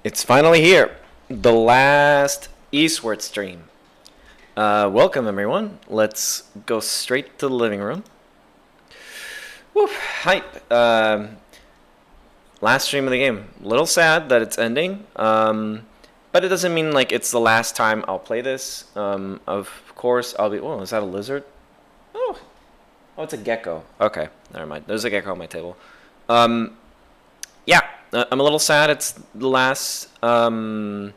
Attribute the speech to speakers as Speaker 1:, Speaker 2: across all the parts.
Speaker 1: It's finally here, the last Eastward stream. Welcome everyone. Let's go straight to the living room. Woo, hype. Last stream of the game. Little sad that it's ending, but it doesn't mean like it's the last time I'll play this. Of course, I'll be. Oh, is that a lizard? Oh, it's a gecko. Okay, never mind. There's a gecko on my table. Yeah. I'm a little sad it's the last time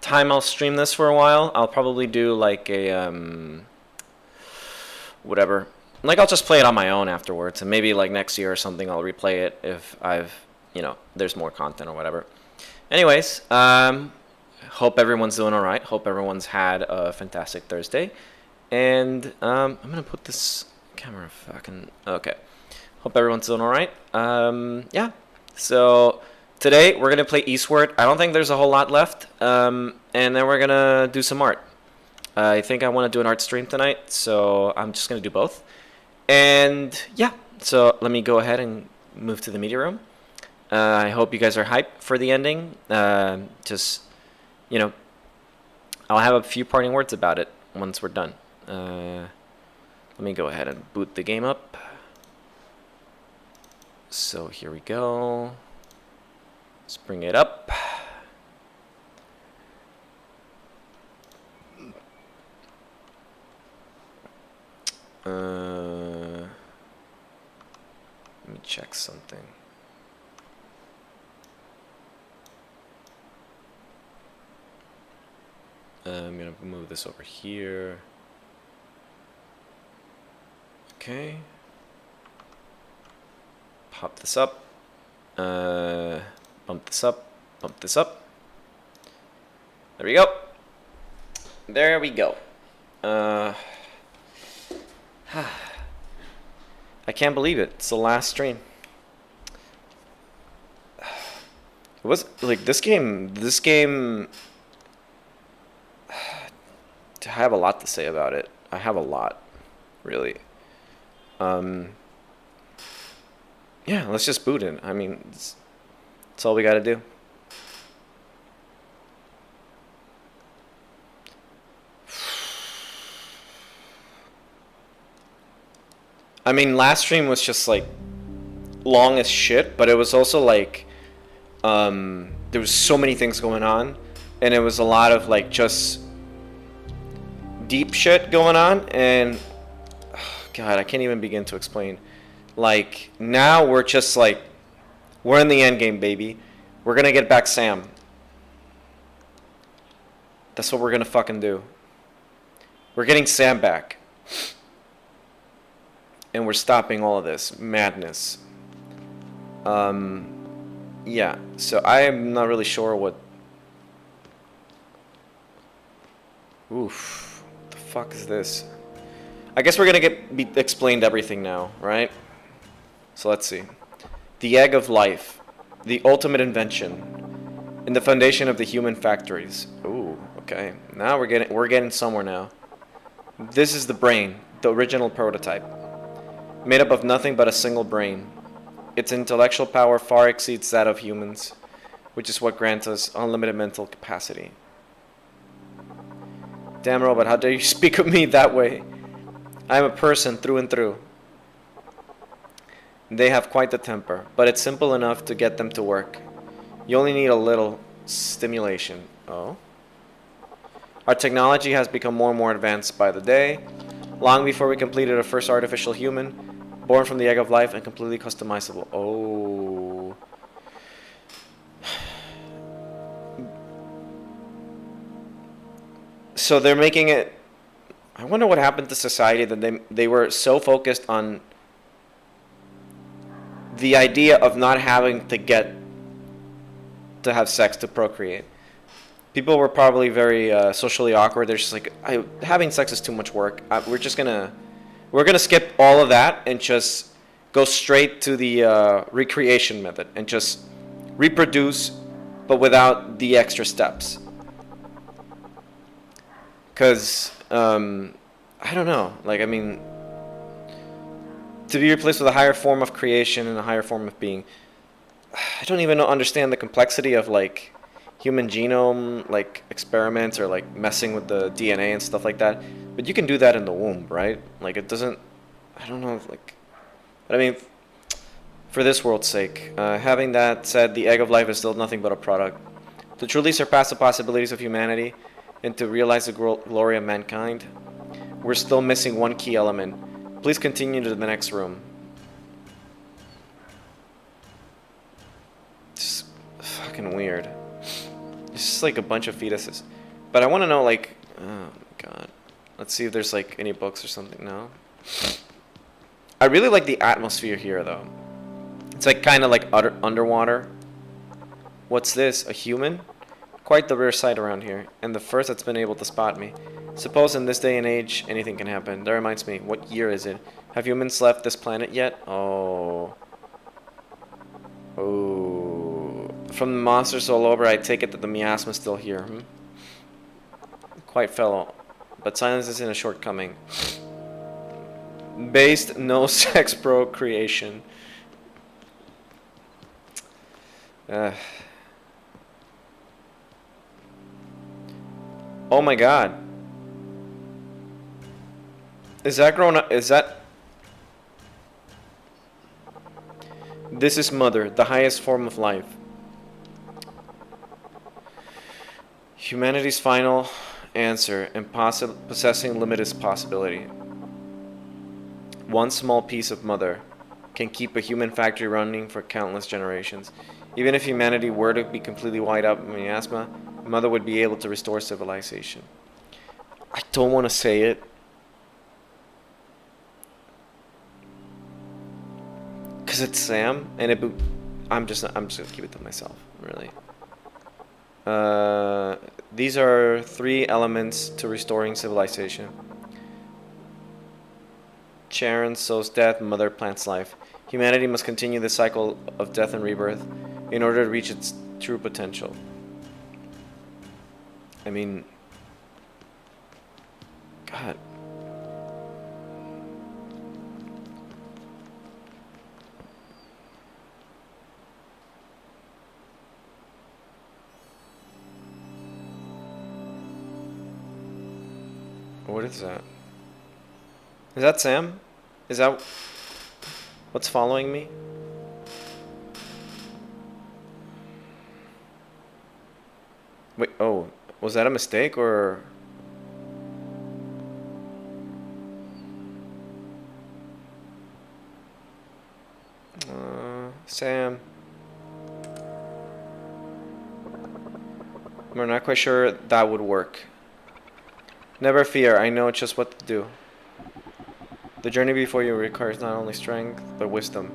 Speaker 1: I'll stream this for a while. I'll probably do like a whatever. Like I'll just play it on my own afterwards, and maybe like next year or something I'll replay it if there's more content or whatever. Anyways, hope everyone's doing all right. Hope everyone's had a fantastic Thursday, and I'm gonna put this camera fucking okay. Hope everyone's doing all right. Yeah. So today we're gonna play Eastward. I don't think there's a whole lot left, and then we're gonna do some art. I think I want to do an art stream tonight, so I'm just gonna do both. And yeah, so let me go ahead and move to the media room. I hope you guys are hyped for the ending. Just I'll have a few parting words about it once we're done. Let me go ahead and boot the game up. So here we go. Let's bring it up. Let me check something. I'm gonna move this over here. Okay. Pop this up, bump this up, bump this up. There we go. There we go. I can't believe it. It's the last stream. It was like this game. I have a lot to say about it. I have a lot, really. Yeah, let's just boot it. I mean, that's all we got to do. I mean, last stream was just like long as shit, but it was also like there was so many things going on, and it was a lot of like just deep shit going on, and God, I can't even begin to explain. Like, now we're just like, we're in the end game, baby. We're gonna get back Sam. That's what we're gonna fucking do. We're getting Sam back. And we're stopping all of this madness. Yeah, so I am not really sure what... Oof, what the fuck is this? I guess we're gonna be explained everything now, right? So let's see. The egg of life, the ultimate invention, and the foundation of the human factories. Ooh, okay. Now we're getting somewhere now. This is the brain, the original prototype, made up of nothing but a single brain. Its intellectual power far exceeds that of humans, which is what grants us unlimited mental capacity. Damn, robot, how dare you speak of me that way? I am a person through and through. They have quite the temper, but it's simple enough to get them to work. You only need a little stimulation. Oh? Our technology has become more and more advanced by the day. Long before we completed our first artificial human, born from the egg of life and completely customizable. Oh. So they're making it... I wonder what happened to society that they were so focused on the idea of not having to have sex to procreate. People were probably very socially awkward. They're just like, having sex is too much work. We're gonna skip all of that and just go straight to the recreation method and just reproduce, but without the extra steps. Because I don't know. Like, I mean, To be replaced with a higher form of creation and a higher form of being. I don't even understand the complexity of like human genome like experiments or like messing with the DNA and stuff like that. But you can do that in the womb, right? Like it doesn't. I don't know. Like, but I mean, for this world's sake, having that said, the egg of life is still nothing but a product. To truly surpass the possibilities of humanity and to realize the glory of mankind, we're still missing one key element. Please continue to the next room. Just fucking weird. It's just like a bunch of fetuses. But I want to know, like, oh my god. Let's see if there's like any books or something. No. I really like the atmosphere here, though. It's like kind of like underwater. What's this? A human? Quite the rare sight around here, and the first that's been able to spot me. Suppose in this day and age, anything can happen. That reminds me, what year is it? Have humans left this planet yet? Oh. Oh. From the monsters all over, I take it that the miasma's still here. Quite fellow. But silence isn't a shortcoming. Based no sex procreation. Oh my god. Is that grown up? Is that... This is mother, the highest form of life. Humanity's final answer and possessing limitless possibility. One small piece of mother can keep a human factory running for countless generations. Even if humanity were to be completely wiped out by miasma, mother would be able to restore civilization. I don't want to say it. Cause it's Sam, and I'm just gonna keep it to myself, really. These are 3 elements to restoring civilization. Charon sows death, mother plants life. Humanity must continue the cycle of death and rebirth in order to reach its true potential. I mean, God. What is that? Is that Sam? Is that what's following me? Wait, oh, was that a mistake or... Sam. We're not quite sure that would work. Never fear, I know just what to do. The journey before you requires not only strength, but wisdom.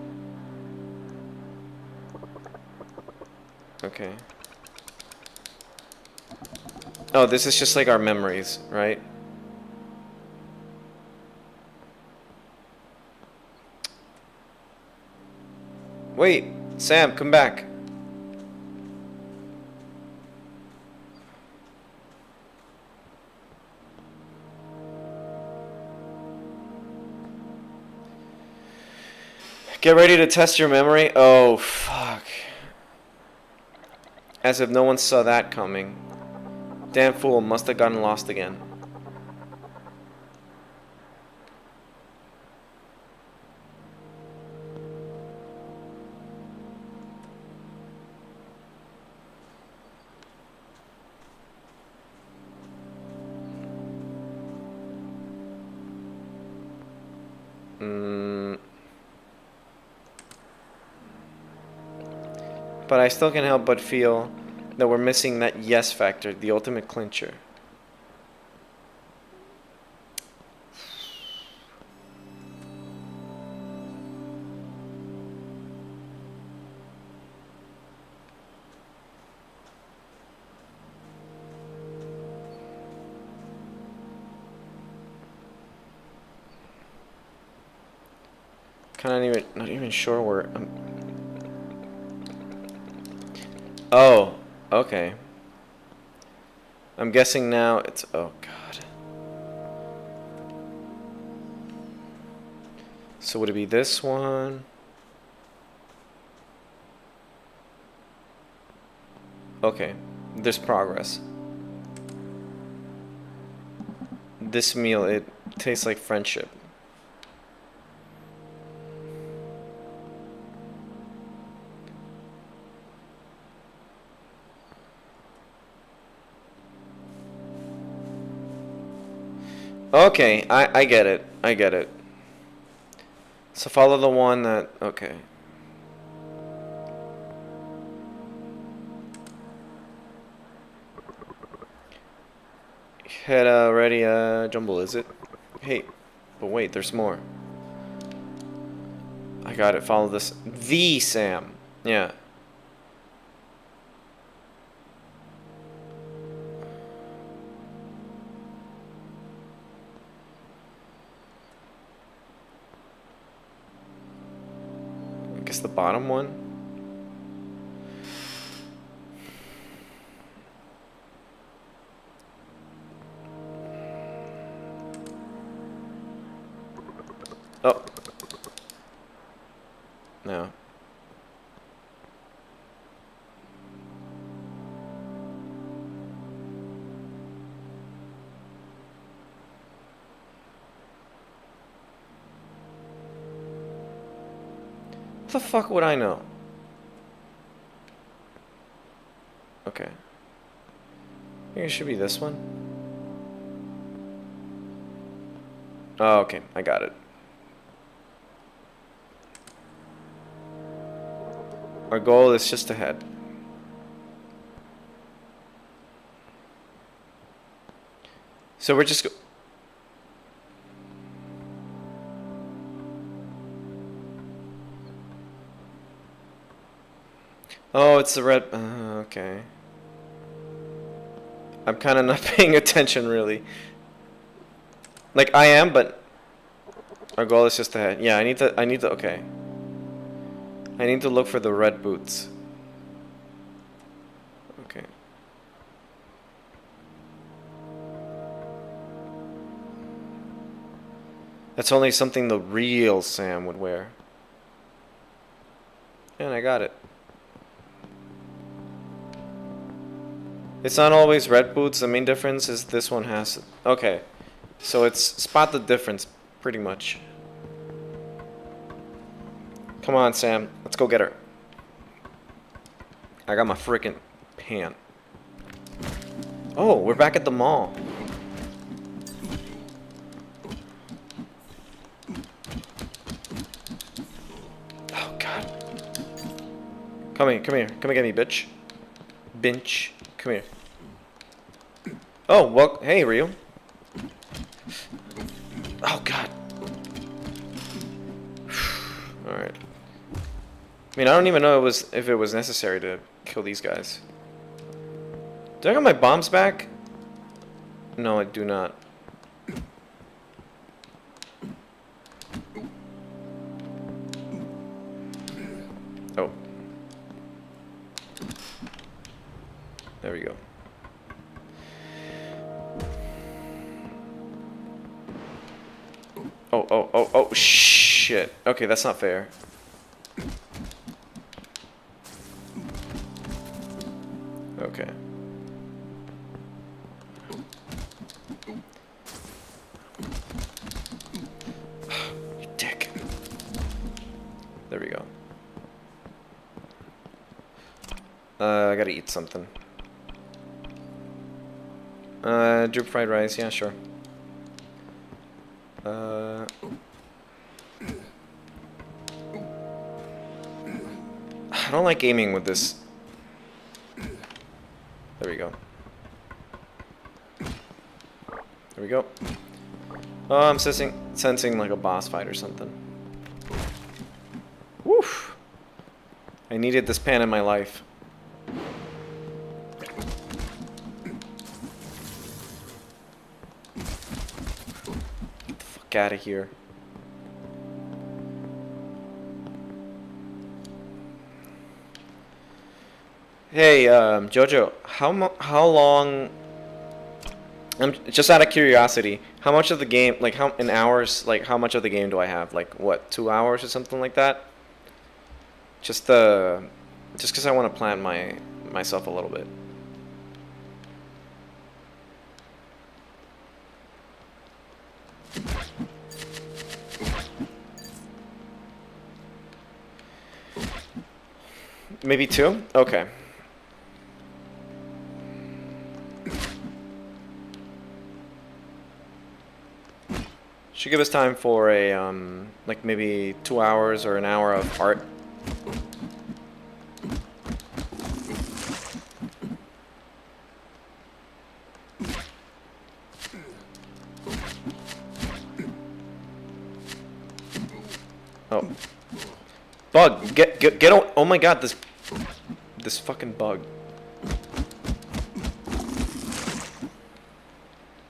Speaker 1: Okay. Oh, this is just like our memories, right? Wait, Sam, come back. Get ready to test your memory. Oh, fuck. As if no one saw that coming. Damn fool, must have gotten lost again. But I still can't help but feel that we're missing that yes factor, the ultimate clincher. Not even sure where. Oh, okay. I'm guessing now it's... Oh, God. So would it be this one? Okay, there's progress. This meal, it tastes like friendship. Okay, I get it. I get it. So follow the one that... Okay. Head ready, jumble, is it? Hey, but wait, there's more. I got it, follow this. The Sam. Yeah. I guess the bottom one. Oh. No. What the fuck would I know? Okay. I think it should be this one. Oh, okay. I got it. Our goal is just ahead. So we're just Oh, it's the red. Okay. I'm kind of not paying attention, really. Like, I am, but our goal is just ahead. Yeah, I need to, okay. I need to look for the red boots. Okay. That's only something the real Sam would wear. And I got it. It's not always red boots. The main difference is this one has... Okay. So it's spot the difference, pretty much. Come on, Sam. Let's go get her. I got my freaking pan. Oh, we're back at the mall. Oh, God. Come here, come here. Come and get me, bitch. Binch. Come here. Oh, well, hey, Rio. Oh, God. Alright. I mean, I don't even know if it was necessary to kill these guys. Do I got my bombs back? No, I do not. Oh. There we go. Oh, shit. Okay, that's not fair. Okay. You dick. There we go. I gotta eat something. Drip fried rice, yeah, sure. I don't like aiming with this. There we go. There we go. Oh, I'm sensing like a boss fight or something. Woof! I needed this pan in my life. Get the fuck out of here. Hey, Jojo, how long I'm just out of curiosity. How much of the game, like how in hours, like how much of the game do I have? Like what, 2 hours or something like that? Just because I want to plan myself a little bit. Maybe 2? Okay. Should give us time for a like maybe 2 hours or an hour of art. Oh, bug! Get! Oh my God! This fucking bug.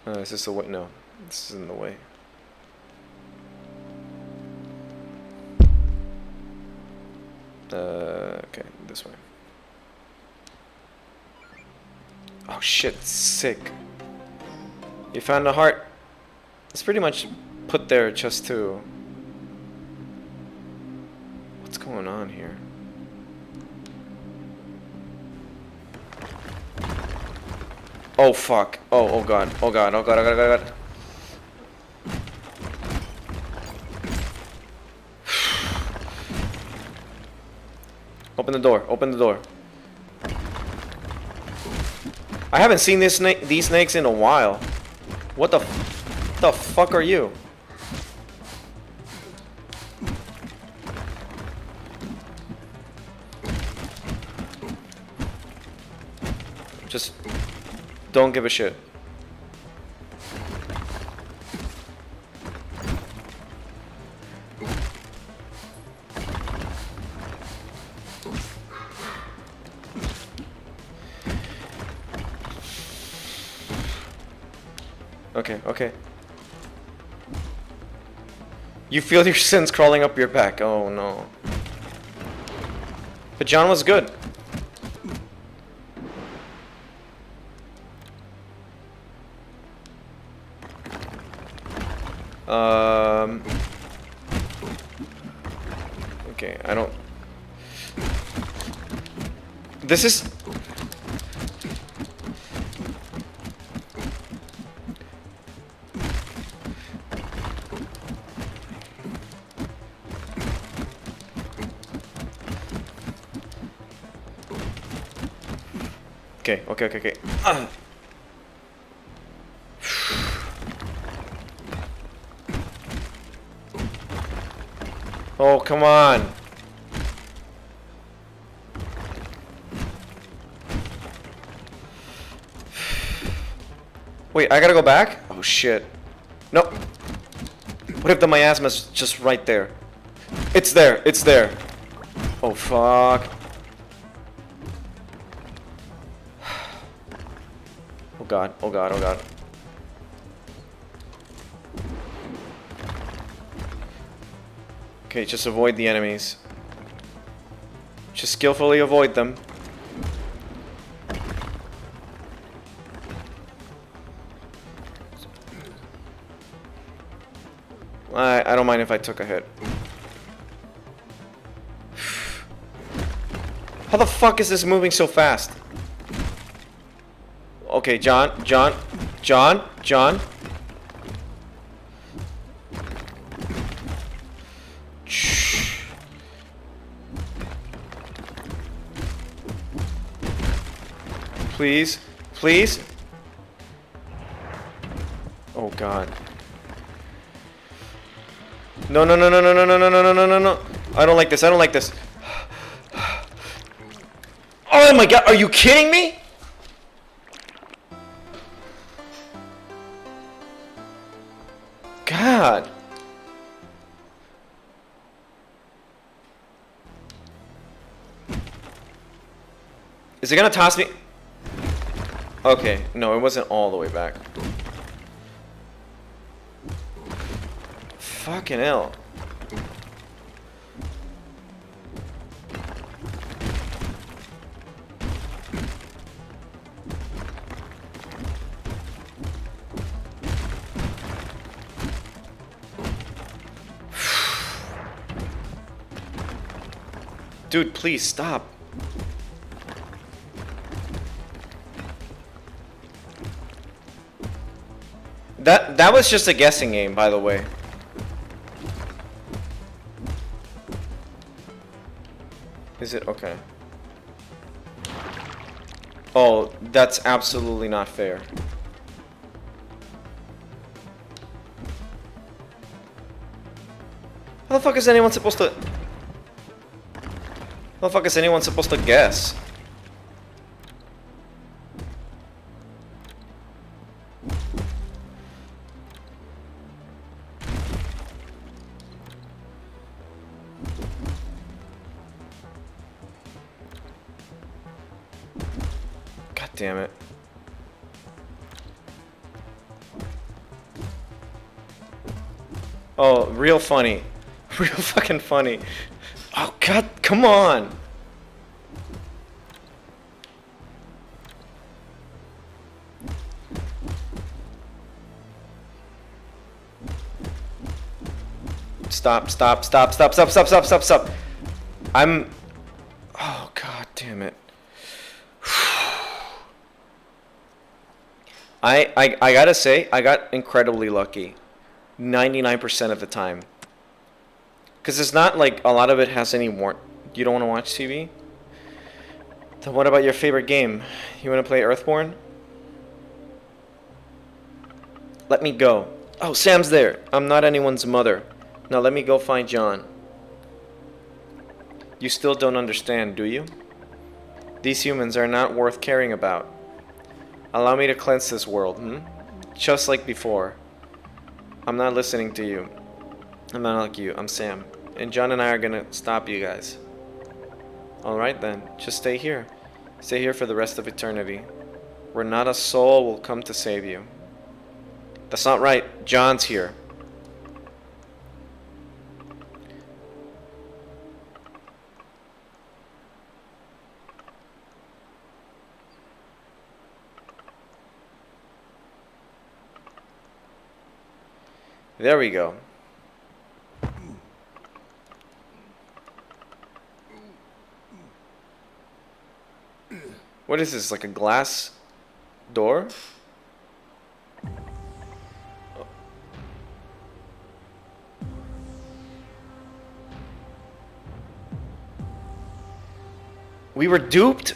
Speaker 1: Is this the way? No, this is in the way. Okay, this way. Oh shit, sick. You found a heart. It's pretty much put there just to... What's going on here? Oh fuck. Oh god. Oh god. Oh god. Oh god. Oh god. Open the door. Open the door. I haven't seen these snakes in a while. What the fuck are you? Just don't give a shit. Okay, okay. You feel your sins crawling up your back. Oh no. But John was good. Okay, I don't... This is... Okay, okay, okay, okay. Oh, come on. Wait, I gotta go back? Oh, shit. No. What if the miasma's just right there? It's there, it's there. Oh, fuck. Oh god, oh god, oh god. Okay, just avoid the enemies. Just skillfully avoid them. I don't mind if I took a hit. How the fuck is this moving so fast? Okay, John. Please, please. Oh god. No. I don't like this. I don't like this. Oh my god, are you kidding me? God. Is it gonna toss me? Okay, no, it wasn't all the way back. Fucking hell. Dude, please stop. That was just a guessing game, by the way. Is it? Okay. Oh, that's absolutely not fair. How the fuck is anyone supposed to... How the fuck is anyone supposed to guess? God damn it. Oh, real funny. Real fucking funny. Oh god, come on. Stop. I'm... Oh god damn it. I gotta say, I got incredibly lucky. 99% of the time. Because it's not like a lot of it has any warrant. You don't want to watch TV? Then what about your favorite game? You want to play Earthborn? Let me go. Oh, Sam's there. I'm not anyone's mother. Now let me go find John. You still don't understand, do you? These humans are not worth caring about. Allow me to cleanse this world, Just like before. I'm not listening to you. I'm not like you. I'm Sam. And John and I are gonna stop you guys. Alright then. Just stay here. Stay here for the rest of eternity. Where not a soul will come to save you. That's not right. John's here. There we go. What is this, like a glass door? We were duped?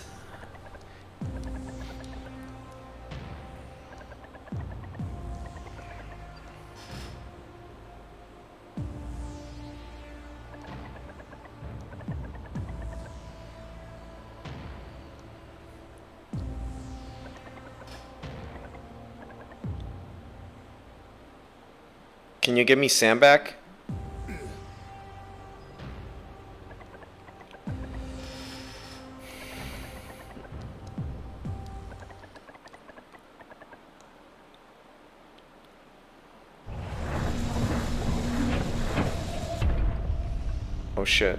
Speaker 1: Can you give me Sam back? Oh shit.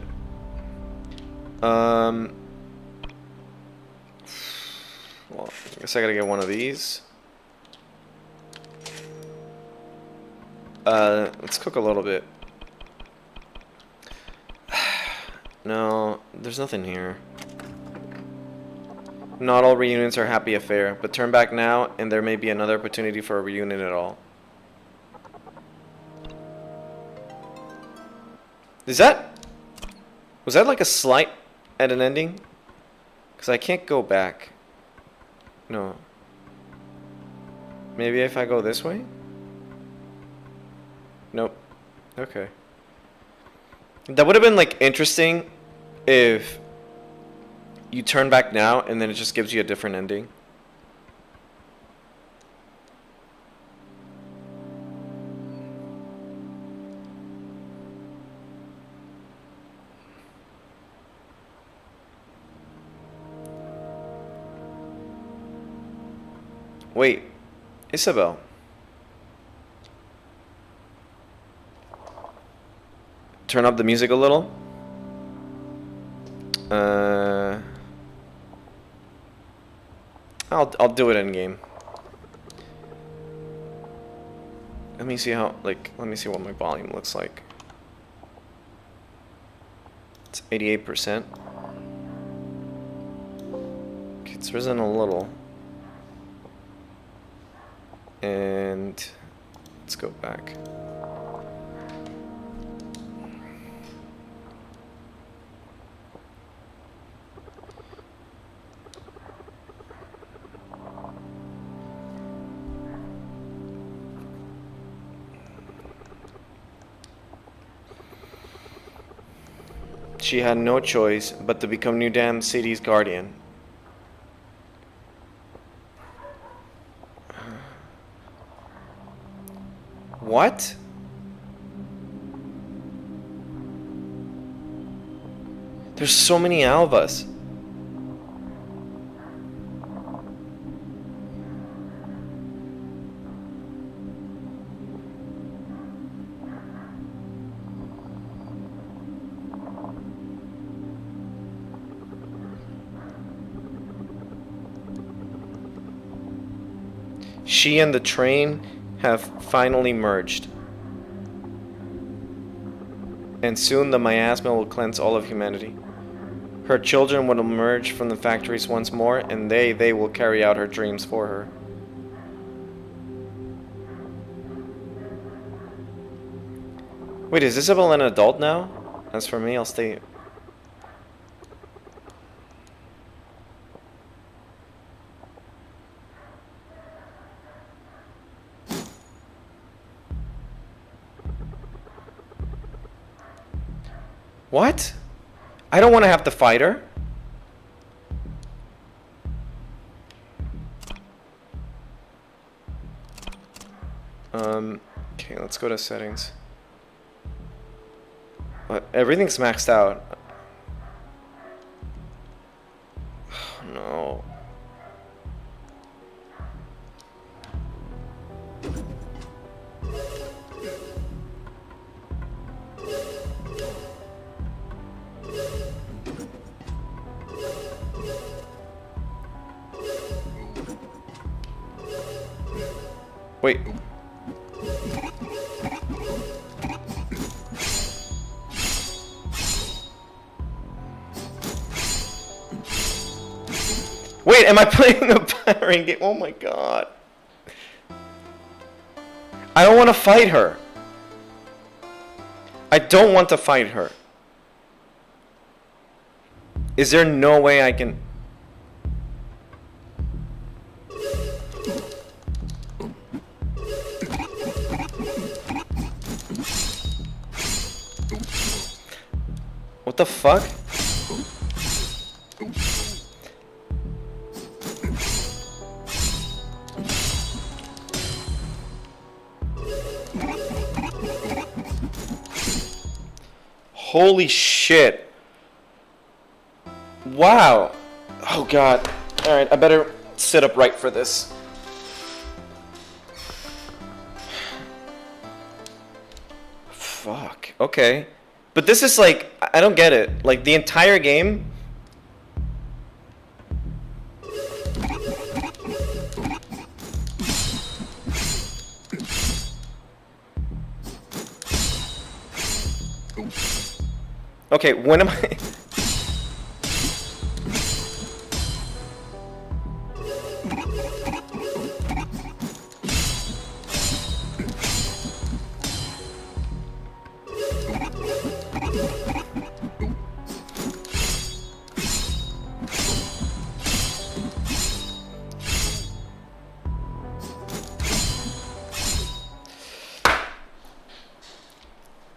Speaker 1: Well, I guess I gotta get one of these. Let's cook a little bit. No, there's nothing here. Not all reunions are a happy affair, but turn back now and there may be another opportunity for a reunion at all. Was that like a slight at an ending? Because I can't go back. No. Maybe if I go this way? Nope. Okay. That would have been like interesting if you turn back now and then it just gives you a different ending. Wait, Isabel. Turn up the music a little. I'll do it in game. Let me see how let me see what my volume looks like. It's 88%. It's risen a little. And let's go back. She had no choice but to become New Dam City's guardian. What? There's so many Alvas. She and the train have finally merged. And soon the miasma will cleanse all of humanity. Her children will emerge from the factories once more, and they will carry out her dreams for her. Wait, is Isabel an adult now? As for me, I'll stay... What? I don't want to have to fight her. Okay, let's go to settings. Everything's maxed out. Oh, no. Wait. Wait, am I playing a battering game? Oh my god. I don't want to fight her. I don't want to fight her. Is there no way I can... What the fuck? Holy shit. Wow. Oh god. Alright, I better sit upright for this. Fuck. Okay. But this is like, I don't get it. Like the entire game. Okay, when am I?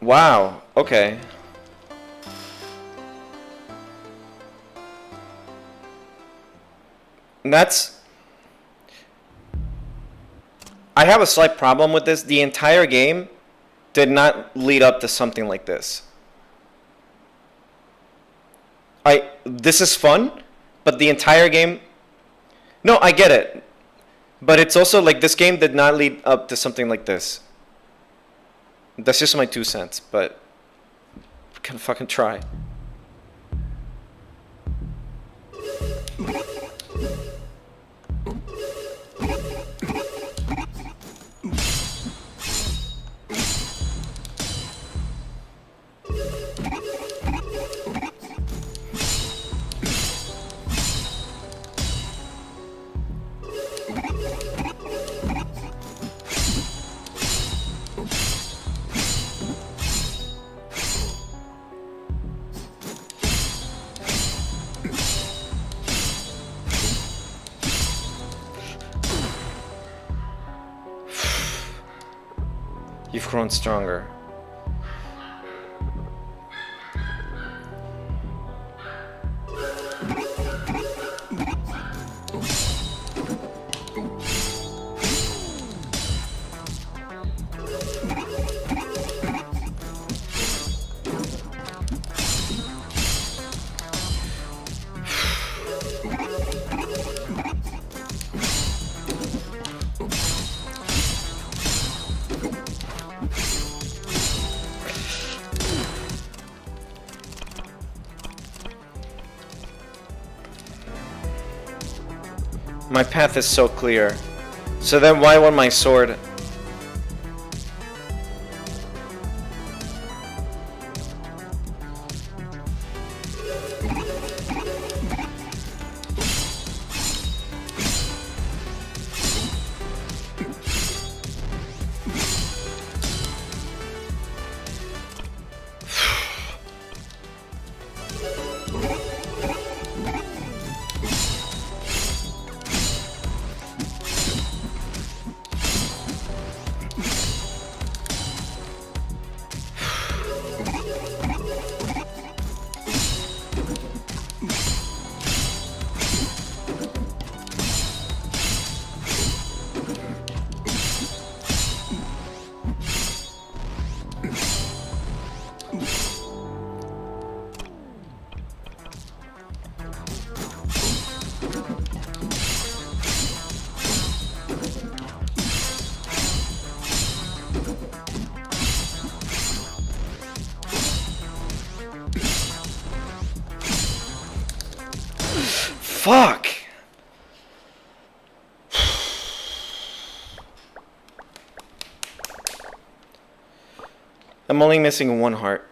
Speaker 1: Wow, okay. And that's... I have a slight problem with this. The entire game did not lead up to something like this. This is fun, but the entire game... No, I get it. But it's also like this game did not lead up to something like this. That's just my 2 cents, but we can fucking try. grown stronger. My path is so clear. So then why won't my sword? Fuck! I'm only missing one heart.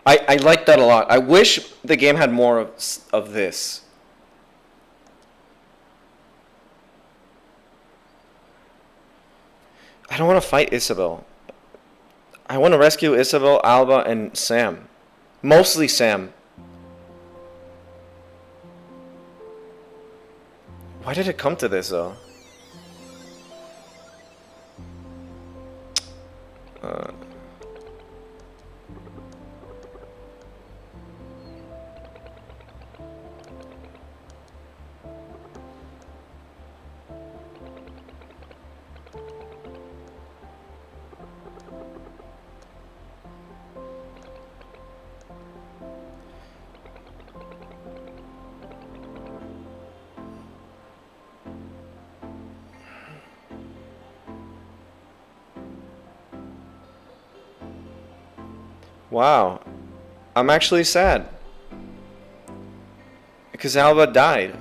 Speaker 1: I like that a lot. I wish the game had more of this. I don't want to fight Isabel. I want to rescue Isabel, Alba, and Sam. Mostly Sam. Why did it come to this, though? Wow, I'm actually sad because Alba died.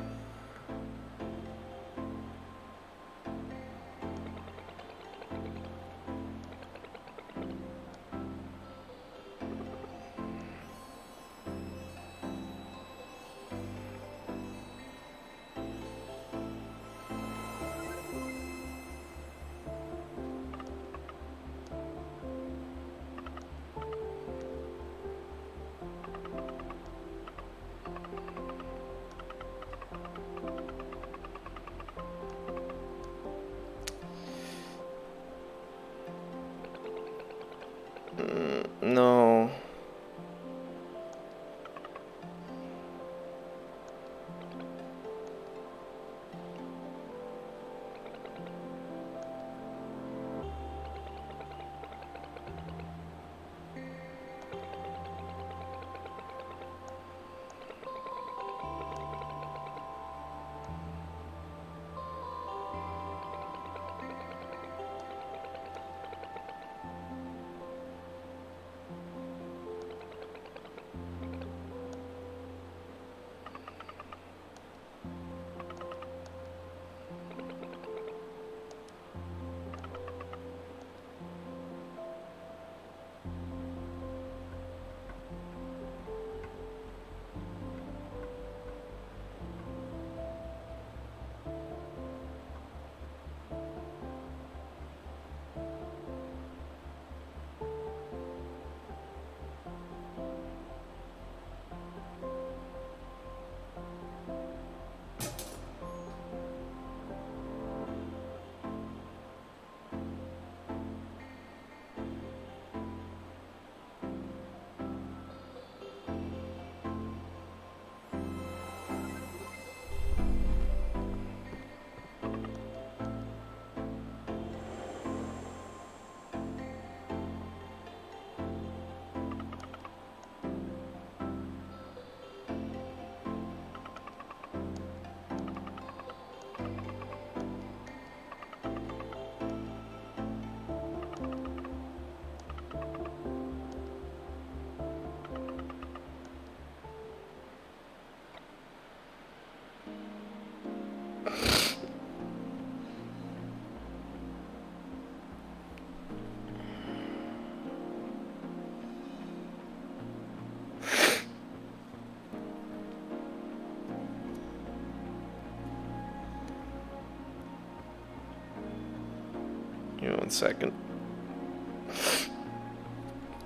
Speaker 1: Give me 1 second.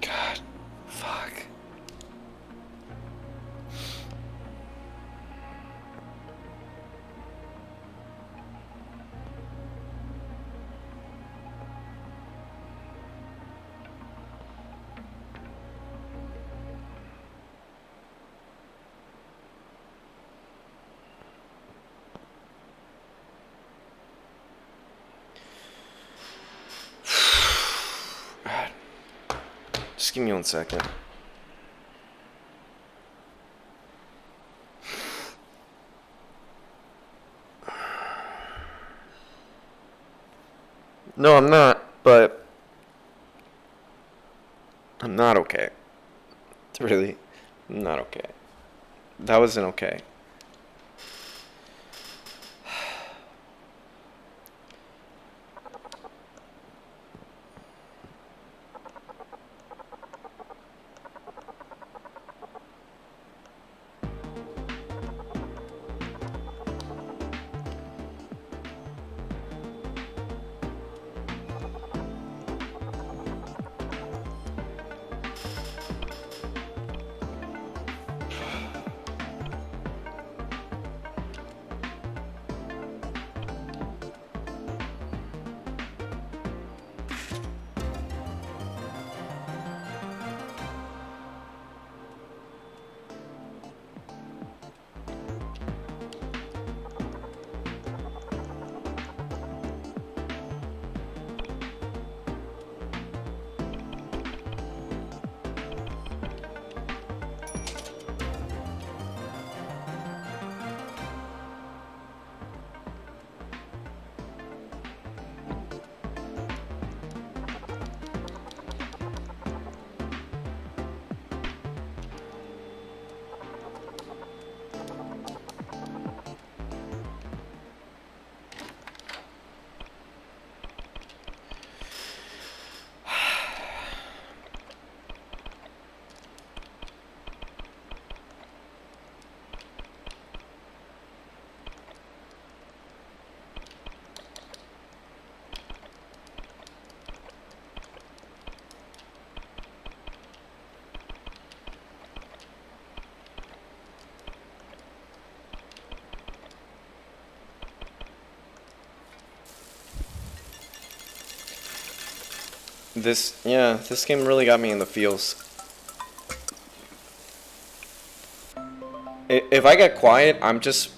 Speaker 1: God, fuck. Just give me 1 second. No, I'm not, but I'm not okay. Really, I'm not okay. That wasn't okay. This game really got me in the feels. If I get quiet, I'm just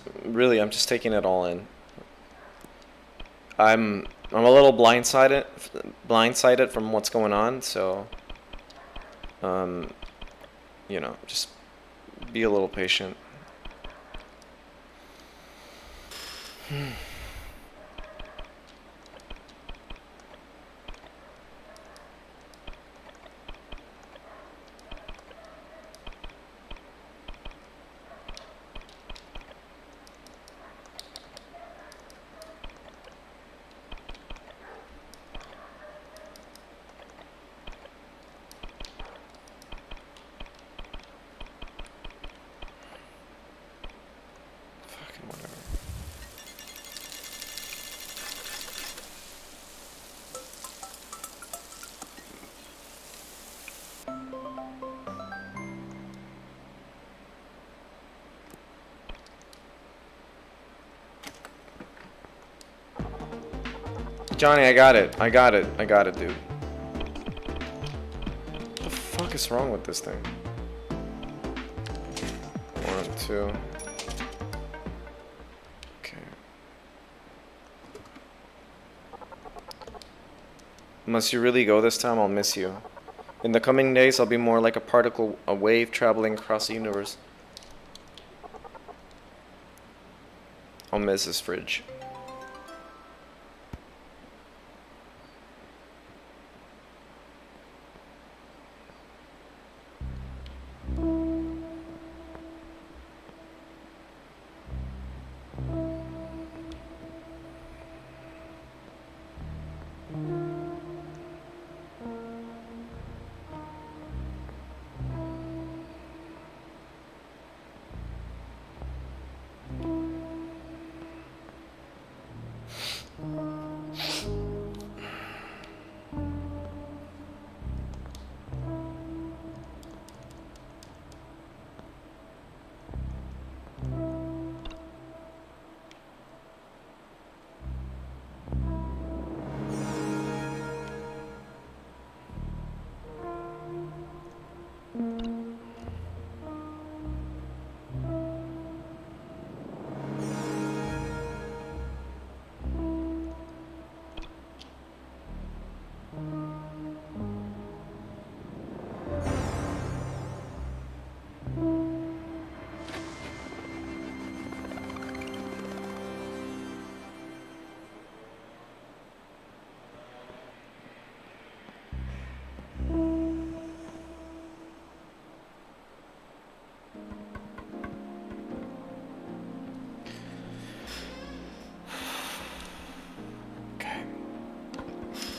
Speaker 1: taking it all in. I'm a little blindsided from what's going on, so you know, just be a little patient. Johnny, I got it, dude. What the fuck is wrong with this thing? 1, 2. Okay. Must you really go this time? I'll miss you. In the coming days, I'll be more like a particle, a wave traveling across the universe. I'll miss this fridge.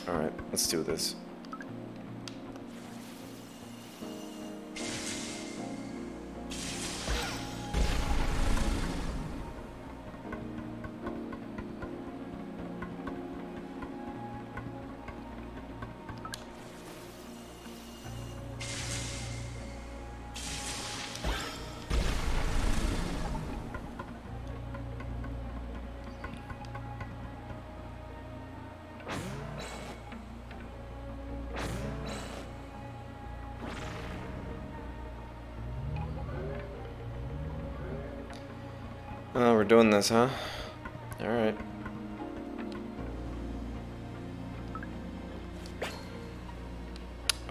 Speaker 1: Alright, let's do this. Oh, we're doing this, huh? Alright.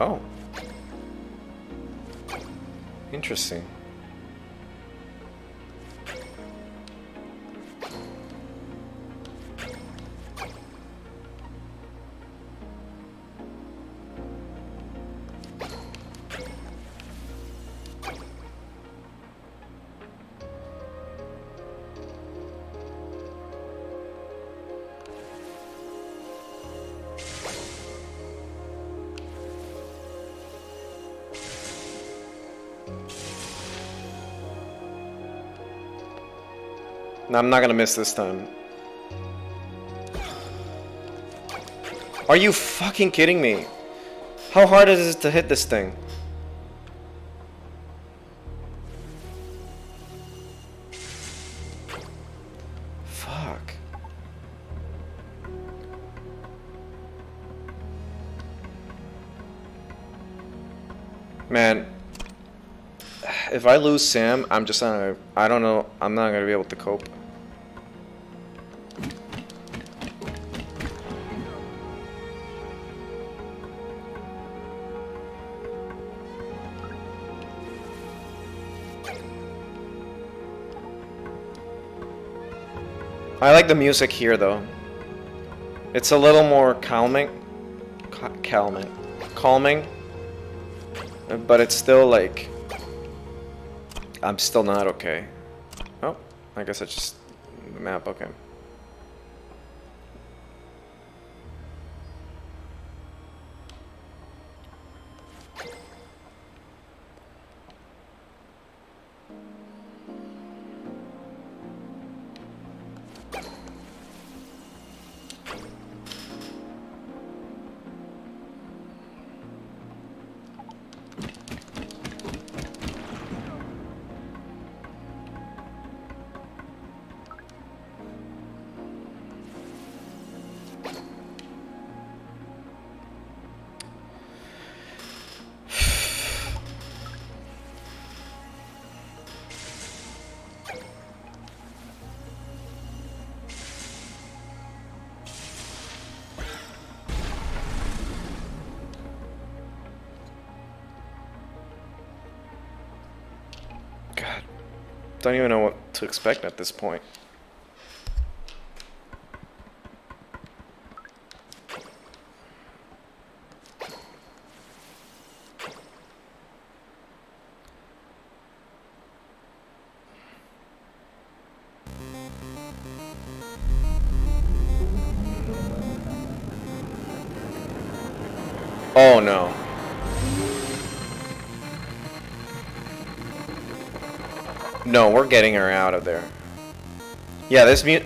Speaker 1: Oh. Interesting. I'm not gonna miss this time. Are you fucking kidding me? How hard is it to hit this thing? Fuck. Man. If I lose Sam, I'm just not gonna, I don't know, I'm not gonna be able to cope. I like the music here though. It's a little more calming, but it's still like, I'm still not okay. Oh, I guess I just, the map, okay. God, don't even know what to expect at this point. Oh no. No, we're getting her out of there. Yeah, this mute.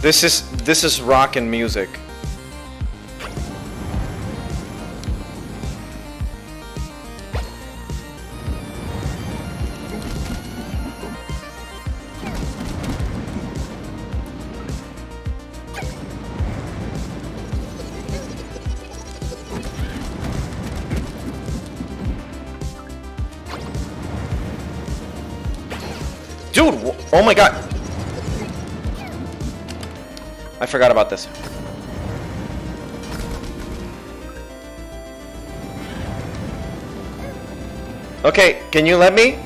Speaker 1: This is rockin' music. Dude, oh my god. I forgot about this. Okay, can you let me?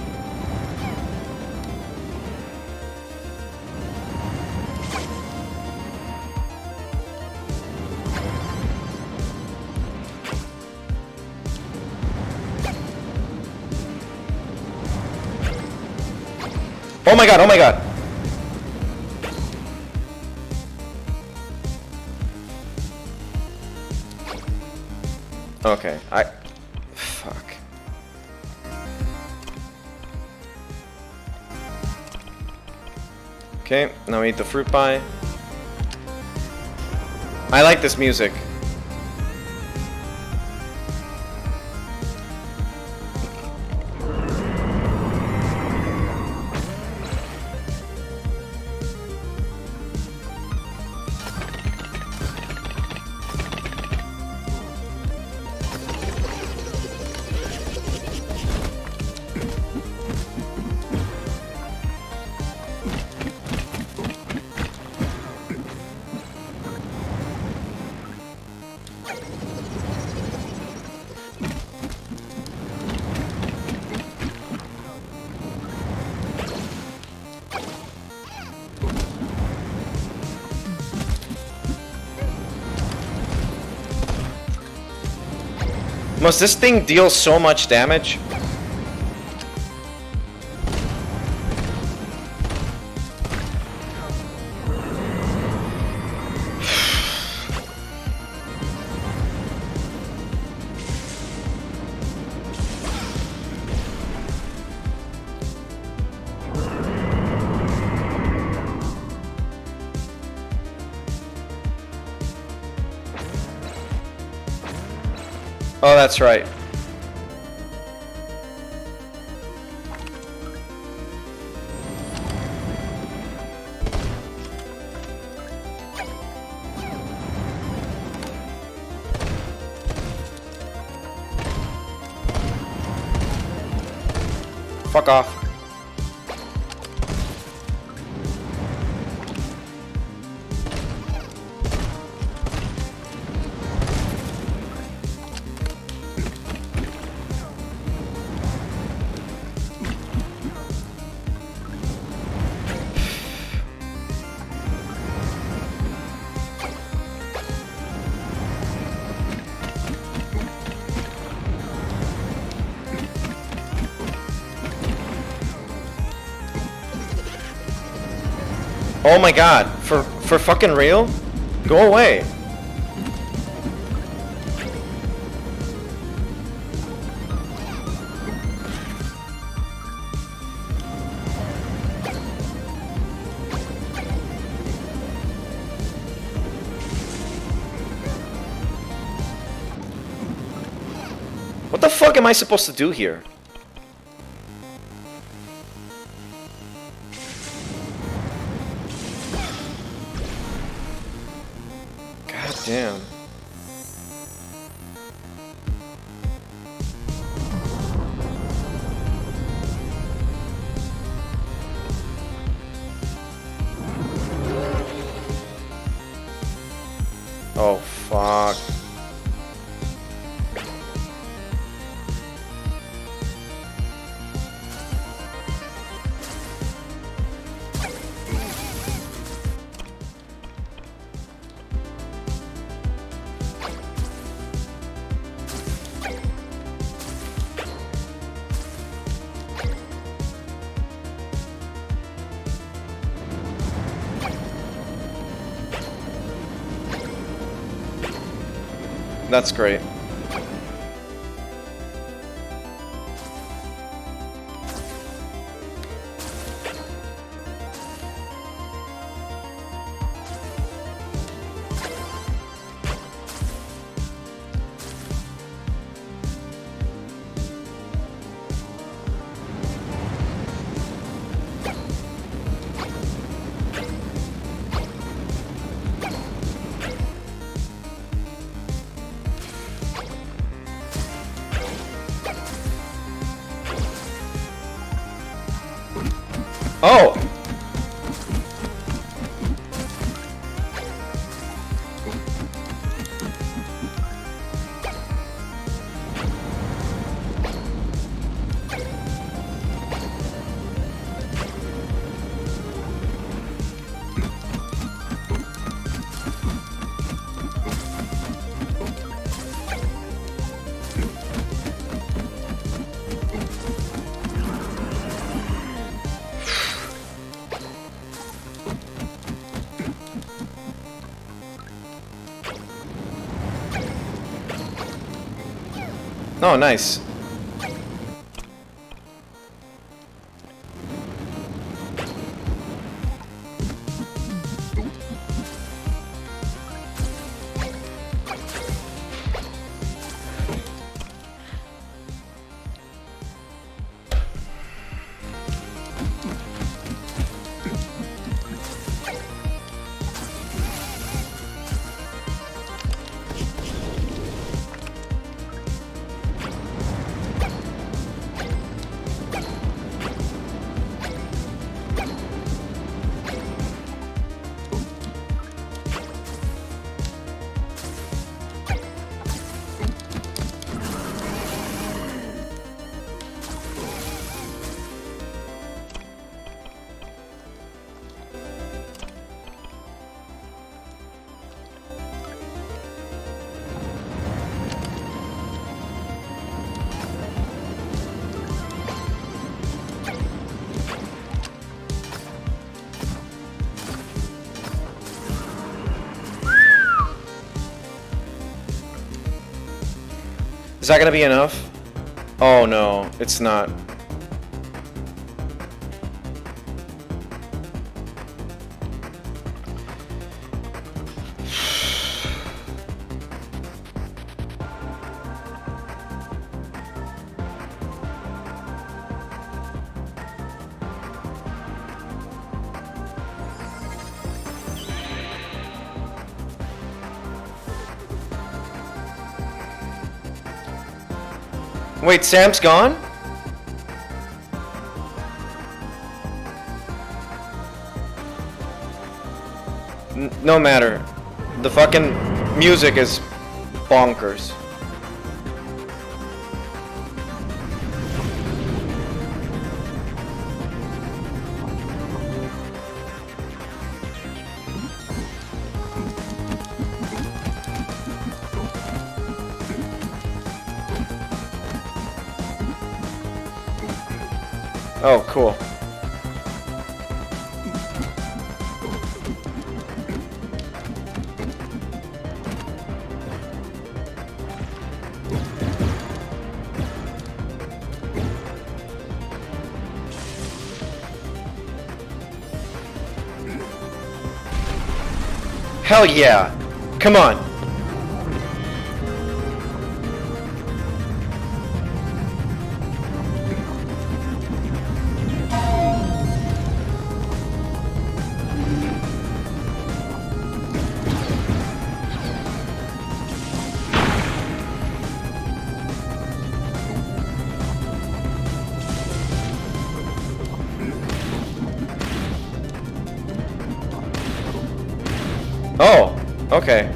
Speaker 1: Oh my god, oh my god. Okay, fuck. Okay, now we eat the fruit pie. I like this music. Must this thing deal so much damage? Oh, that's right. Fuck off. Oh my god, for fucking real? Go away. What the fuck am I supposed to do here? Damn. Oh, fuck. That's great. Oh! Oh, nice. Is that gonna be enough? Oh no, it's not. Wait, Sam's gone? No matter. The fucking music is bonkers. Oh, cool. Hell yeah! Come on! Oh, okay.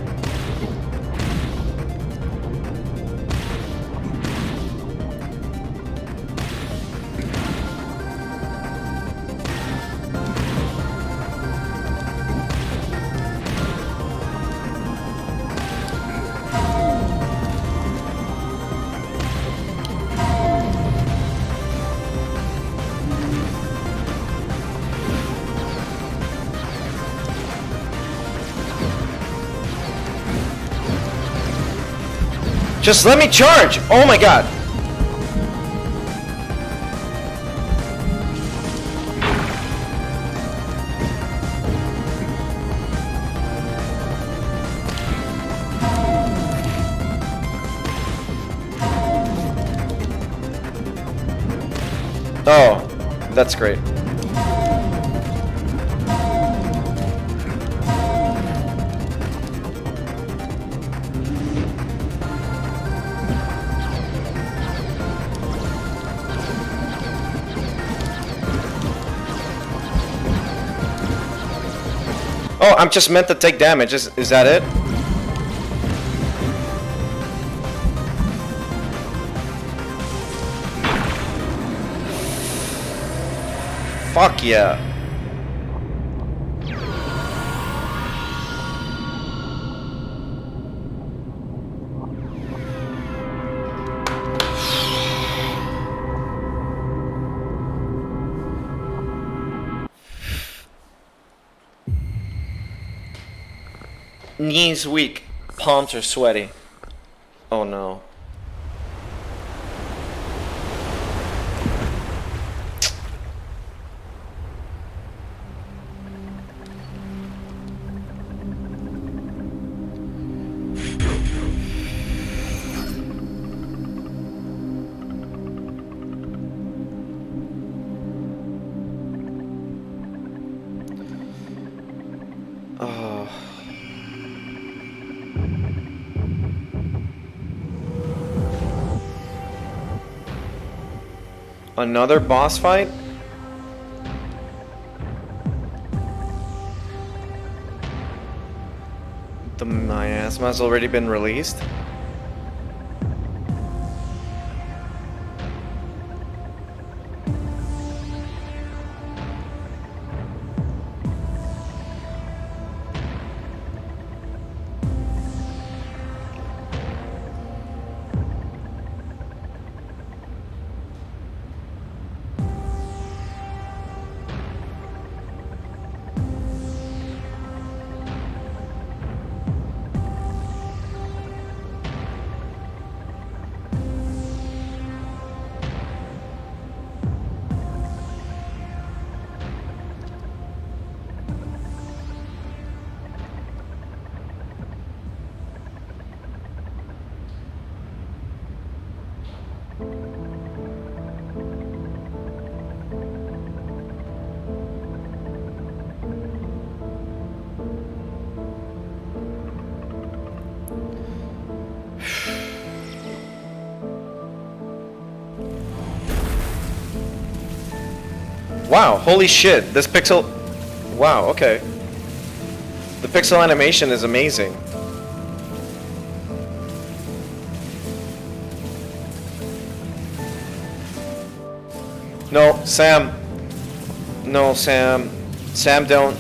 Speaker 1: Just let me charge! Oh my god! Oh, that's great. Oh, I'm just meant to take damage. Is that it? Fuck yeah. Knees weak, palms are sweaty. Oh no. Another boss fight? The miasma has already been released? Wow, holy shit, this pixel... Wow, okay. The pixel animation is amazing. No, Sam. No, Sam. Sam, don't.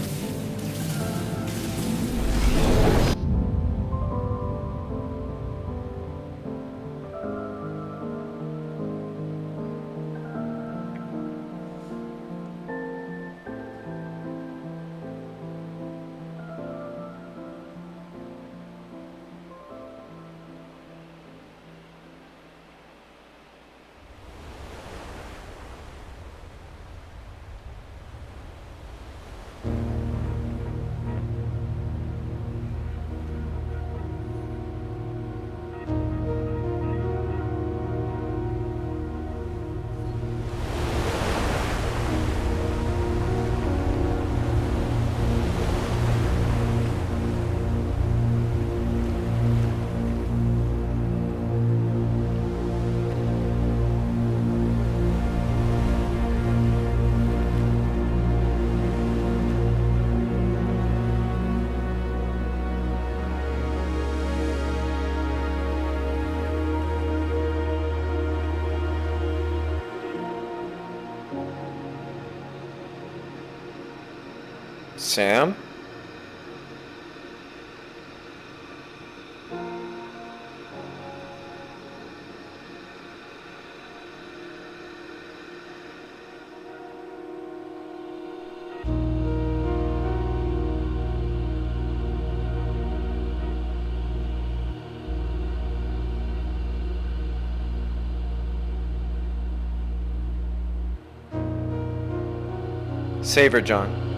Speaker 1: Sam? Save her, John.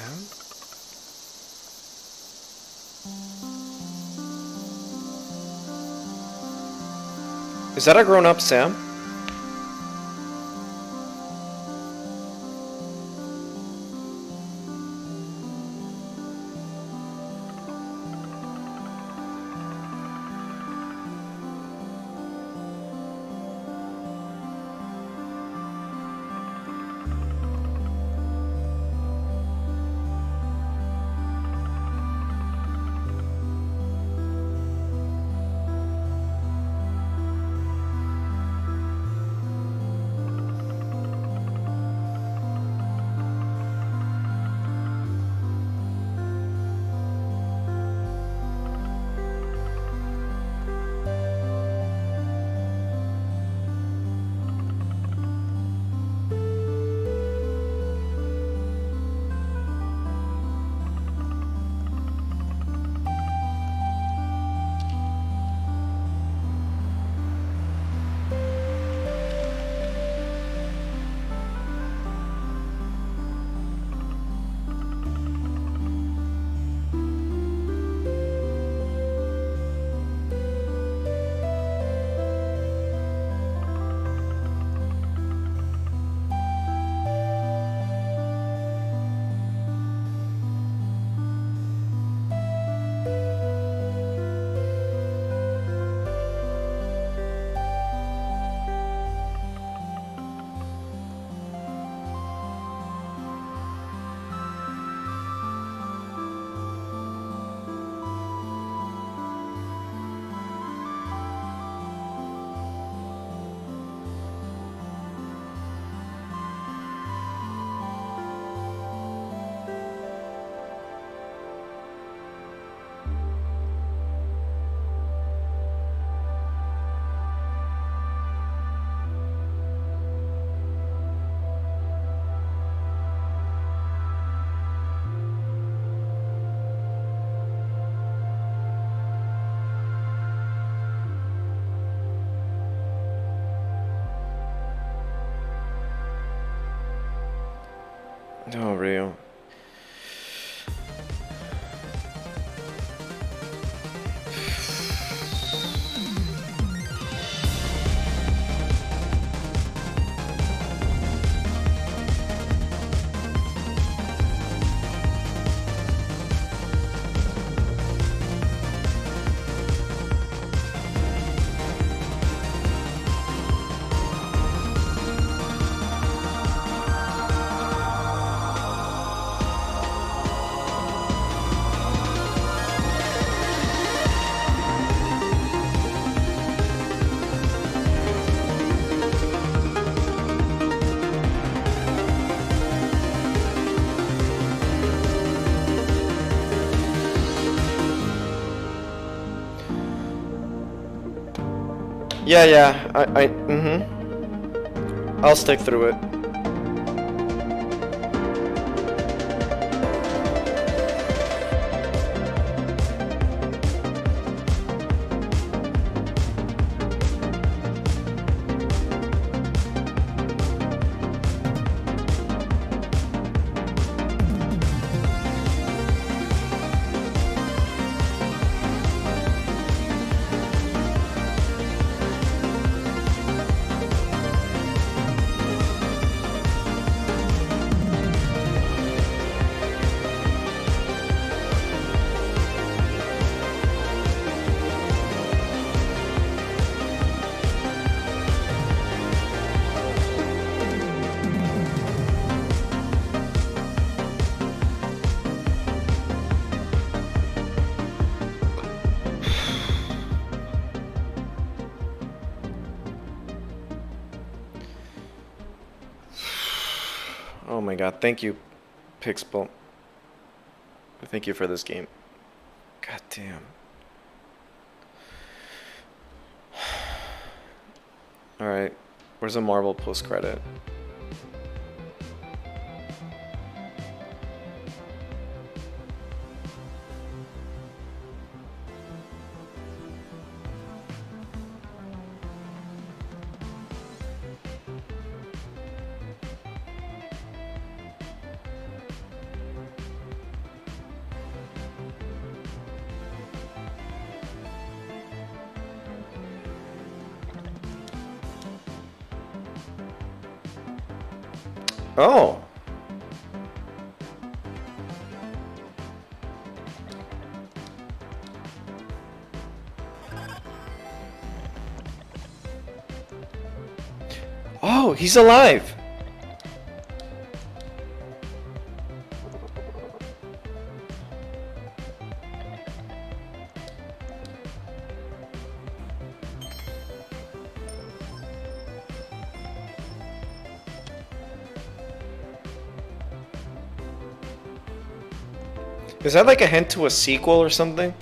Speaker 1: Sam? Is that a grown-up Sam? Oh, real. Yeah, I'll stick through it. Oh my god, thank you, Pixel. Thank you for this game. God damn. Alright, where's a Marvel post-credit? Oh. Oh, he's alive. Is that like a hint to a sequel or something?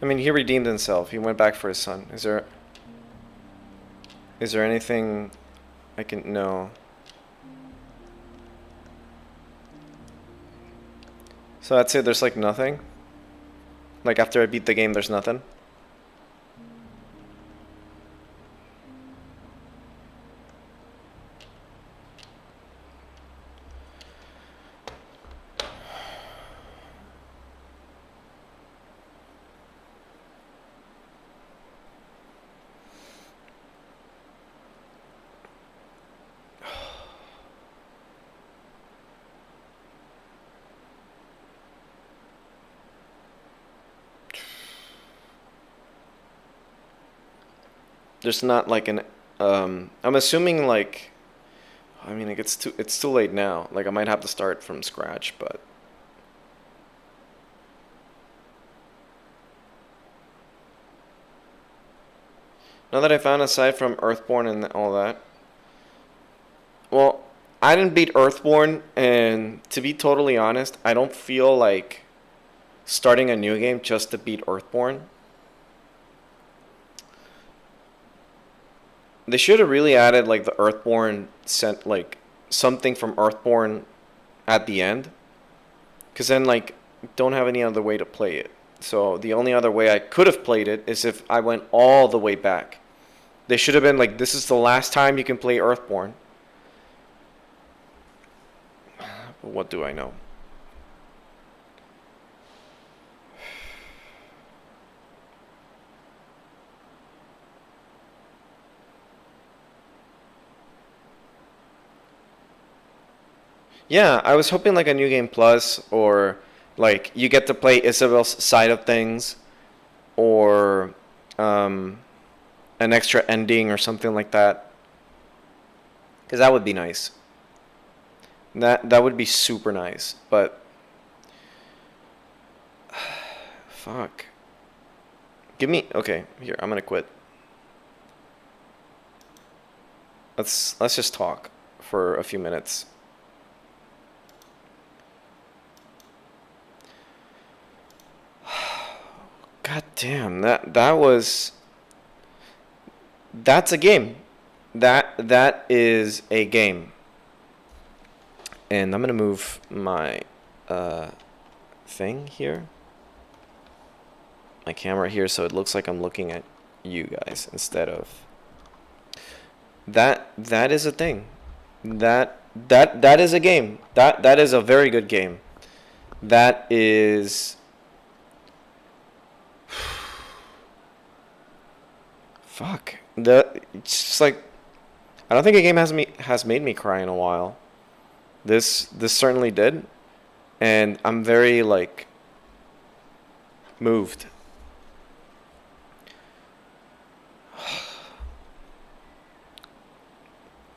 Speaker 1: I mean, he redeemed himself. He went back for his son. Is there anything I can know? So that's it. There's like nothing. Like after I beat the game, there's nothing. There's not like an I'm assuming like, I mean, like it's too late now. Like I might have to start from scratch, but now that I found aside from Earthborn and all that. Well, I didn't beat Earthborn, and to be totally honest, I don't feel like starting a new game just to beat Earthborn. They should have really added like the Earthborn sent like something from Earthborn at the end, because then like don't have any other way to play it. So the only other way I could have played it is if I went all the way back. They should have been like, this is the last time you can play Earthborn. But what do I know? Yeah, I was hoping like a New Game Plus, or like you get to play Isabel's side of things, or an extra ending or something like that. Because that would be nice. That would be super nice, but fuck. Give me, okay, here, I'm gonna quit. Let's just talk for a few minutes. God damn, that's a game. That is a game. And I'm gonna move my thing here, my camera here, so it looks like I'm looking at you guys instead of that. That is a thing. That is a game. That is a very good game. That is. Fuck. It's just like, I don't think a game has made me cry in a while. This certainly did, and I'm very like moved.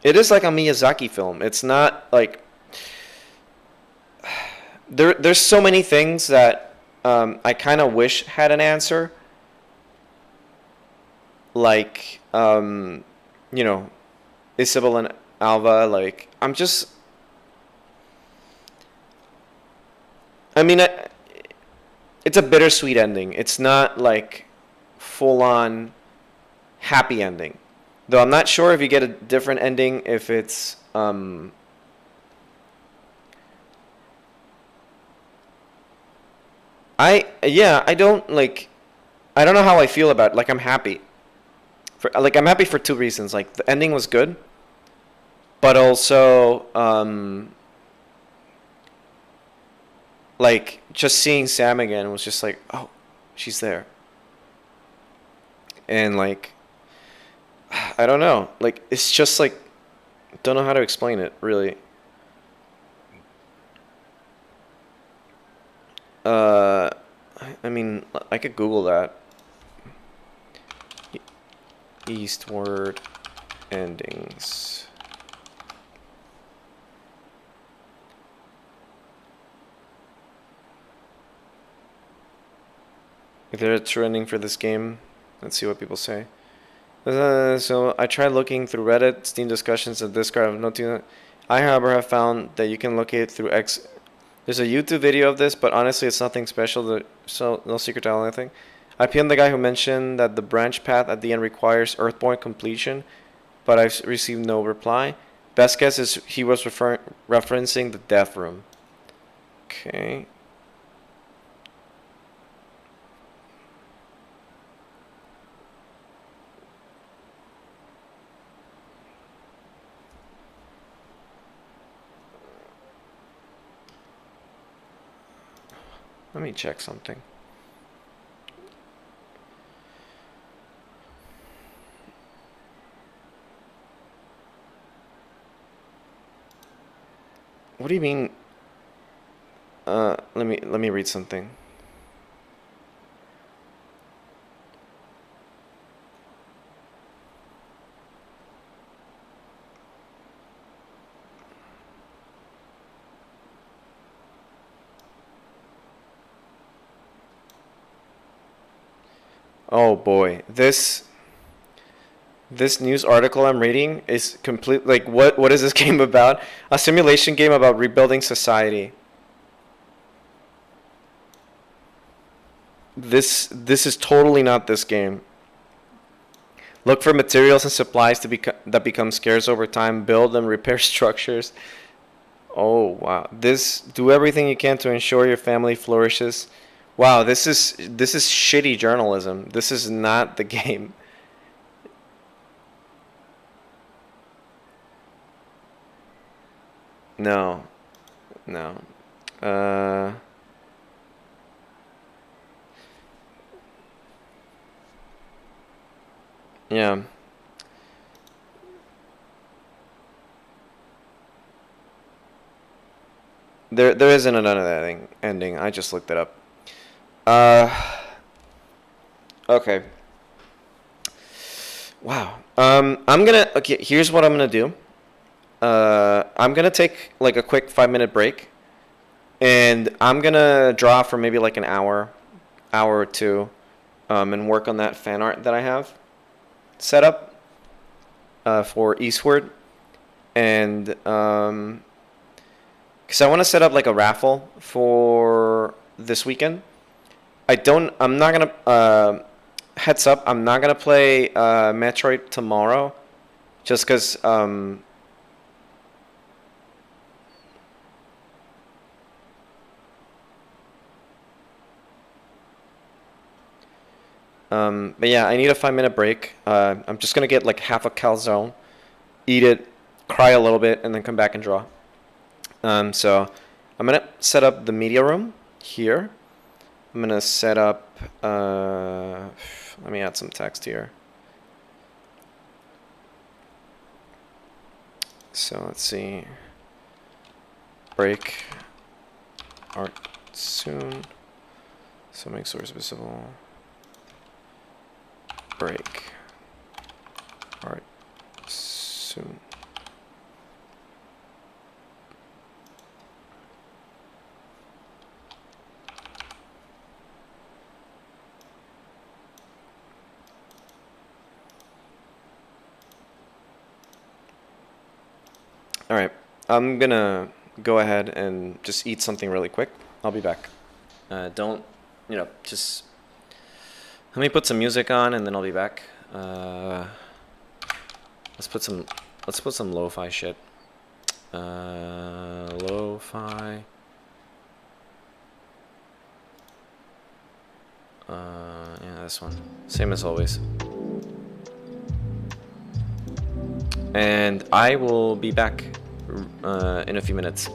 Speaker 1: It is like a Miyazaki film. It's not like there's so many things that I kind of wish had an answer. Like, you know, Isabel and Alva, like, I mean, it's a bittersweet ending. It's not like full-on happy ending. Though I'm not sure if you get a different ending if it's I don't know how I feel about it. Like I'm happy. I'm happy for two reasons. Like the ending was good, but also like just seeing Sam again was just like, oh, she's there. And like I don't know. Like it's just like don't know how to explain it really. I mean, I could Google that. Eastward endings. Is there a true ending for this game? Let's see what people say. So I tried looking through Reddit, Steam discussions, and Discord. I, however, have found that you can locate it through X. There's a YouTube video of this, but honestly, it's nothing special. So no secret to anything. I PM'd the guy who mentioned that the branch path at the end requires Earthborn completion, but I've received no reply. Best guess is he was referencing the death room. Okay. Let me check something. What do you mean? Let me read something. Oh boy, this news article I'm reading is complete. Like, what is this game about? A simulation game about rebuilding society. This is totally not this game. Look for materials and supplies that become scarce over time. Build and repair structures. Oh wow! Do everything you can to ensure your family flourishes. Wow, this is shitty journalism. This is not the game. No. No. Yeah. There isn't another ending. I just looked it up. Okay. Wow. Okay, here's what I'm gonna do. I'm gonna take like a quick 5-minute break, and I'm gonna draw for maybe like an hour or two, and work on that fan art that I have set up for Eastward, and because I want to set up like a raffle for this weekend. I'm not gonna heads up. I'm not gonna play Metroid tomorrow, just because. But yeah, I need a 5-minute break. I'm just gonna get like half a calzone, eat it, cry a little bit, and then come back and draw. So I'm gonna set up the media room here. I'm gonna set up. Let me add some text here. So let's see. Break. Art soon. So make source visible. Break. Art soon. All right, I'm gonna go ahead and just eat something really quick. I'll be back. Don't, just let me put some music on and then I'll be back. Let's put some lo-fi shit. Lo-fi. Yeah, this one. Same as always. And I will be back in a few minutes.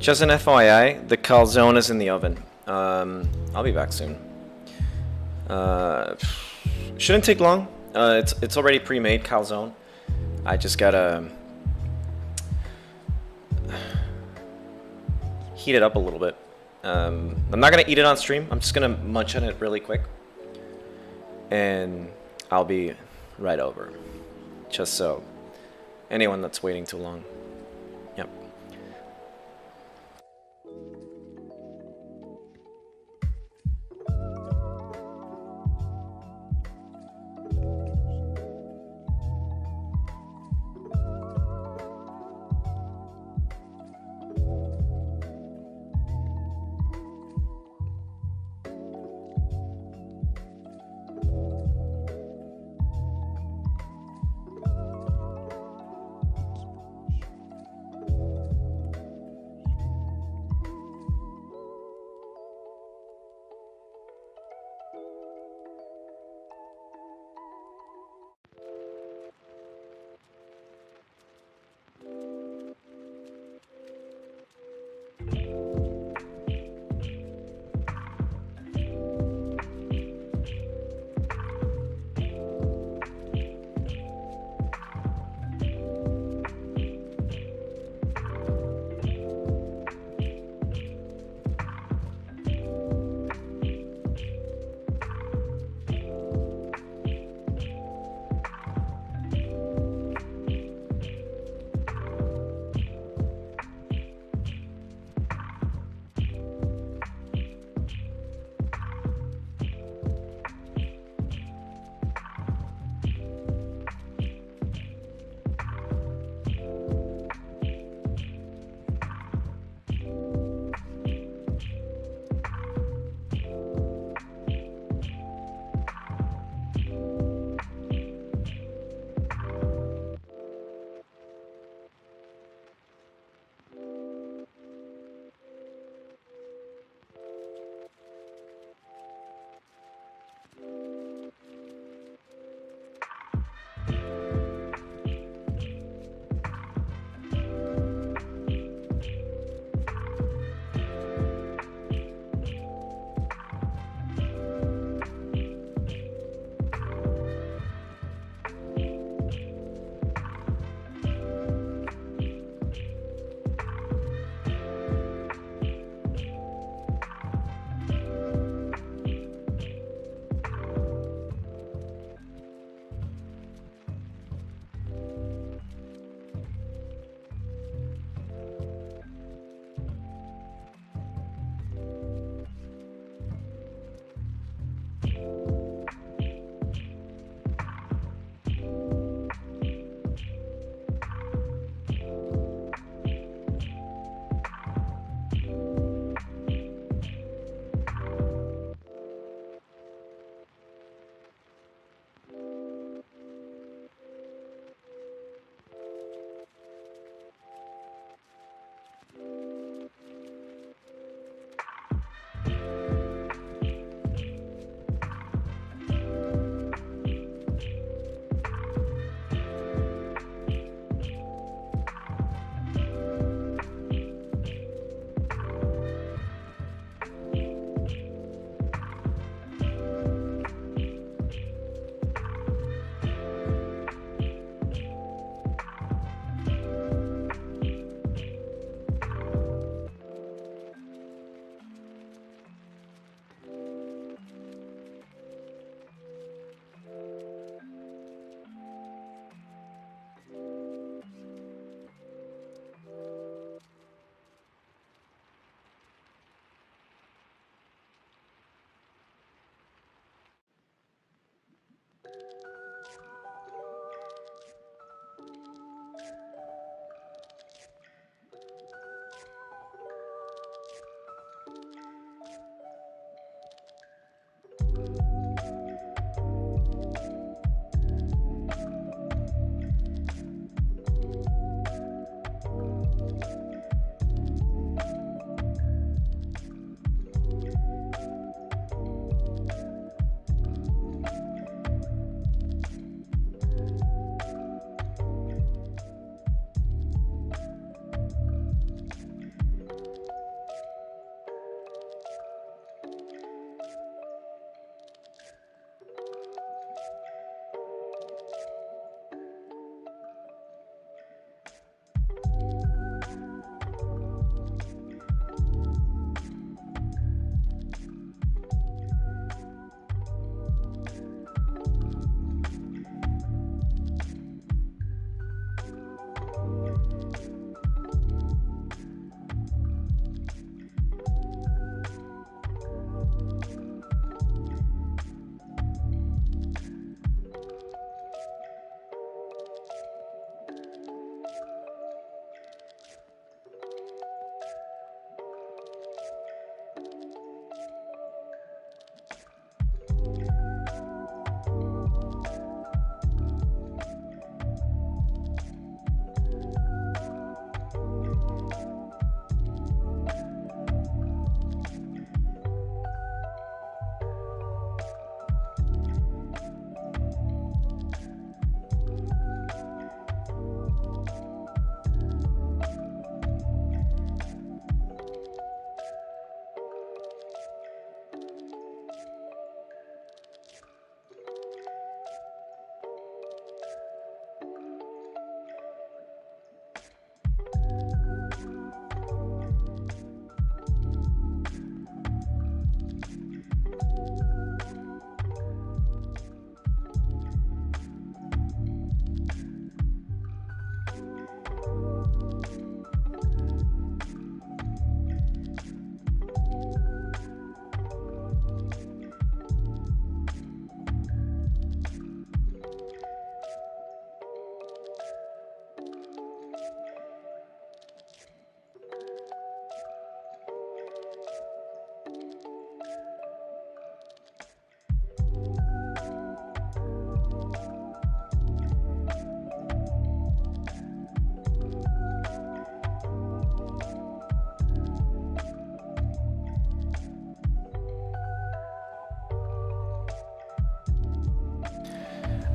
Speaker 1: Just an FYI, the calzone is in the oven. I'll be back soon. Shouldn't take long. It's already pre-made calzone. I just gotta heat it up a little bit. I'm not gonna eat it on stream. I'm just gonna munch on it really quick, and I'll be right over. Just so anyone that's waiting too long. Yep.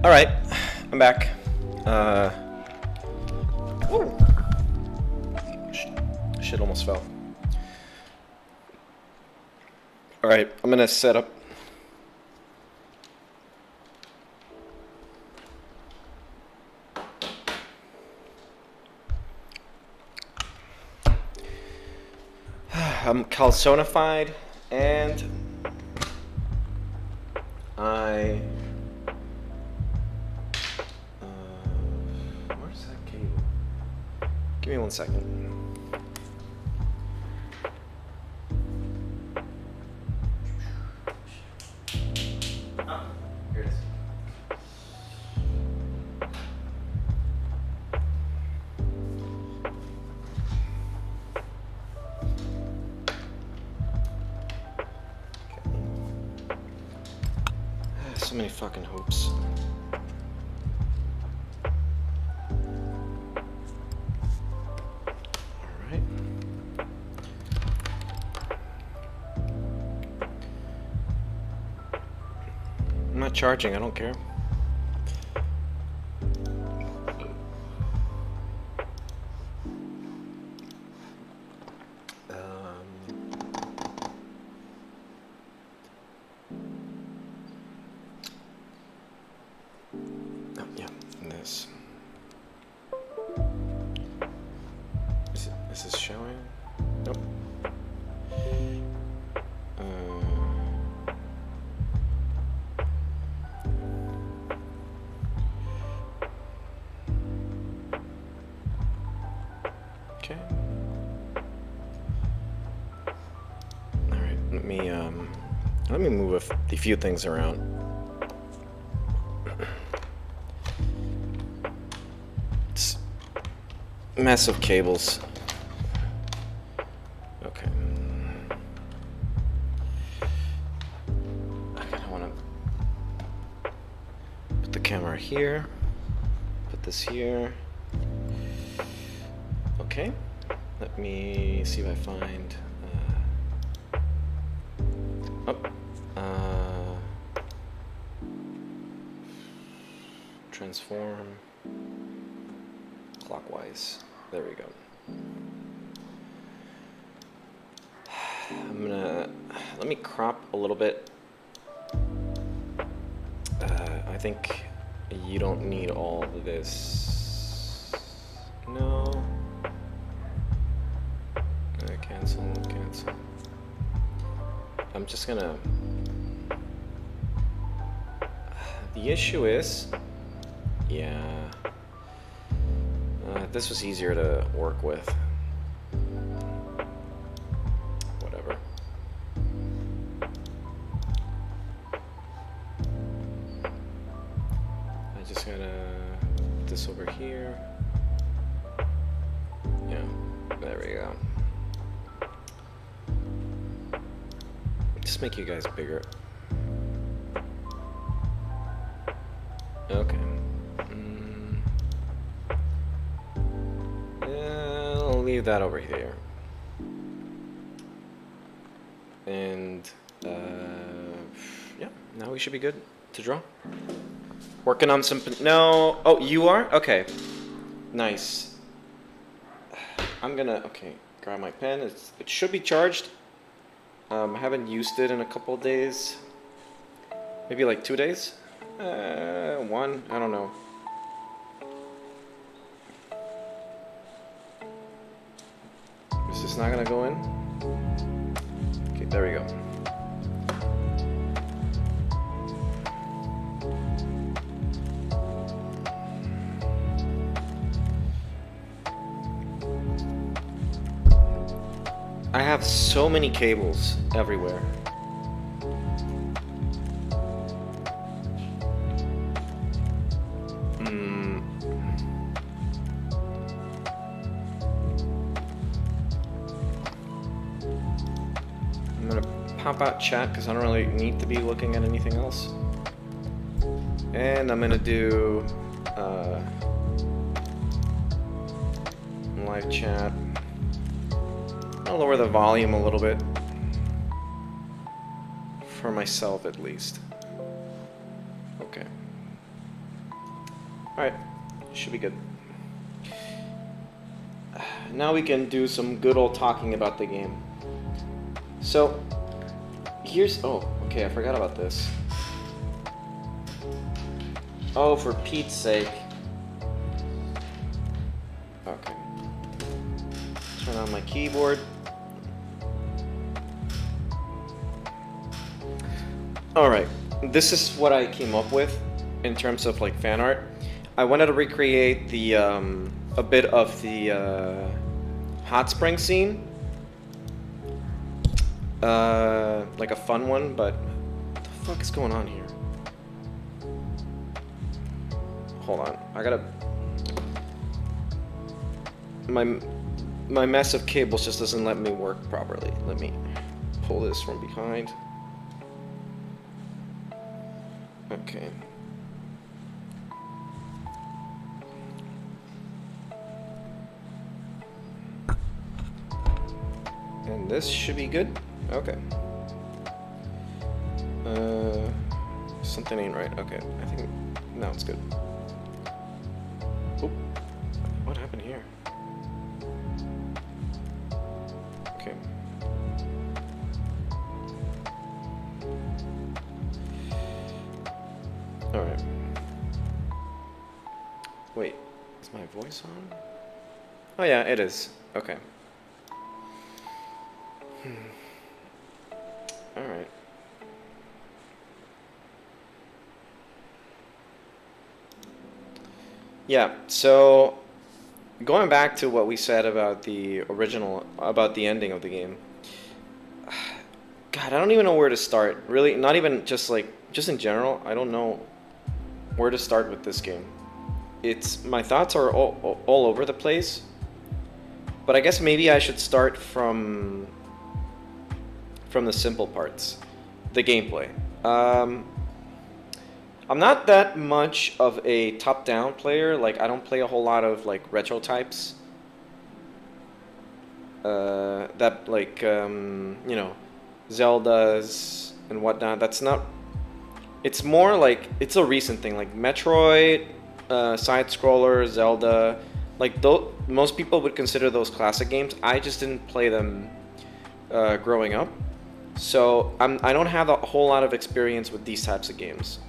Speaker 1: All right, I'm back. Whoa. Shit almost fell. All right, I'm gonna set up. I'm calcified and I. Where's that cable? Give me 1 second. Here it is. So many fucking hoops. Alright. I'm not charging, I don't care. Is this showing? Nope. Okay. All right. Let me move a few things around. It's mess of cables. Okay. I kind of want to put the camera here. Put this here. Okay. Let me see if I find. Transform clockwise. There we go. Let me crop a little bit. I think you don't need all of this. No. Cancel. I'm just gonna. The issue is, yeah, this was easier to work with. Whatever. I just gotta put this over here. Yeah, there we go. Just make you guys bigger. Okay. I'll leave that over here. And yeah, now we should be good to draw. Working on some. No. Oh, you are? Okay. Nice. I'm gonna. Okay. Grab my pen. It should be charged. I haven't used it in a couple of days. Maybe like 2 days? 1? I don't know. Is this not gonna go in? Okay, there we go. I have so many cables everywhere. I'm gonna pop out chat because I don't really need to be looking at anything else. And I'm gonna do live chat. I'll lower the volume a little bit. For myself, at least. Okay. Alright, should be good. Now we can do some good old talking about the game. So, here's... Oh, okay, I forgot about this. Oh, for Pete's sake. Okay. Turn on my keyboard. Alright, this is what I came up with in terms of like fan art. I wanted to recreate the a bit of the hot spring scene, like a fun one. But what the fuck is going on here? Hold on, I gotta. My mess of cables just doesn't let me work properly. Let me pull this from behind. Okay. And this should be good. Okay. Something ain't right. Okay, I think now it's good. Oop. What happened here? Okay. Alright. Wait, is my voice on? Oh yeah, it is. Okay. Alright. Yeah, so going back to what we said about the original, about the ending of the game. God, I don't even know where to start. Really, not even just in general, I don't know where to start with this game. My thoughts are all over the place. But I guess maybe I should start from the simple parts, the gameplay. I'm not that much of a top-down player. Like, I don't play a whole lot of like retro types. That like you know, Zeldas and whatnot. That's not. It's more like it's a recent thing, like Metroid, side scroller, Zelda. Like most people would consider those classic games. I just didn't play them growing up, so I don't have a whole lot of experience with these types of games.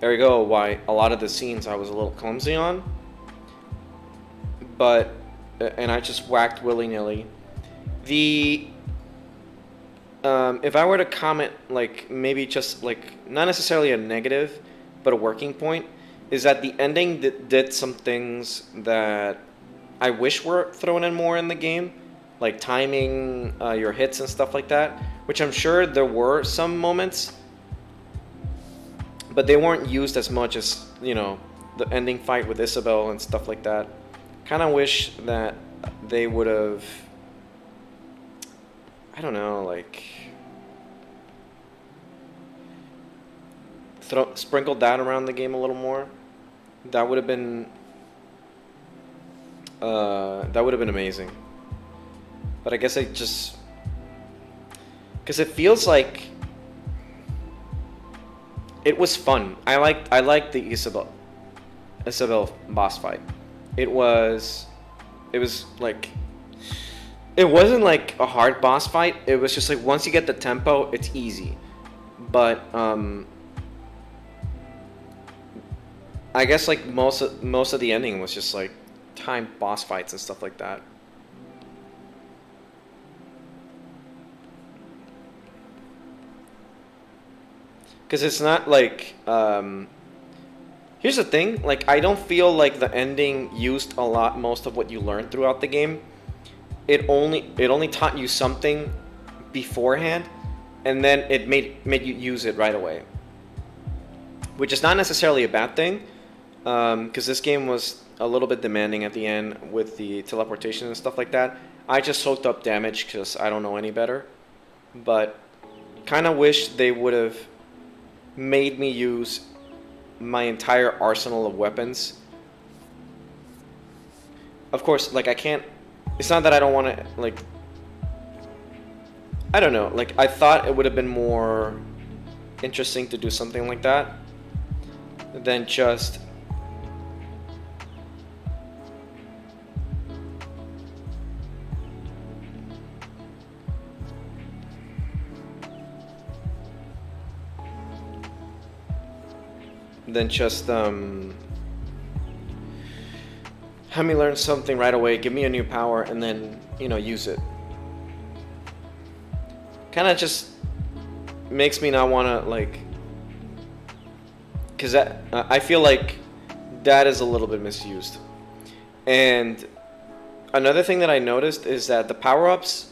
Speaker 1: There you go. Why a lot of the scenes I was a little clumsy on, but and I just whacked willy-nilly. If I were to comment, like maybe just like not necessarily a negative, but a working point, is that the ending did some things that I wish were thrown in more in the game, like timing your hits and stuff like that, which I'm sure there were some moments, but they weren't used as much as, you know, the ending fight with Isabel and stuff like that. Kind of wish that they would have, I don't know, like sprinkled that around the game a little more. That would have been amazing. But I guess I just, because it feels like it was fun. I liked the Isabel boss fight. It was like, it wasn't like a hard boss fight. It was just like once you get the tempo, it's easy. But I guess like most of the ending was just like timed boss fights and stuff like that. Because it's not like here's the thing, like I don't feel like the ending used a lot most of what you learned throughout the game. It only taught you something beforehand, and then it made you use it right away, which is not necessarily a bad thing, because this game was a little bit demanding at the end with the teleportation and stuff like that. I just soaked up damage because I don't know any better, but kind of wish they would have made me use my entire arsenal of weapons. Of course, like I can't, it's not that I don't want to, like, I don't know, like I thought it would have been more interesting to do something like that than just than just have me learn something right away, give me a new power, and then, you know, use it. Kind of just makes me not want to, like, because I feel like that is a little bit misused. And another thing that I noticed is that the power-ups,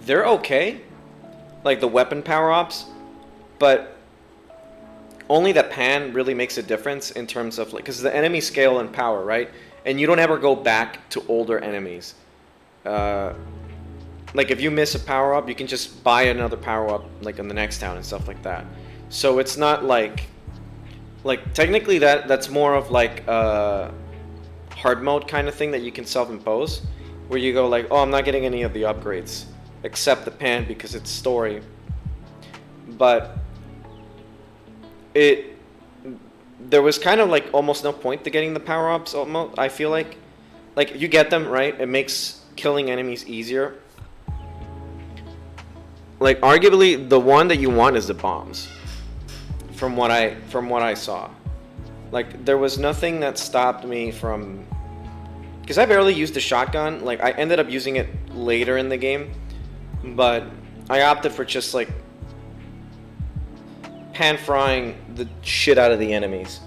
Speaker 1: they're okay, like the weapon power-ups, but only the pan really makes a difference in terms of, like, because the enemy scale in power, right? And you don't ever go back to older enemies. Like if you miss a power-up, you can just buy another power-up, like in the next town and stuff like that. So it's not like technically that's more of like a hard mode kind of thing that you can self-impose, where you go like, oh, I'm not getting any of the upgrades except the pan because it's story. But there was kind of like almost no point to getting the power-ups. Almost, I feel like you get them right, it makes killing enemies easier. Like arguably the one that you want is the bombs. From what I saw, like there was nothing that stopped me from, because I barely used the shotgun. Like I ended up using it later in the game, but I opted for just like pan frying the shit out of the enemies.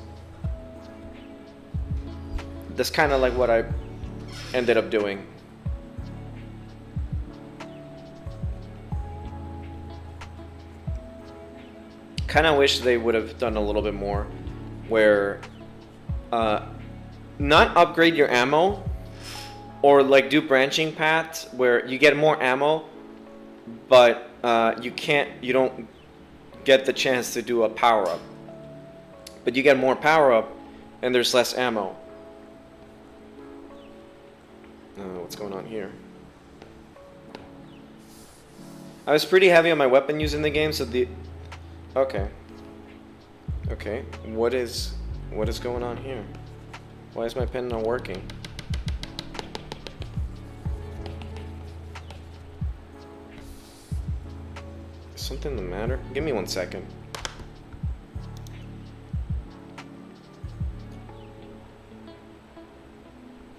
Speaker 1: That's kind of like what I ended up doing. Kind of wish they would have done a little bit more, where not upgrade your ammo, or like do branching paths where you get more ammo, but you don't get the chance to do a power up, but you get more power up and there's less ammo. What's going on here? I was pretty heavy on my weapon use in the game, so the okay. What is going on here? Why is my pen not working? Is something the matter? Give me 1 second.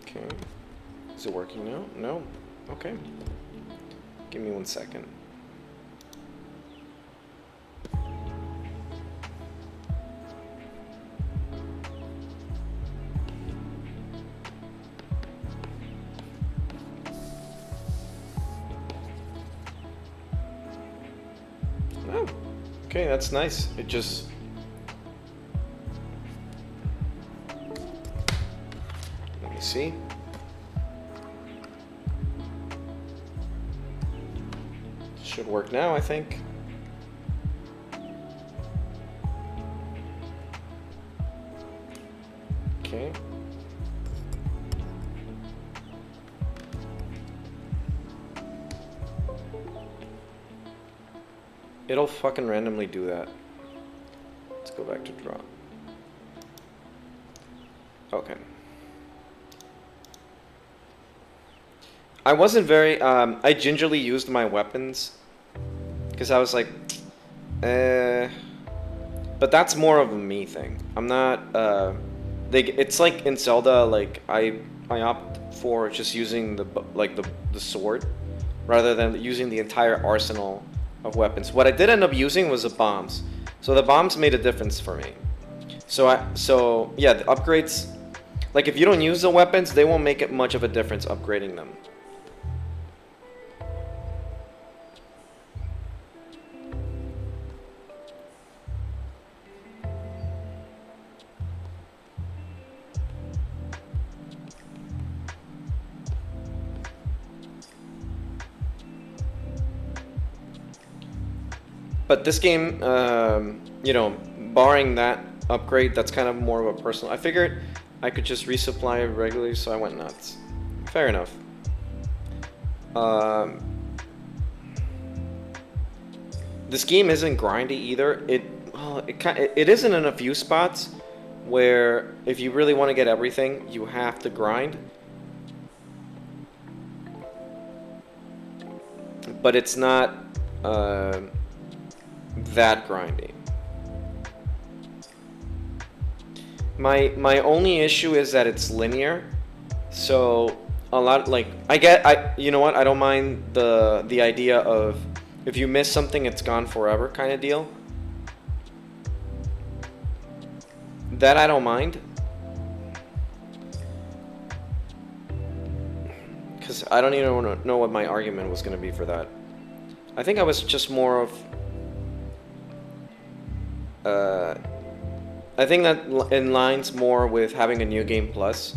Speaker 1: Okay. Is it working now? No. Okay. Give me 1 second. Okay, that's nice. It just... Let me see. Should work now, I think. Okay. It'll fucking randomly do that. Let's go back to draw. Okay. I wasn't very, I gingerly used my weapons because I was like, but that's more of a me thing. I'm not, it's like in Zelda, like I opt for just using the sword rather than using the entire arsenal of weapons. What I did end up using was the bombs. So the bombs made a difference for me. So yeah, the upgrades, like if you don't use the weapons, they won't make it much of a difference upgrading them. But this game, you know, barring that upgrade, that's kind of more of a personal. I figured I could just resupply regularly, so I went nuts. Fair enough. This game isn't grindy either. It isn't in a few spots where if you really want to get everything, you have to grind. But it's not that grindy. My only issue is that it's linear, so a lot like you know what, I don't mind the idea of if you miss something it's gone forever kind of deal. That I don't mind, because I don't even know what my argument was going to be for that. I think I was just more of I think that in lines more with having a new game plus,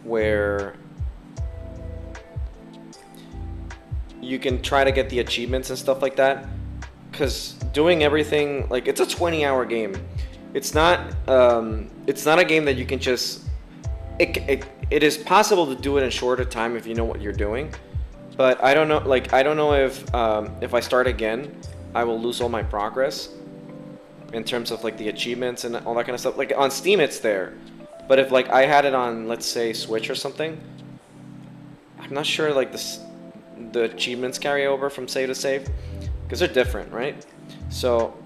Speaker 1: where you can try to get the achievements and stuff like that. Because doing everything, like, it's a 20-hour game. It's not a game that you can just. It is possible to do it in shorter time if you know what you're doing, but I don't know. Like, I don't know if I start again, I will lose all my progress in terms of like the achievements and all that kind of stuff. Like on Steam it's there, but if like I had it on, let's say, Switch or something, I'm not sure like the achievements carry over from save to save, because they're different, right? So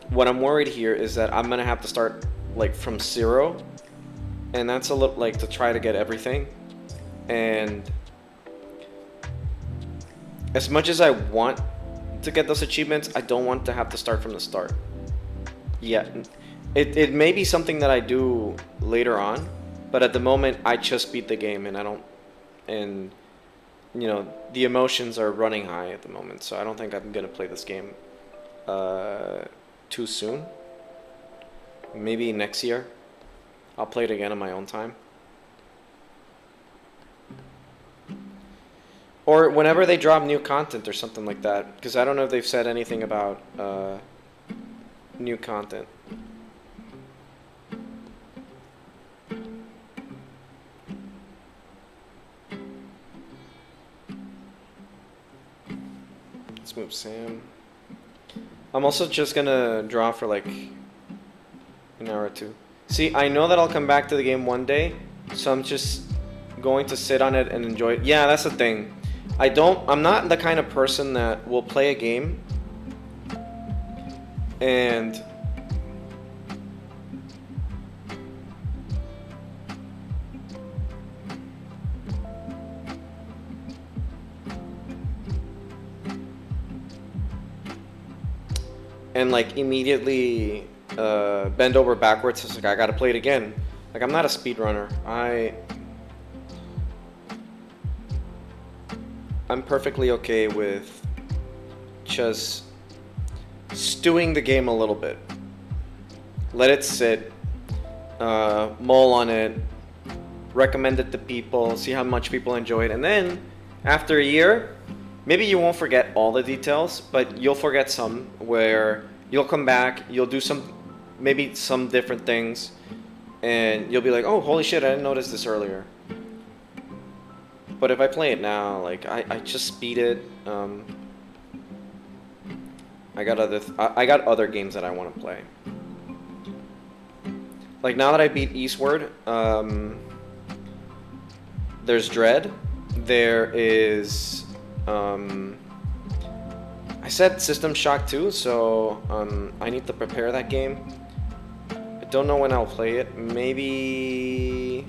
Speaker 1: what I'm worried here is that I'm gonna have to start like from zero, and that's a little like to try to get everything. And as much as I want to get those achievements, I don't want to have to start from the start. Yeah, it may be something that I do later on, but at the moment I just beat the game and I don't, and you know, the emotions are running high at the moment, so I don't think I'm gonna play this game too soon. Maybe next year I'll play it again on my own time, or whenever they drop new content or something like that, because I don't know if they've said anything about new content. Let's move Sam. I'm also just gonna draw for like an hour or two. See, I know that I'll come back to the game one day, so I'm just going to sit on it and enjoy it. Yeah, that's the thing. I'm not the kind of person that will play a game and like immediately bend over backwards. It's like I gotta play it again. Like, I'm not a speedrunner. I'm perfectly okay with just stewing the game a little bit. Let it sit, mull on it, recommend it to people, see how much people enjoy it, and then after a year, maybe you won't forget all the details, but you'll forget some, where you'll come back, you'll do maybe some different things, and you'll be like, oh, holy shit, I didn't notice this earlier. But if I play it now, like, I just beat it. I got other games that I want to play. Like, now that I beat Eastward, there's Dread. There is I said System Shock 2, so I need to prepare that game. I don't know when I'll play it. Maybe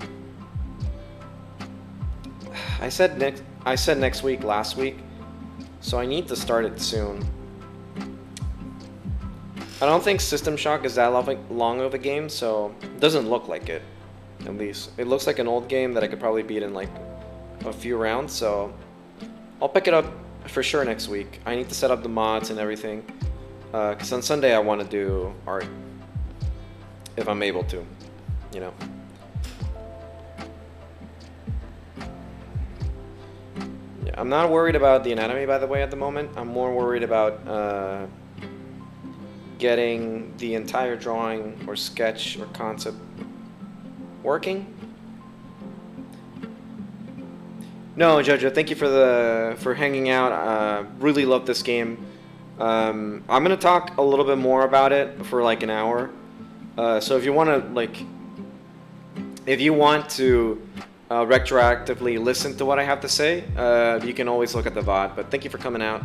Speaker 1: I said next week last week, so I need to start it soon. I don't think System Shock is that long of a game, so it doesn't look like it, at least. It looks like an old game that I could probably beat in like a few rounds, so I'll pick it up for sure next week. I need to set up the mods and everything, because on Sunday I want to do art, if I'm able to, you know. Yeah, I'm not worried about the anatomy, by the way, at the moment. I'm more worried about getting the entire drawing or sketch or concept working. No, Jojo, thank you for hanging out. Really love this game. I'm gonna talk a little bit more about it for like an hour. So if you want to retroactively listen to what I have to say, you can always look at the VOD. But thank you for coming out.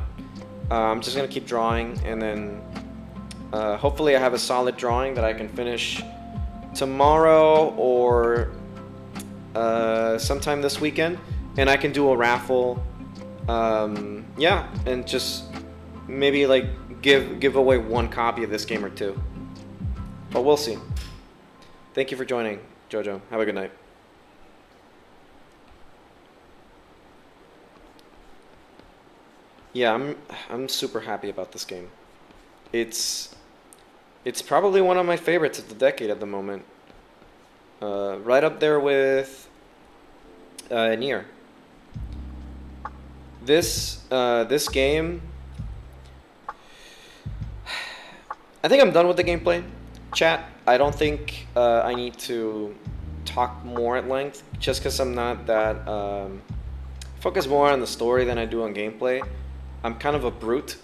Speaker 1: I'm just gonna keep drawing, and then hopefully I have a solid drawing that I can finish tomorrow or sometime this weekend, and I can do a raffle. Yeah, and just maybe like give away one copy of this game or two. But we'll see. Thank you for joining, Jojo. Have a good night. Yeah, I'm super happy about this game. It's probably one of my favorites of the decade at the moment. Right up there with Nier. This game, I think I'm done with the gameplay. Chat, I don't think I need to talk more at length, just because I'm not that focus more on the story than I do on gameplay. I'm kind of a brute,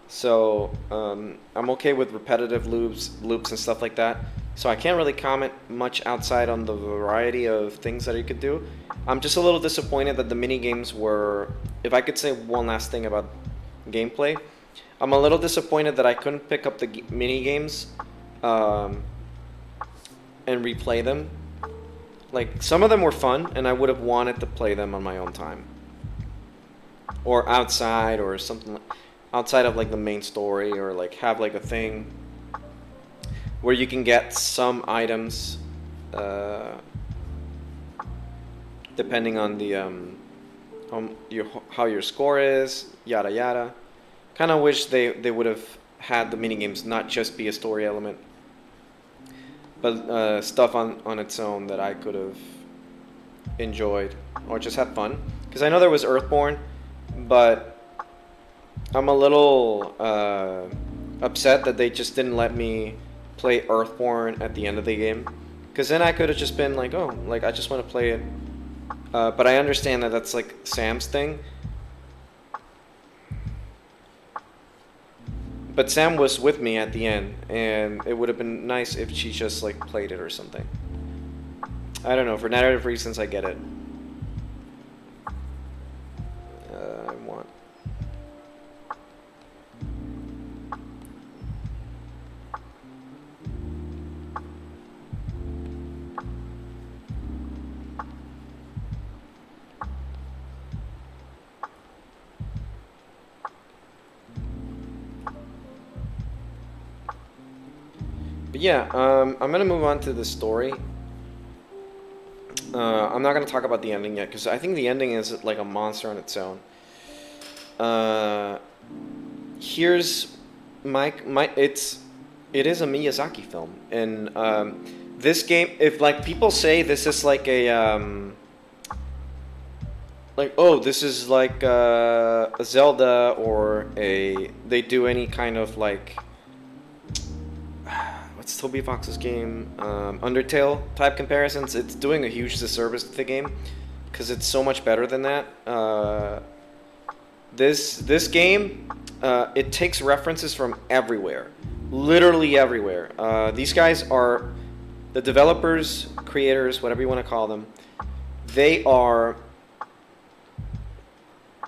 Speaker 1: so I'm okay with repetitive loops and stuff like that. So I can't really comment much outside on the variety of things that you could do. I'm just a little disappointed that the mini games were. If I could say one last thing about gameplay, I'm a little disappointed that I couldn't pick up the mini games and replay them. Like, some of them were fun, and I would have wanted to play them on my own time, or outside, or something outside of like the main story, or like have like a thing where you can get some items depending on the how your score is, yada yada. Kind of wish they would have had the mini games not just be a story element, but stuff on its own that I could have enjoyed or just had fun. Because I know there was Earthborn, but I'm a little upset that they just didn't let me play Earthborn at the end of the game. Because then I could have just been like, oh, like I just want to play it. But I understand that that's like Sam's thing. But Sam was with me at the end, and it would have been nice if she just like played it or something. I don't know, for narrative reasons I get it. I want... But yeah, I'm gonna move on to the story. I'm not gonna talk about the ending yet, because I think the ending is like a monster on its own. Here's it is a Miyazaki film, and this game, if like people say this is like a like, oh, this is like a Zelda, or they do any kind of like, what's Toby Fox's game, Undertale type comparisons, it's doing a huge disservice to the game, because it's so much better than that. This game, it takes references from everywhere, literally everywhere. These guys are the developers, creators, whatever you want to call them. They are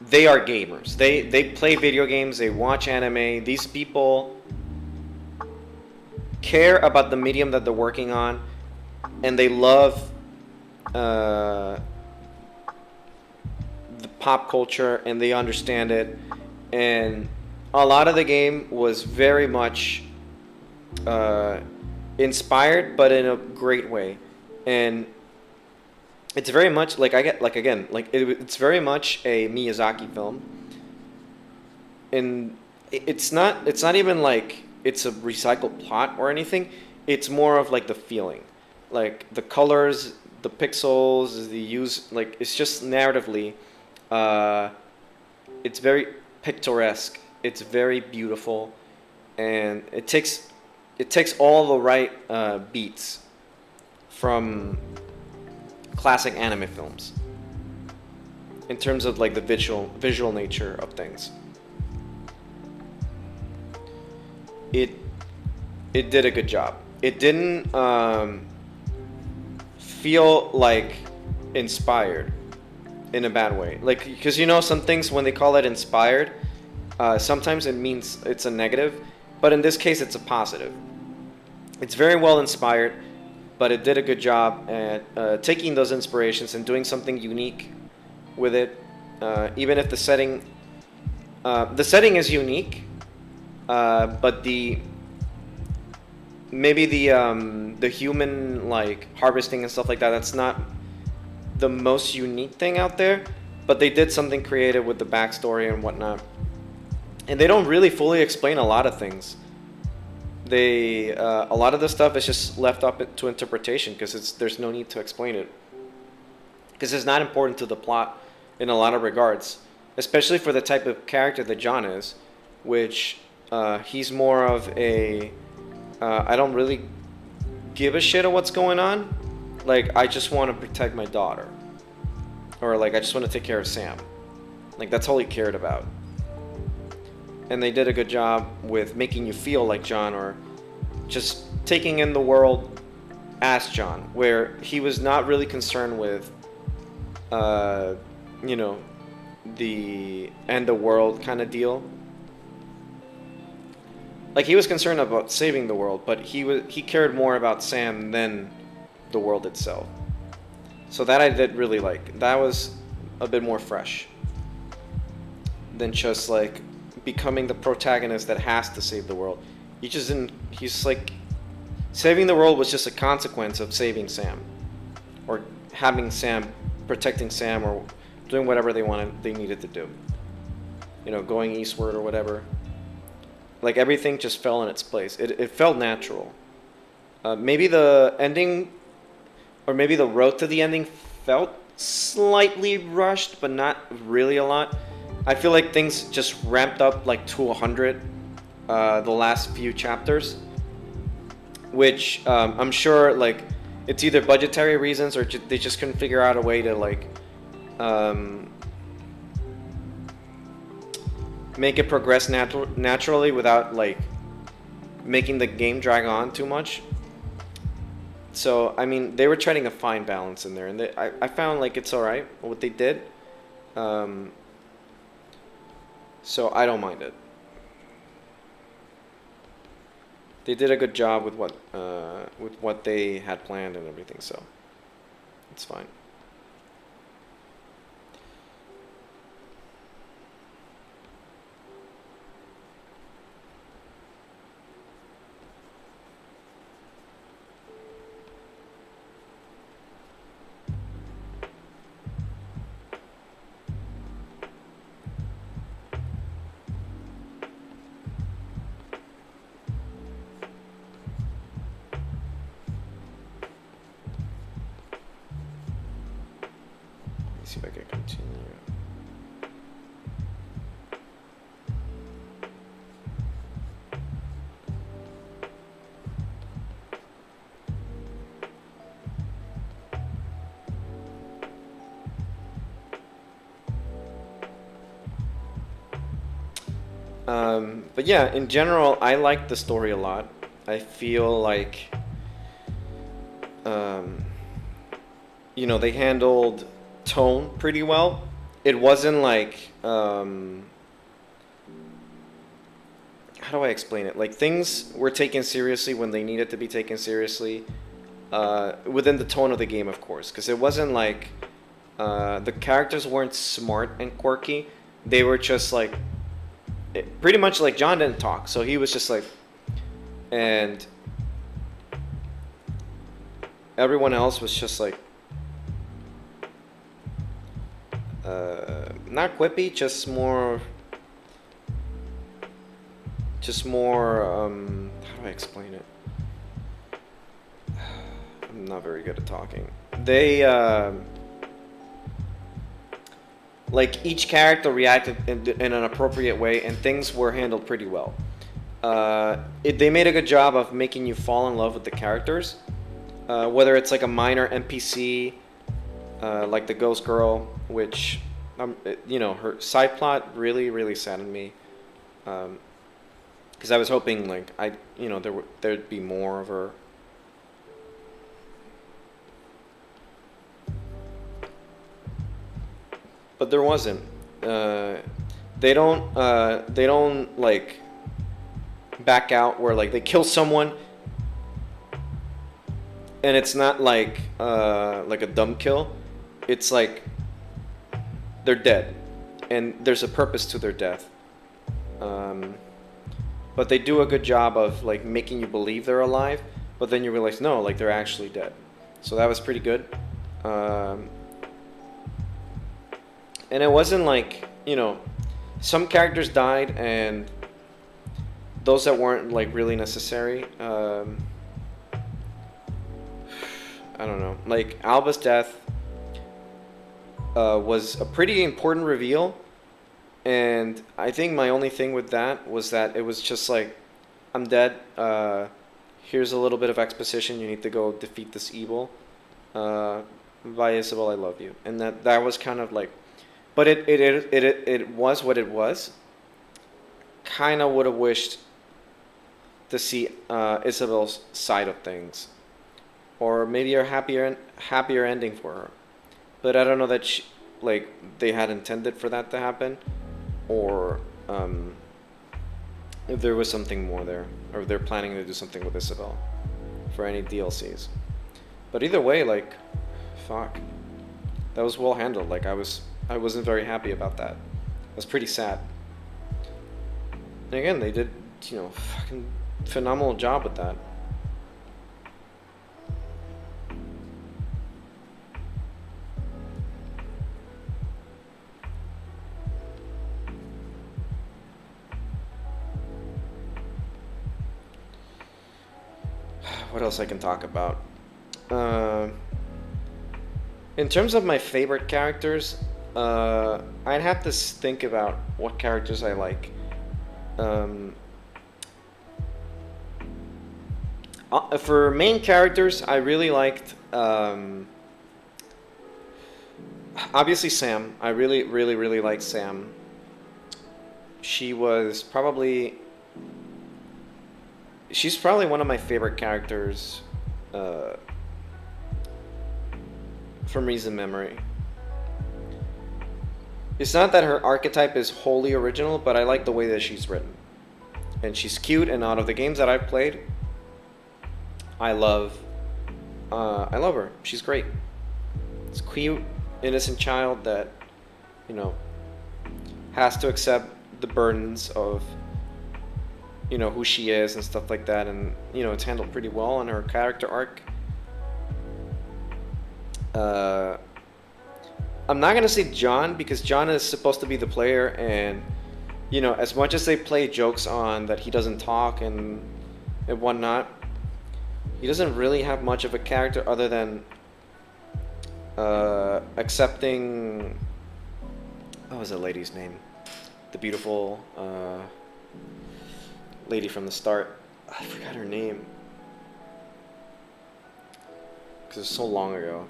Speaker 1: gamers. They play video games. They watch anime. These people care about the medium that they're working on, and they love the pop culture, and they understand it. And a lot of the game was very much inspired, but in a great way. And it's very much like, it's very much a Miyazaki film, and it's not even like it's a recycled plot or anything. It's more of like the feeling, like the colors, the pixels, the use, like it's just narratively, it's very picturesque. It's very beautiful, and it takes all the right beats from classic anime films in terms of like the visual nature of things. It did a good job. It didn't feel like inspired in a bad way. Like, because you know some things when they call it inspired, sometimes it means it's a negative, but in this case it's a positive. It's very well inspired. but it did a good job at taking those inspirations and doing something unique with it. Even if the setting is unique, but maybe the human like harvesting and stuff like that, that's not the most unique thing out there, but they did something creative with the backstory and whatnot. And they don't really fully explain a lot of things. A lot of the stuff is just left up to interpretation because there's no need to explain it, because it's not important to the plot in a lot of regards, especially for the type of character that John is, which he's more of a I don't really give a shit of what's going on. Like, I just want to protect my daughter, or like I just want to take care of Sam. Like, that's all he cared about. And they did a good job with making you feel like John, or just taking in the world as John, where he was not really concerned with you know, the end the world kind of deal. Like, he was concerned about saving the world, but he cared more about Sam than the world itself. So that I did really like. That was a bit more fresh than just like becoming the protagonist that has to save the world. He's like, saving the world was just a consequence of saving Sam, or having Sam, protecting Sam, or doing whatever they needed to do. You know, going eastward or whatever. Like, everything just fell in its place. It felt natural. Maybe the ending, or maybe the road to the ending felt slightly rushed, but not really a lot. I feel like things just ramped up like to 100 the last few chapters, which I'm sure like it's either budgetary reasons or they just couldn't figure out a way to like make it progress naturally without like making the game drag on too much. So I mean, they were trying to find balance in there, and I found like it's alright what they did. So I don't mind it. They did a good job with what they had planned and everything, so it's fine. See if I can continue. But yeah, in general, I like the story a lot. I feel like, you know, they handled tone pretty well. It wasn't like, how do I explain it? Like, things were taken seriously when they needed to be taken seriously, within the tone of the game, of course, because it wasn't like the characters weren't smart and quirky. They were just like, pretty much like John didn't talk, so he was just like, and everyone else was just like, not quippy, just more, how do I explain it? I'm not very good at talking. They, like, each character reacted in an appropriate way, and things were handled pretty well. They made a good job of making you fall in love with the characters, whether it's like a minor NPC, like the ghost girl, which, you know, her side plot really saddened me, because I was hoping like there'd be more of her. But there wasn't. They don't like back out where like they kill someone and it's not like a dumb kill. It's like they're dead, and there's a purpose to their death. But they do a good job of like making you believe they're alive, but then you realize no, like they're actually dead. So that was pretty good. And it wasn't like, you know, some characters died and those that weren't like really necessary. I don't know, like Alba's death was a pretty important reveal, and I think my only thing with that was that it was just like, I'm dead, here's a little bit of exposition, you need to go defeat this evil, bye Isabel, I love you. And that was kind of like, but it was what it was. Kind of would have wished to see Isabel's side of things, or maybe a happier ending for her. But I don't know that like they had intended for that to happen, or if there was something more there, or if they're planning to do something with Isabel for any DLCs. But either way, like, fuck, that was well handled. Like I wasn't very happy about that. It was pretty sad. And again, they did, you know, fucking phenomenal job with that. What else I can talk about? In terms of my favorite characters, I'd have to think about what characters I like. For main characters, I really liked, obviously Sam. I really liked Sam. She's probably one of my favorite characters from recent memory. It's not that her archetype is wholly original, but I like the way that she's written. And she's cute, and out of the games that I've played, I love her. She's great. It's a cute, innocent child that, you know, has to accept the burdens of, you know, who she is and stuff like that, and you know, it's handled pretty well in her character arc. I'm not gonna say John, because John is supposed to be the player, and you know, as much as they play jokes on that he doesn't talk and whatnot, he doesn't really have much of a character other than accepting, what was the lady's name? The beautiful lady from the start. I forgot her name because it's so long ago.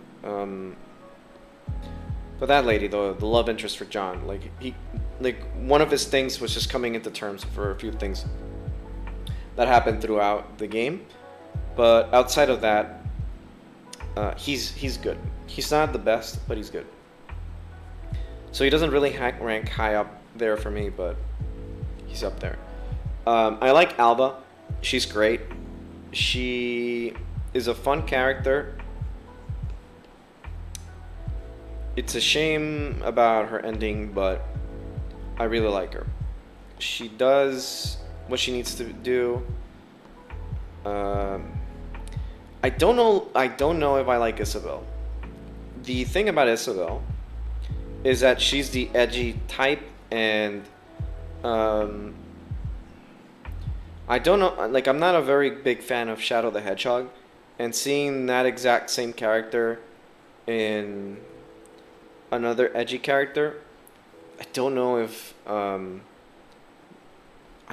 Speaker 1: But that lady, the love interest for John, like one of his things was just coming into terms for a few things that happened throughout the game. But outside of that, he's good. He's not the best, but he's good. So he doesn't really rank high up there for me, but he's up there. I like Alba. She's great. She is a fun character. It's a shame about her ending, but I really like her. She does what she needs to do. I don't know if I like Isabel. The thing about Isabel is that she's the edgy type, and I don't know, like, I'm not a very big fan of Shadow the Hedgehog, and seeing that exact same character in another edgy character, I don't know if I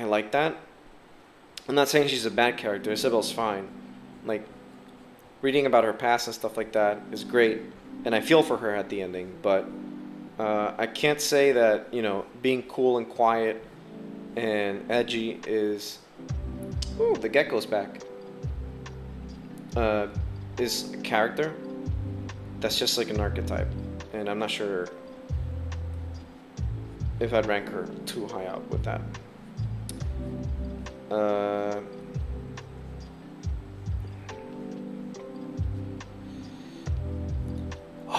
Speaker 1: like that. I'm not saying she's a bad character. Isabel's fine. Like, reading about her past and stuff like that is great, and I feel for her at the ending, but I can't say that, you know, being cool and quiet and edgy is... Ooh, the gecko's back. Is a character that's just like an archetype, and I'm not sure if I'd rank her too high up with that.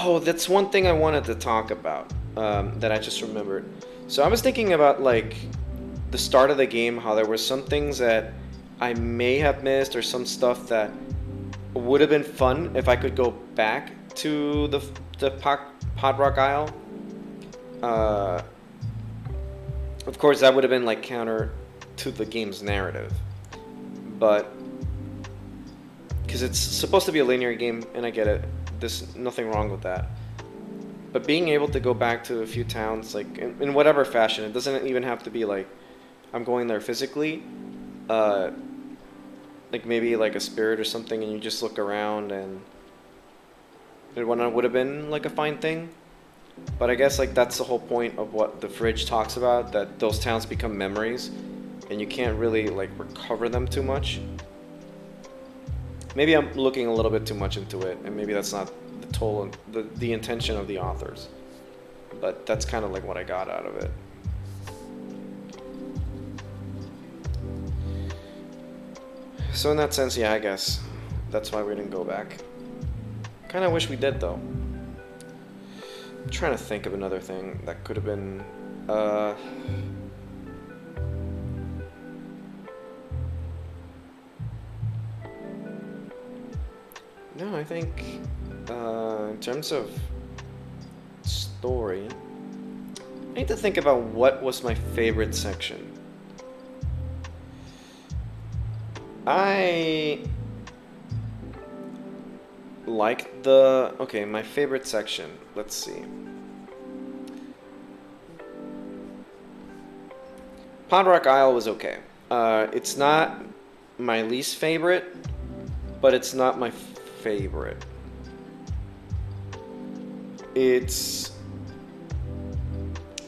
Speaker 1: Oh, that's one thing I wanted to talk about that I just remembered. So I was thinking about like the start of the game, how there were some things that I may have missed, or some stuff that would have been fun if I could go back to the Pod Rock Isle. Of course, that would have been like counter to the game's narrative, but because it's supposed to be a linear game, and I get it. There's nothing wrong with that. But being able to go back to a few towns, like in whatever fashion, it doesn't even have to be like I'm going there physically. Like maybe like a spirit or something, and you just look around, and it would have been like a fine thing. But I guess like that's the whole point of what the fridge talks about, that those towns become memories, and you can't really like recover them too much. Maybe I'm looking a little bit too much into it, and maybe that's not the intention of the authors. But that's kind of like what I got out of it. So in that sense, yeah, I guess that's why we didn't go back. Kind of wish we did, though. I'm trying to think of another thing that could have been... No, I think in terms of story, I need to think about what was my favorite section. I liked my favorite section. Let's see. Pod Rock Isle was okay. It's not my least favorite, but it's not my favorite.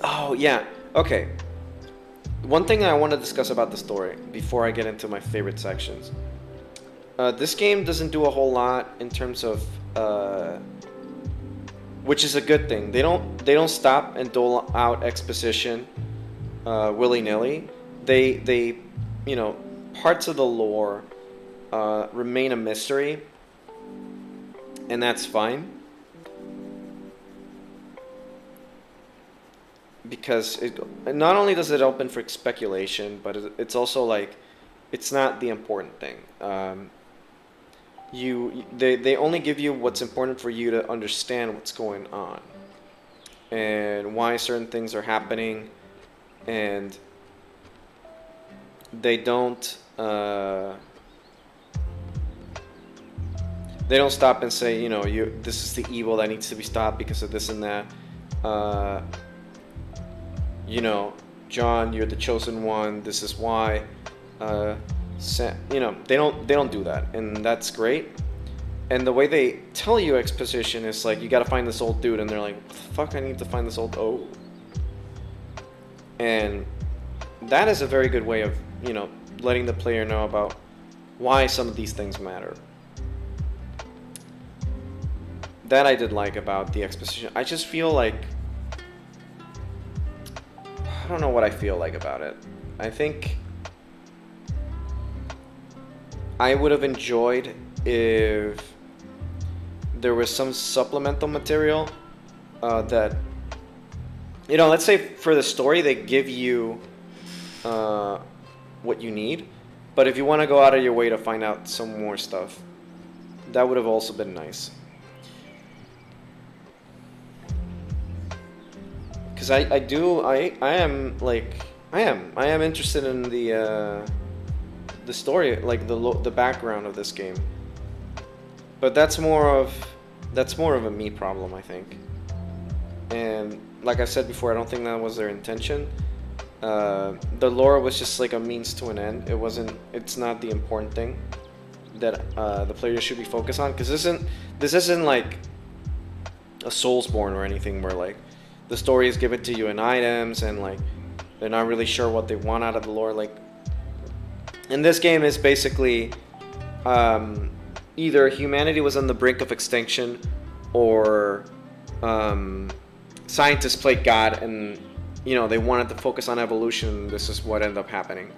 Speaker 1: Oh yeah, okay. One thing I want to discuss about the story before I get into my favorite sections. This game doesn't do a whole lot in terms of, which is a good thing. They don't stop and dole out exposition willy-nilly. They parts of the lore remain a mystery, and that's fine. Because not only does it open for speculation, but it's also like it's not the important thing. They only give you what's important for you to understand what's going on and why certain things are happening, and they don't stop and say, this is the evil that needs to be stopped because of this and that. John, you're the chosen one. This is why. They don't do that, and that's great. And the way they tell you exposition is like, you got to find this old dude, and they're like, fuck, I need to find this old. Oh. And that is a very good way of letting the player know about why some of these things matter. That I did like about the exposition. I just feel like, I don't know what I feel like about it. I think I would have enjoyed if there was some supplemental material that, let's say for the story they give you what you need, but if you want to go out of your way to find out some more stuff, that would have also been nice. Because I am interested in the story, like the background of this game. But that's more of a me problem, I think. And like I said before, I don't think that was their intention. The lore was just like a means to an end. It's not the important thing that the player should be focused on. Because this isn't like a Soulsborne or anything where like the story is given to you in items, and like they're not really sure what they want out of the lore. Like in this game, is basically either humanity was on the brink of extinction, or scientists played God, and they wanted to focus on evolution. And this is what ended up happening.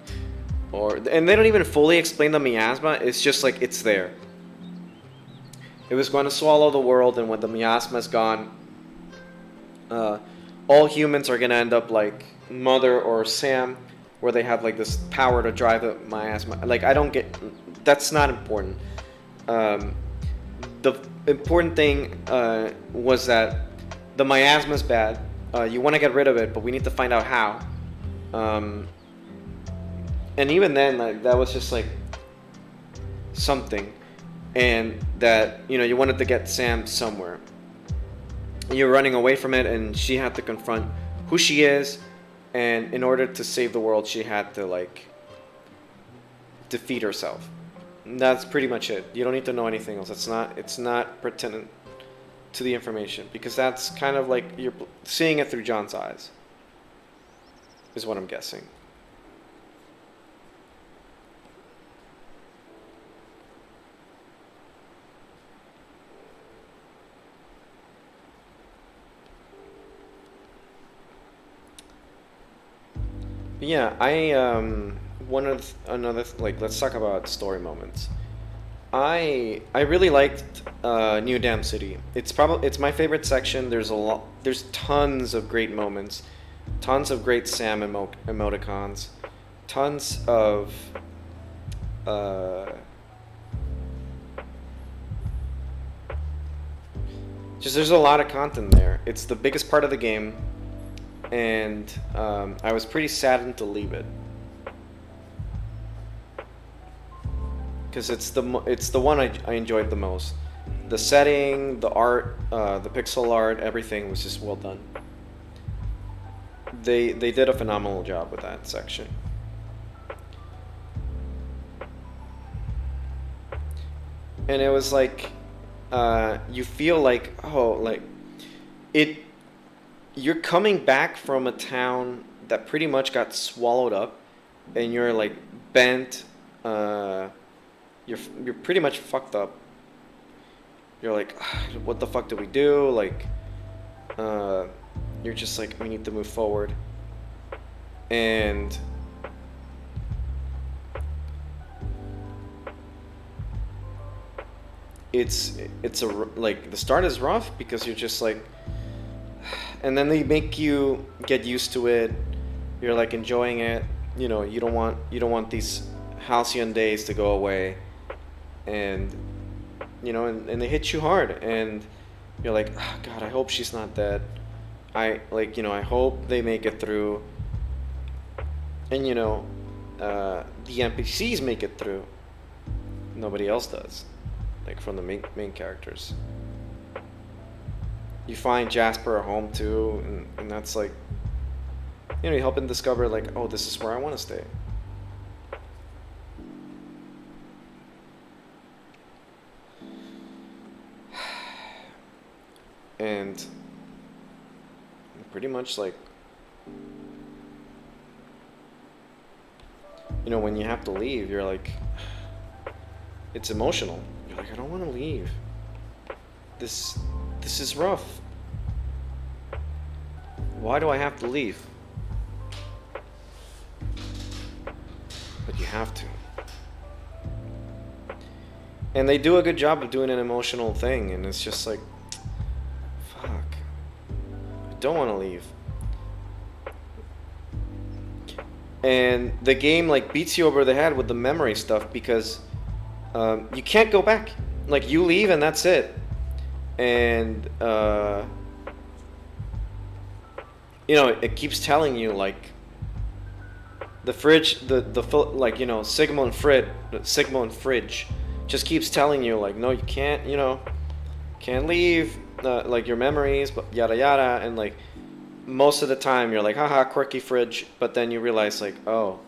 Speaker 1: And they don't even fully explain the miasma. It's just like it's there. It was going to swallow the world, and when the miasma is gone, all humans are going to end up like Mother or Sam, where they have like this power to drive the miasma. Like, I don't get... That's not important. The important thing was that the miasma is bad. You want to get rid of it, but we need to find out how. And even then, like, that was just like something. And that, you know, you wanted to get Sam somewhere. You're running away from it, and she had to confront who she is. And in order to save the world, she had to, like, defeat herself. And that's pretty much it. You don't need to know anything else. It's not pertinent to the information, because that's kind of like you're seeing it through John's eyes, is what I'm guessing. Yeah, let's talk about story moments. I really liked New Dam City. It's my favorite section. There's tons of great moments, tons of great Sam emoticons, tons of just there's a lot of content there. It's the biggest part of the game. And I was pretty saddened to leave it, because it's the one I enjoyed the most. The setting, the art, the pixel art, everything was just well done. They did a phenomenal job with that section. And it was like you feel like, oh, like it. You're coming back from a town that pretty much got swallowed up, and you're like bent. You're pretty much fucked up. You're like, what the fuck do we do? Like, you're just like, we need to move forward. And it's like the start is rough, because you're just like. And then they make you get used to it. You're like enjoying it. You know, you don't want these halcyon days to go away. And you know, and they hit you hard, and you're like, oh, God, I hope she's not dead. I hope they make it through. And you know, the NPCs make it through. Nobody else does, like from the main characters. You find Jasper a home too, and that's like, you know, you help him discover like, oh, this is where I want to stay. And pretty much like, you know, when you have to leave, you're like, it's emotional. You're like, I don't want to leave. This is rough. Why do I have to leave? But you have to. And they do a good job of doing an emotional thing, and it's just like, fuck. I don't want to leave. And the game like beats you over the head with the memory stuff, because you can't go back. Like, you leave and that's it. And you know, it keeps telling you like the fridge, like, you know, Sigma and Fridge just keeps telling you like, no, you can't, you know, can't leave, like your memories, but yada yada. And like most of the time you're like, haha, quirky fridge, but then you realize like, oh,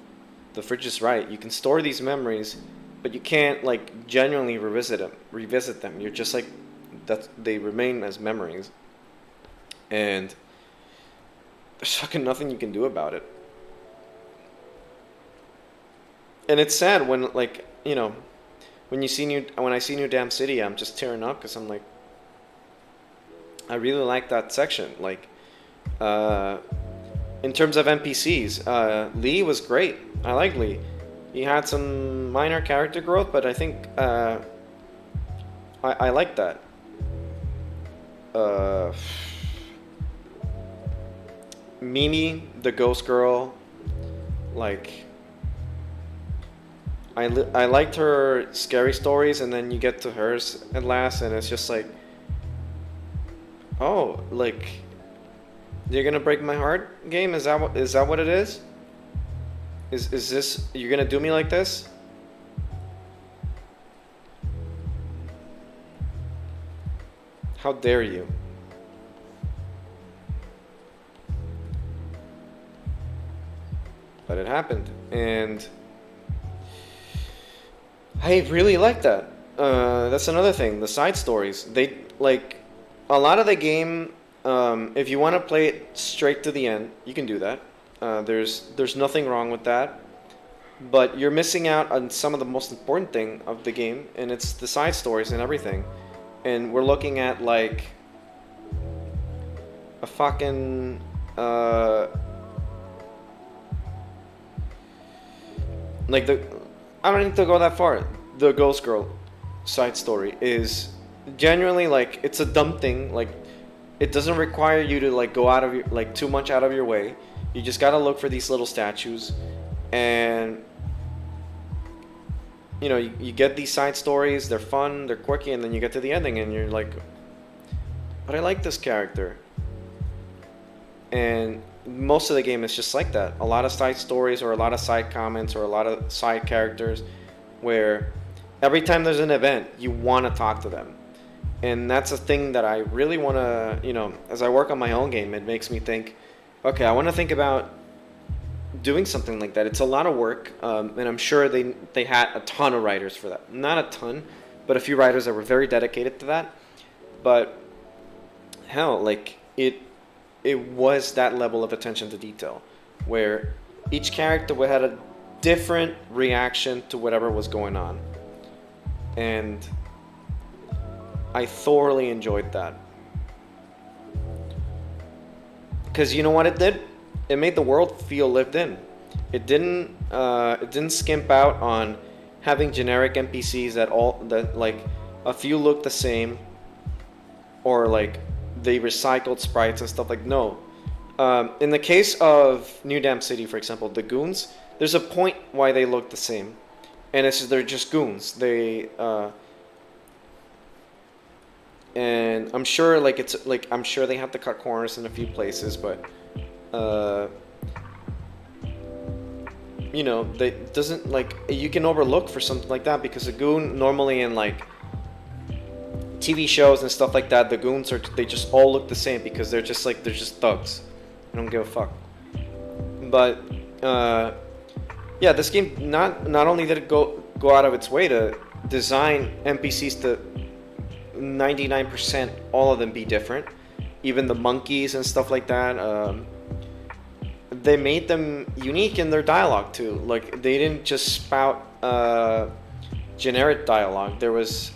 Speaker 1: the fridge is right. You can store these memories, but you can't like genuinely revisit them. You're just like, that they remain as memories, and there's fucking nothing you can do about it. And it's sad when, like, you know, when I see New Dam City, I'm just tearing up, because I'm like, I really like that section. Like, in terms of NPCs, Lee was great. I like Lee. He had some minor character growth, but I think I like that. Mimi, the ghost girl, like I liked her scary stories, and then you get to hers at last, and it's just like, oh, like, you're gonna break my heart, game? Is that what it is? Is this, you're gonna do me like this? How dare you? But it happened, and I really like that. That's another thing. The side stories. They like a lot of the game. If you want to play it straight to the end, you can do that. There's nothing wrong with that. But you're missing out on some of the most important thing of the game, and it's the side stories and everything. And we're looking at like a fucking like I don't need to go that far. The Ghost Girl side story is genuinely like, it's a dumb thing. Like, it doesn't require you to like go out of your, like, too much out of your way. You just gotta look for these little statues, and you know, you get these side stories. They're fun, they're quirky, and then you get to the ending, and you're like, but I like this character. And most of the game is just like that. A lot of side stories, or a lot of side comments, or a lot of side characters, where every time there's an event, you want to talk to them. And that's a thing that I really want to, you know, as I work on my own game, it makes me think, okay, I want to think about doing something like that. It's a lot of work, and I'm sure they had a ton of writers for that. Not a ton, but a few writers that were very dedicated to that. But hell, like, it was that level of attention to detail, where each character had a different reaction to whatever was going on. And I thoroughly enjoyed that. Because you know what it did? It made the world feel lived in. It didn't skimp out on having generic NPCs that like a few look the same, or like they recycled sprites and stuff. Like, no. In the case of New Dam City, for example, the goons, there's a point why they look the same, and it's they're just goons. And I'm sure I'm sure they have to cut corners in a few places, but you know, they doesn't, like, you can overlook for something like that, because a goon normally in like TV shows and stuff like that, the goons they just all look the same, because they're just thugs. I don't give a fuck. But yeah, this game not only did it go out of its way to design NPCs to 99% all of them be different, even the monkeys and stuff like that. They made them unique in their dialogue too. Like, they didn't just spout generic dialogue. There was,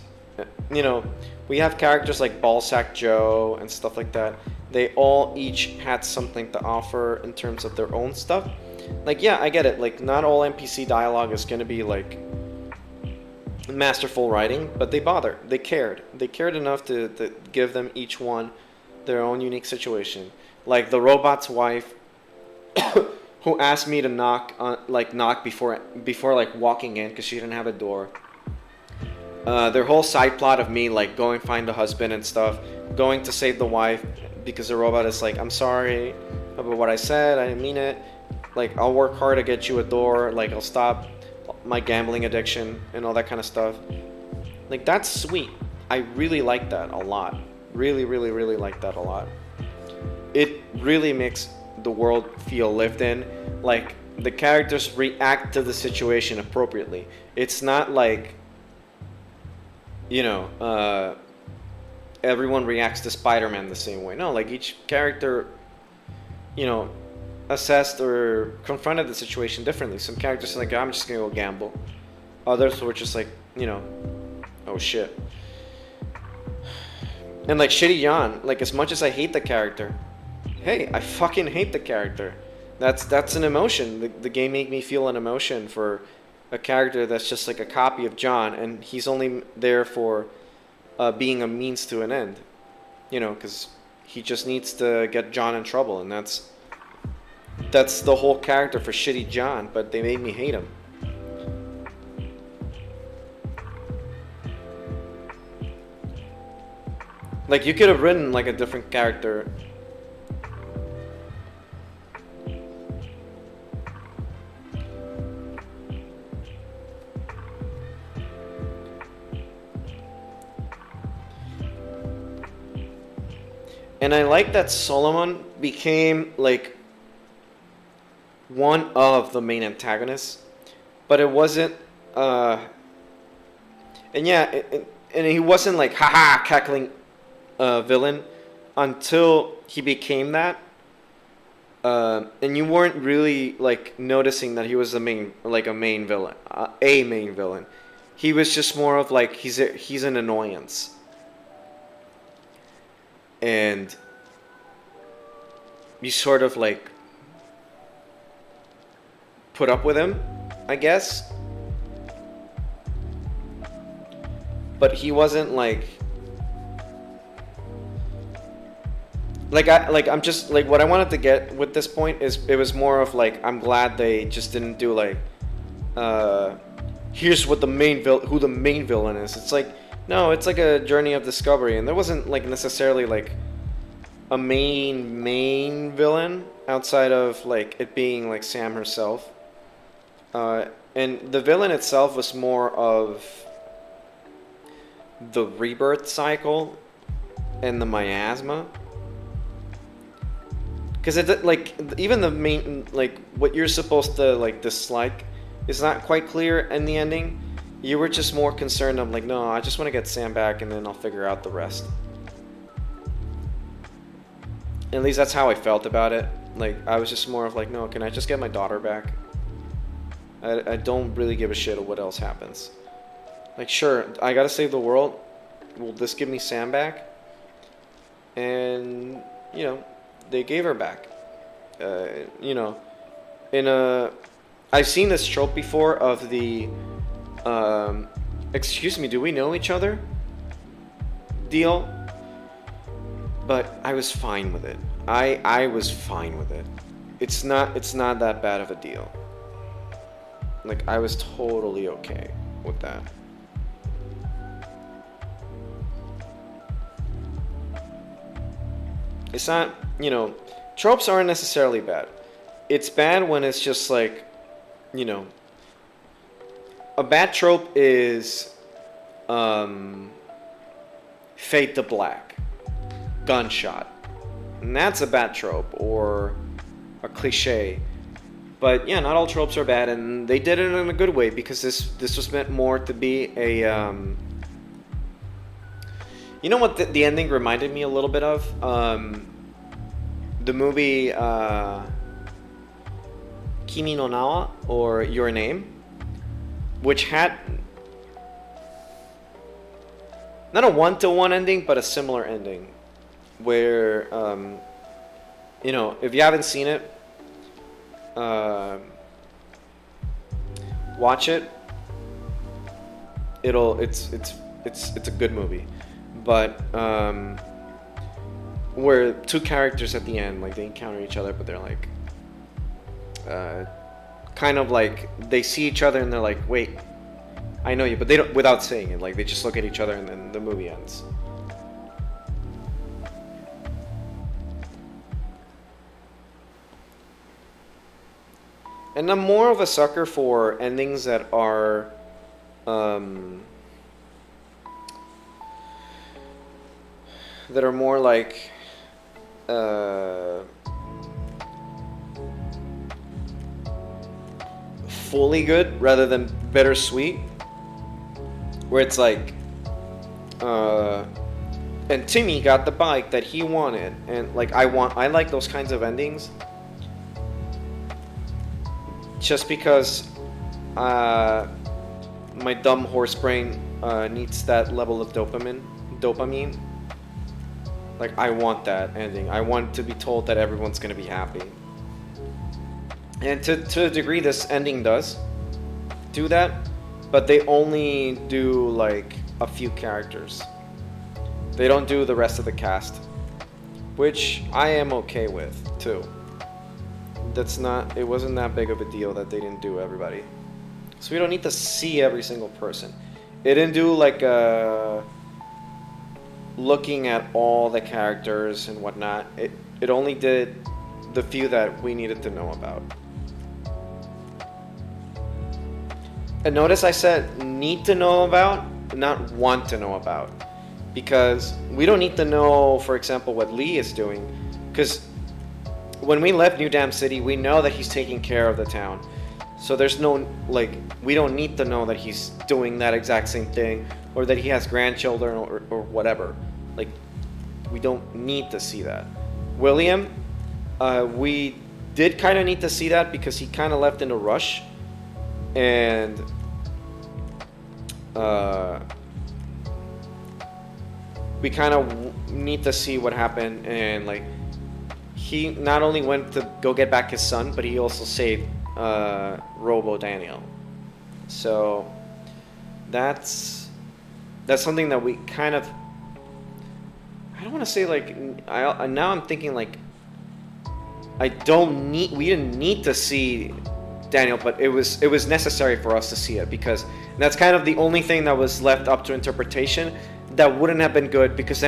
Speaker 1: you know, we have characters like Ballsack Joe and stuff like that. They all each had something to offer in terms of their own stuff. Like, yeah, I get it. Like, not all NPC dialogue is going to be like masterful writing, but they bothered. They cared. They cared enough to give them each one their own unique situation. Like the robot's wife, who asked me to knock before like walking in, because she didn't have a door. Their whole side plot of me like going find the husband and stuff, going to save the wife, because the robot is like, I'm sorry about what I said, I didn't mean it. Like, I'll work hard to get you a door. Like, I'll stop my gambling addiction and all that kind of stuff. Like, that's sweet. I really like that a lot. Really, really, really like that a lot. It really makes the world feel lived in. Like, the characters react to the situation appropriately. It's not like, you know, everyone reacts to Spider-Man the same way. No, like, each character, you know, assessed or confronted the situation differently. Some characters are like, I'm just gonna go gamble. Others were just like, you know, oh shit. And like Shitty Jan, like, as much as I hate the character, hey, I fucking hate the character. That's an emotion. The game made me feel an emotion for a character that's just like a copy of John, and he's only there for being a means to an end, you know, because he just needs to get John in trouble, and that's the whole character for shitty John. But they made me hate him. Like, you could have written like a different character. And I like that Solomon became like one of the main antagonists, but it wasn't. And yeah, and he wasn't like haha cackling villain until he became that. And you weren't really like noticing that he was a main villain, a main villain. He was just more of like he's an annoyance. And you sort of like put up with him, I guess. But he wasn't like I'm just like, what I wanted to get with this point is it was more of like, I'm glad they just didn't do like here's what who the main villain is. It's like, no, it's like a journey of discovery, and there wasn't like necessarily like a main villain outside of like it being like Sam herself. And the villain itself was more of the rebirth cycle and the miasma. Because it like even the main like what you're supposed to like dislike is not quite clear in the ending. You were just more concerned of like, no, I just want to get Sam back and then I'll figure out the rest. At least that's how I felt about it. Like, I was just more of like, no, can I just get my daughter back? I don't really give a shit of what else happens. Like, sure, I gotta save the world. Will this give me Sam back? And, you know, they gave her back. You know, I've seen this trope before of the excuse me, do we know each other deal? But I was fine with it. I was fine with it. It's not that bad of a deal. Like, I was totally okay with that. It's not, you know, tropes aren't necessarily bad. It's bad when it's just like, you know, a bad trope is fade to black, gunshot, and that's a bad trope or a cliche. But yeah, not all tropes are bad, and they did it in a good way, because this was meant more to be a you know what the ending reminded me a little bit of? The movie Kimi no Nawa, or Your Name, which had not a one-to-one ending, but a similar ending, where you know, if you haven't seen it, watch it. It's a good movie, but where two characters at the end, like, they encounter each other, but they're like kind of like they see each other and they're like, wait, I know you, but they don't, without saying it, like they just look at each other and then the movie ends. And I'm more of a sucker for endings that are more like fully good rather than bittersweet, where it's like and Timmy got the bike that he wanted, and like I like those kinds of endings, just because my dumb horse brain needs that level of dopamine. Like, I want that ending. I want to be told that everyone's gonna be happy. And to a degree, this ending does do that, but they only do like a few characters.
Speaker 2: They don't do the rest of the cast, which I am okay with too. It wasn't that big of a deal that they didn't do everybody. So we don't need to see every single person. It didn't do like looking at all the characters and whatnot. It only did the few that we needed to know about. And notice I said need to know about, not want to know about. Because we don't need to know, for example, what Lee is doing. Because when we left New Dam City, we know that he's taking care of the town. So there's no, like, we don't need to know that he's doing that exact same thing, or that he has grandchildren, or whatever. Like, we don't need to see that. William, we did kind of need to see that because he kind of left in a rush. And we kind of need to see what happened. And, like, he not only went to go get back his son, but he also saved Robo Daniel. So that's something that we kind of, I don't want to say like, now I'm thinking like, we didn't need to see Daniel, but it was necessary for us to see it, because that's kind of the only thing that was left up to interpretation that wouldn't have been good, because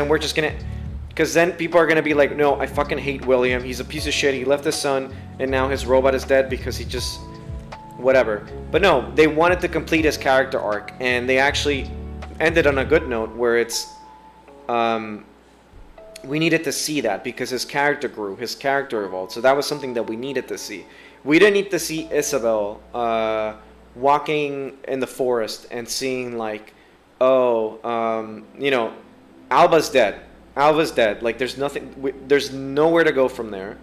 Speaker 2: then people are gonna be like, no, I fucking hate William. He's a piece of shit. He left his son, and now his robot is dead because he just whatever. But no, they wanted to complete his character arc, and they actually ended on a good note where it's we needed to see that because his character grew, his character evolved. So that was something that we needed to see. We didn't need to see Isabel walking in the forest and seeing like, oh, Alba's dead. Alva's dead. Like, there's nothing. There's nowhere to go from there.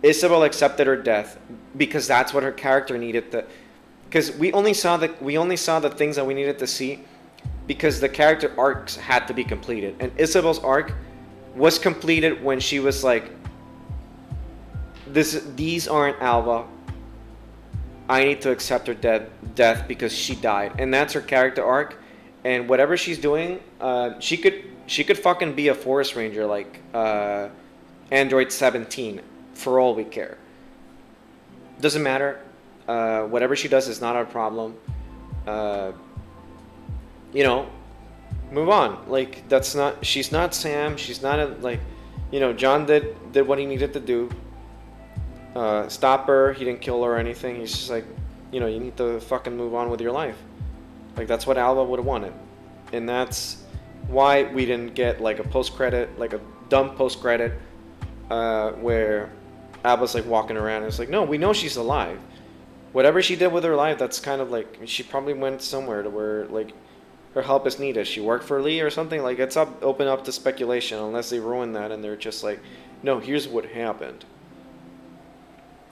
Speaker 2: Isabel accepted her death because that's what her character needed to. Because we only saw the things that we needed to see because the character arcs had to be completed, and Isabel's arc was completed when she was like, these aren't Alva. I need to accept her death because she died, and that's her character arc. And whatever she's doing, she could fucking be a forest ranger like Android 17 for all we care. Doesn't matter. Whatever she does is not our problem. Move on. Like, she's not Sam. She's not John did what he needed to do. Stop her. He didn't kill her or anything. He's just like, you need to fucking move on with your life. Like, that's what Alva would have wanted. And that's why we didn't get like a post-credit, like a dumb post-credit, where Alva's like walking around and it's like, no, we know she's alive. Whatever she did with her life, that's kind of like, she probably went somewhere to where like her help is needed. She worked for Lee or something. Like, it's open up to speculation unless they ruin that and they're just like, no, here's what happened.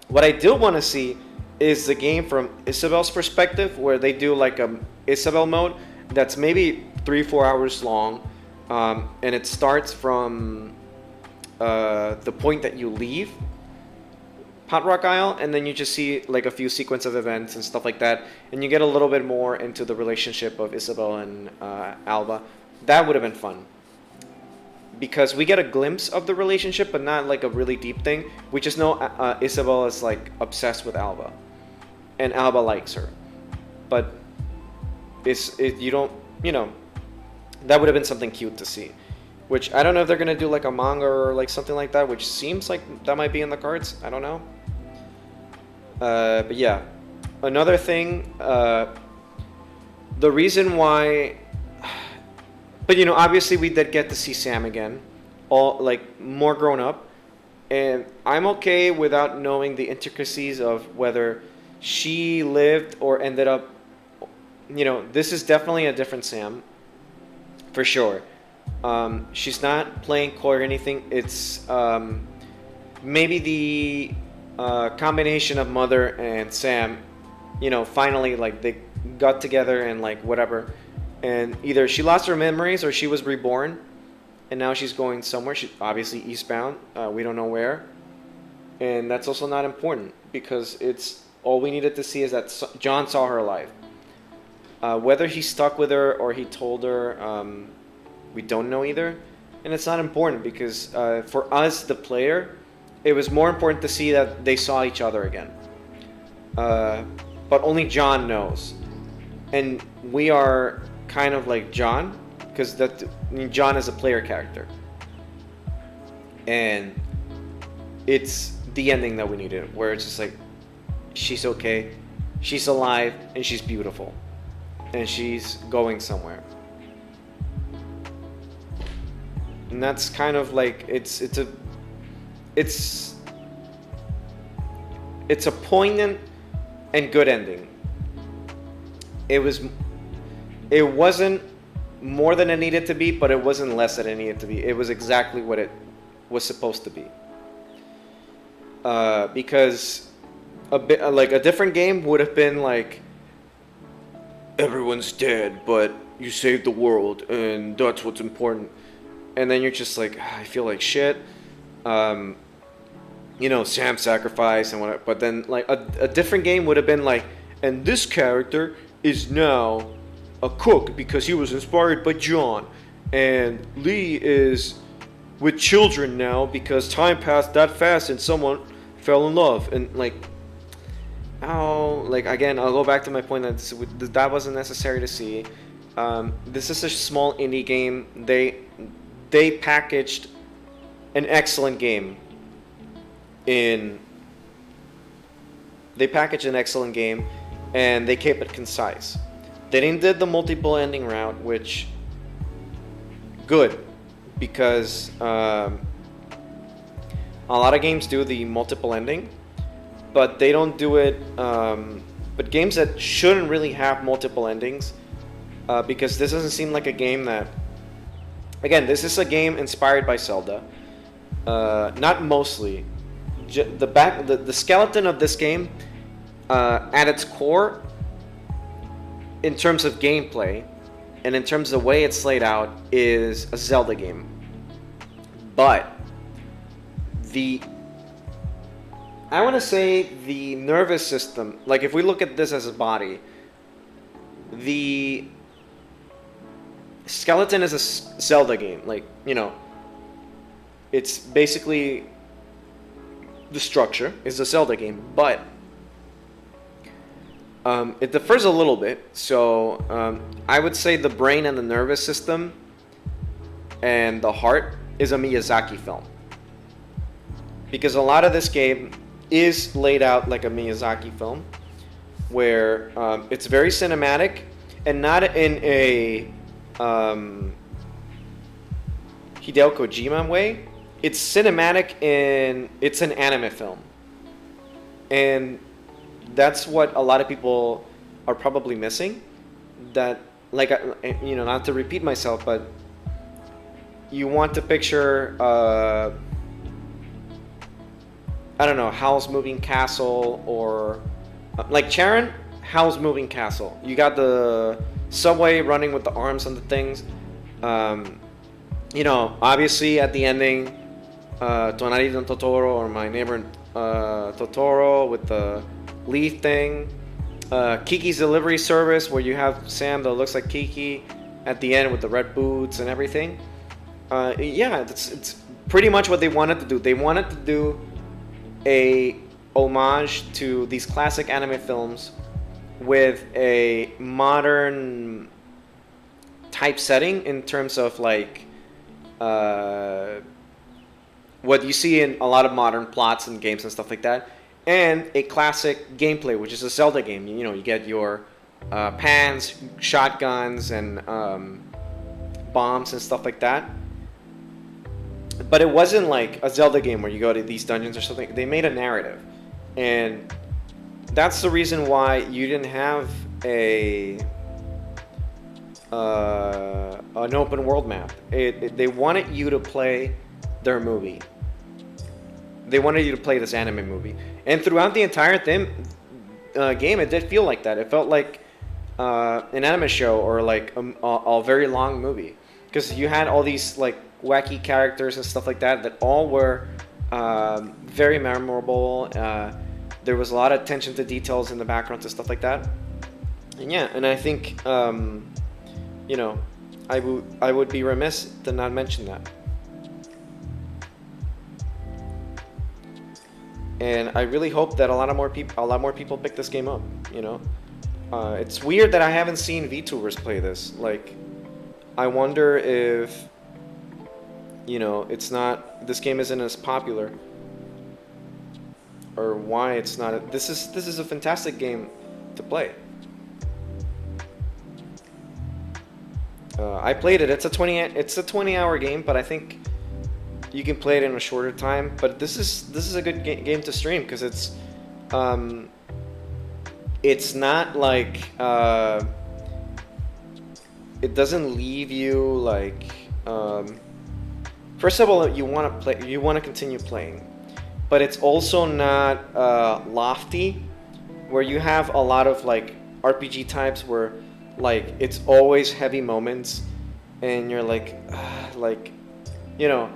Speaker 2: What I do want to see is the game from Isabel's perspective, where they do like a Isabel mode that's maybe 3-4 hours long, and it starts from the point that you leave Hot Rock Isle, and then you just see like a few sequence of events and stuff like that, and you get a little bit more into the relationship of Isabel and Alva. That would have been fun, because we get a glimpse of the relationship, but not like a really deep thing. We just know Isabel is like obsessed with Alva, and Alva likes her, but that would have been something cute to see. Which I don't know if they're gonna do like a manga or like something like that, which seems like that might be in the cards. I don't know. But yeah, another thing. The reason why, but obviously we did get to see Sam again, all like more grown up, and I'm okay without knowing the intricacies of whether she lived or ended up. This is definitely a different Sam, for sure. She's not playing coy or anything. It's maybe the combination of Mother and Sam, finally like they got together and like whatever, and either she lost her memories or she was reborn, and now she's going somewhere. She's obviously eastbound. We don't know where, and that's also not important because it's all we needed to see is that John saw her alive. Whether he stuck with her or he told her, we don't know either. and it's not important because for us, the player, it was more important to see that they saw each other again. But only John knows, and we are kind of like John, because John is a player character, and it's the ending that we needed, where it's just like, she's okay, she's alive, and she's beautiful, and she's going somewhere. And that's kind of like it's a poignant and good ending. It wasn't more than it needed to be, but it wasn't less than it needed to be. It was exactly what it was supposed to be. Because a different game would have been like, everyone's dead, but you saved the world, and that's what's important. And then you're just like, I feel like shit. Sam sacrificed and whatever. But then like a different game would have been like, and this character is now a cook because he was inspired by John, and Lee is with children now because time passed that fast and someone fell in love. And like, again, I'll go back to my point that wasn't necessary to see. This is a small indie game. They packaged an excellent game and they kept it concise. They didn't did the multiple ending route, which good, because a lot of games do the multiple ending, but they don't do it. But games that shouldn't really have multiple endings, because this doesn't seem like a game that. Again, this is a game inspired by Zelda. Not mostly. The skeleton of this game, at its core, in terms of gameplay, and in terms of the way it's laid out, is a Zelda game. But I want to say the nervous system, like if we look at this as a body, the skeleton is a Zelda game. Like, it's basically the structure is a Zelda game, but it differs a little bit. So I would say the brain and the nervous system and the heart is a Miyazaki film, because a lot of this game is laid out like a Miyazaki film, where it's very cinematic and not in a Hideo Kojima way. It's cinematic and it's an anime film, and that's what a lot of people are probably missing. That, like, not to repeat myself, but you want to picture I don't know, Howl's Moving Castle, or like Charon, Howl's Moving Castle. You got the subway running with the arms on the things. Obviously at the ending, Tonari no Totoro, or My Neighbor Totoro, with the leaf thing. Kiki's Delivery Service, where you have Sam that looks like Kiki at the end with the red boots and everything. It's pretty much what they wanted to do. They wanted to do a homage to these classic anime films with a modern type setting in terms of like what you see in a lot of modern plots and games and stuff like that, and a classic gameplay, which is a Zelda game. You get your pans, shotguns, and bombs and stuff like that. But it wasn't like a Zelda game where you go to these dungeons or something. They made a narrative, and that's the reason why you didn't have an open world map. They wanted you to play their movie. They wanted you to play this anime movie, and throughout the entire game, it did feel like that. It felt like an anime show, or like a very long movie, because you had all these like wacky characters and stuff like that all were very memorable. There was a lot of attention to details in the backgrounds and stuff like that. And I think I would be remiss to not mention that. and I really hope that a lot more people pick this game up. You know, it's weird that I haven't seen VTubers play this. Like, I wonder if, you know, this game isn't as popular, or why it's not. This is a fantastic game to play. I played it. It's a 20-hour game, but I think you can play it in a shorter time. But this is a good game to stream because it's not like it doesn't leave you like. First of all, you want to continue playing, but it's also not lofty, where you have a lot of like RPG types where like it's always heavy moments, and you're like, you know,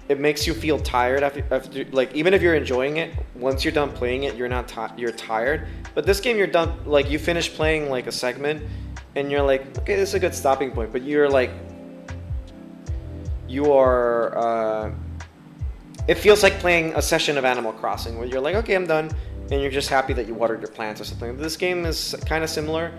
Speaker 2: it makes you feel tired after like, even if you're enjoying it, once you're done playing it, you're tired. But this game, you're done, like you finish playing like a segment, and you're like, okay, this is a good stopping point. But you're like, you are. It feels like playing a session of Animal Crossing, where you're like, okay, I'm done, and you're just happy that you watered your plants or something. This game is kind of similar.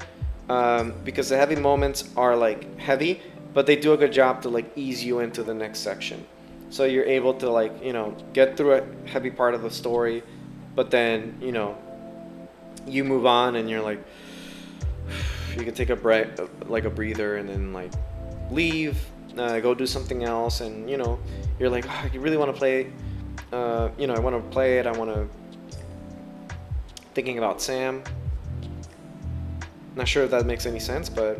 Speaker 2: Because the heavy moments are like heavy, but they do a good job to like ease you into the next section. So you're able to like, you know, get through a heavy part of the story, but then, you know, you move on and you're like, you can take a break, like a breather, and then like leave, go do something else, and you know, you're like, oh, you really want to play, you know, I want to play it. I want to. Thinking about Sam. Not sure if that makes any sense, but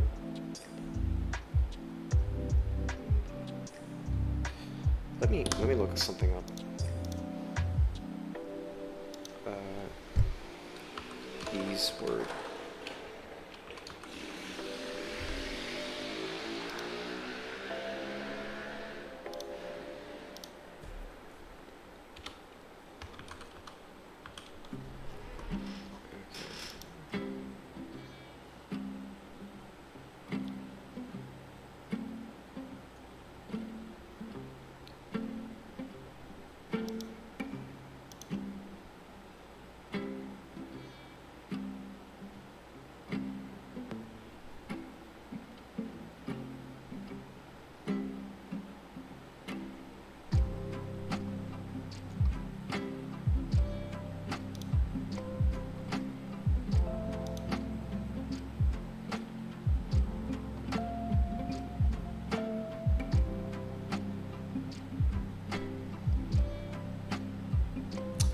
Speaker 2: let me look something up. Eastward.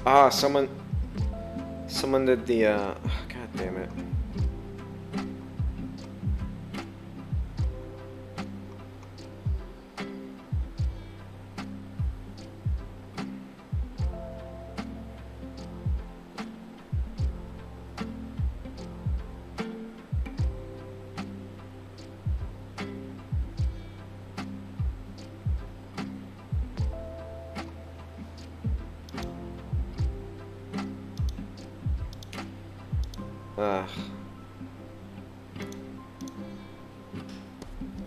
Speaker 2: Ah, someone did the, God damn it.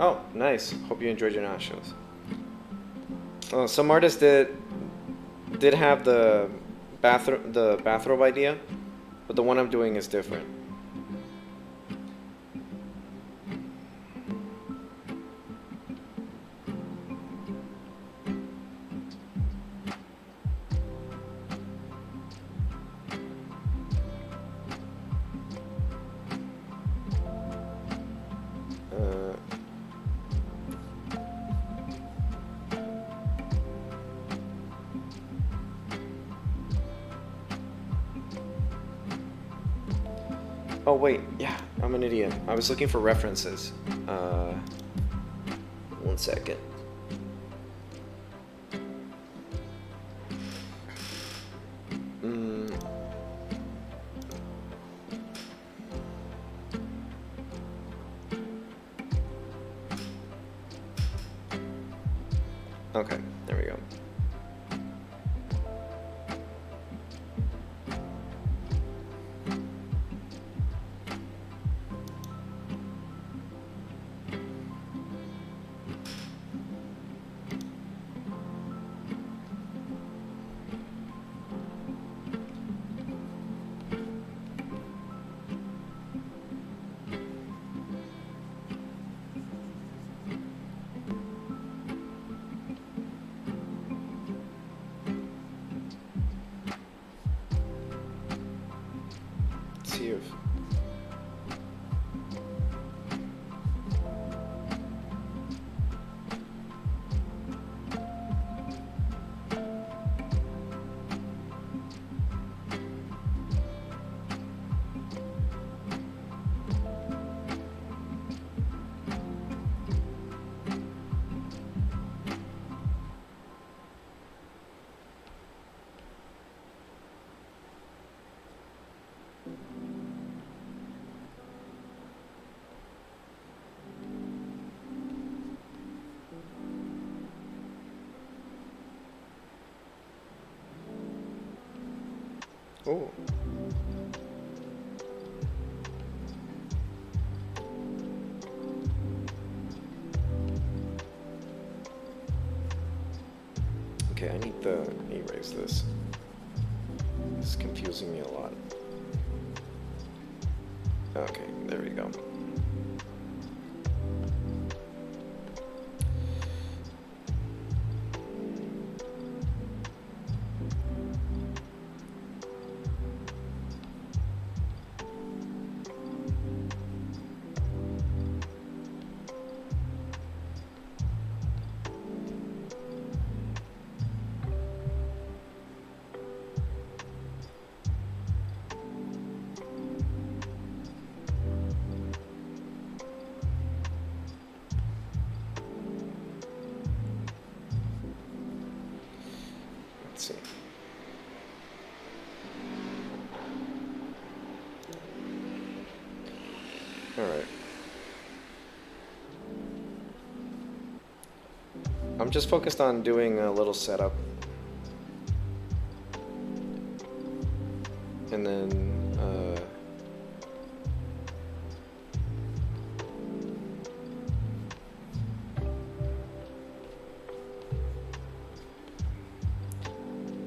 Speaker 2: Oh, nice. Hope you enjoyed your nachos. Oh, some artists did have the bathrobe idea, but the one I'm doing is different. Oh wait, yeah, I'm an idiot. I was looking for references. 1 second. Okay, there we go. Oh. Okay, I need to erase this. This is confusing me a lot. Okay, there we go. Let's see. All right. I'm just focused on doing a little setup. And then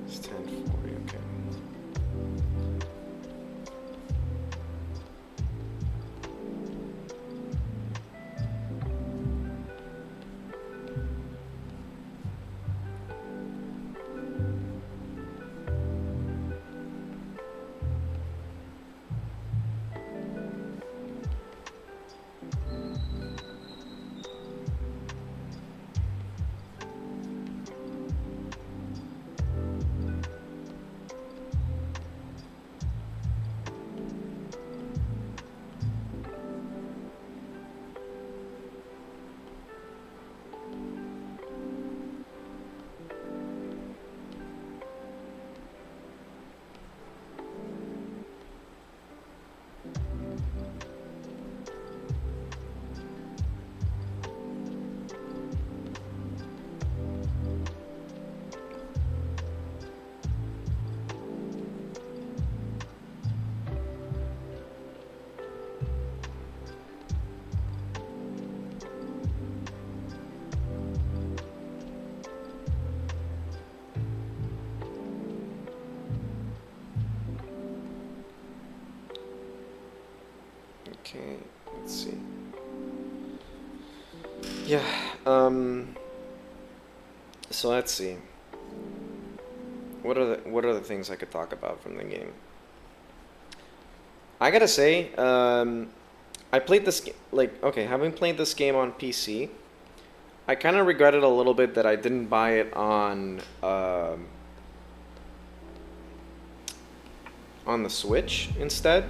Speaker 2: it's 10:40, okay. Okay, let's see. Yeah, so let's see. What are the things I could talk about from the game? I gotta say, I played this okay, having played this game on PC, I kind of regretted a little bit that I didn't buy it on the Switch instead,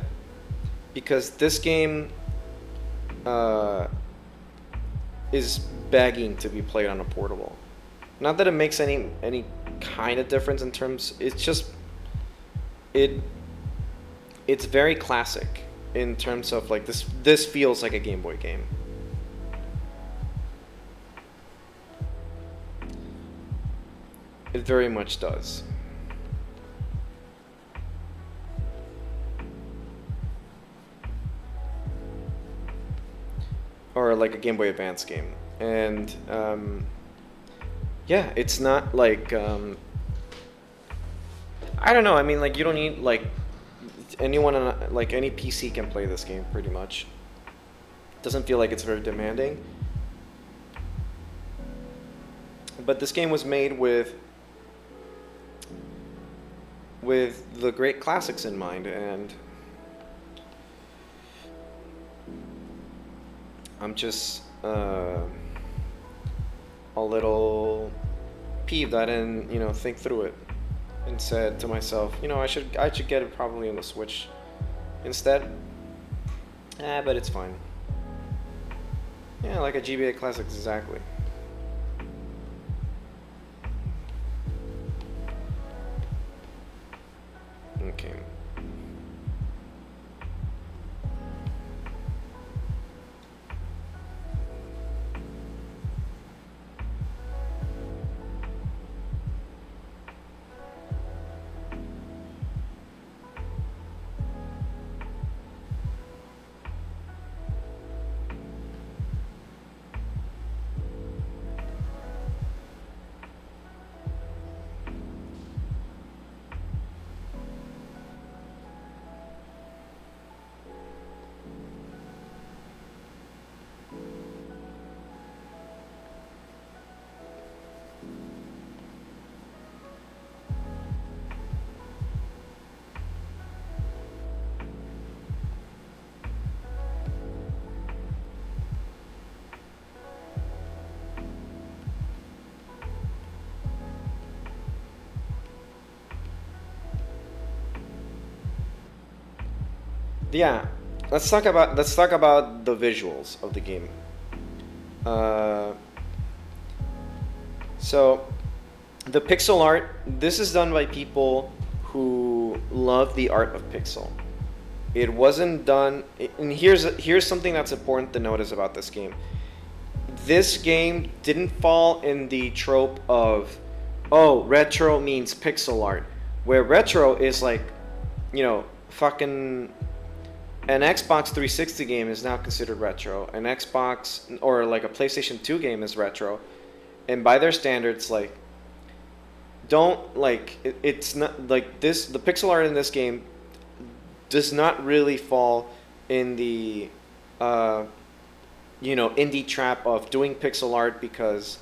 Speaker 2: because this game is begging to be played on a portable. Not that it makes any kind of difference in terms. It's just it's very classic in terms of like this feels like a Game Boy game. It very much does. Or like a Game Boy Advance game. And yeah, it's not like I don't know, I mean, like, you don't need like anyone on like any PC can play this game pretty much. Doesn't feel like it's very demanding. But this game was made with the great classics in mind, and I'm just a little peeved I didn't, think through it and said to myself, I should get it probably on the Switch instead. But it's fine. Yeah, like a GBA Classics, exactly. Okay. yeah, let's talk about the visuals of the game. So the pixel art, this is done by people who love the art of pixel. It wasn't done, and here's something that's important to notice about this game. This game didn't fall in the trope of, oh, retro means pixel art, where retro is like, you know, fucking an Xbox 360 game is now considered retro. An Xbox or like a PlayStation 2 game is retro, and by their standards, like, don't like it's not like this. The pixel art in this game does not really fall in the indie trap of doing pixel art because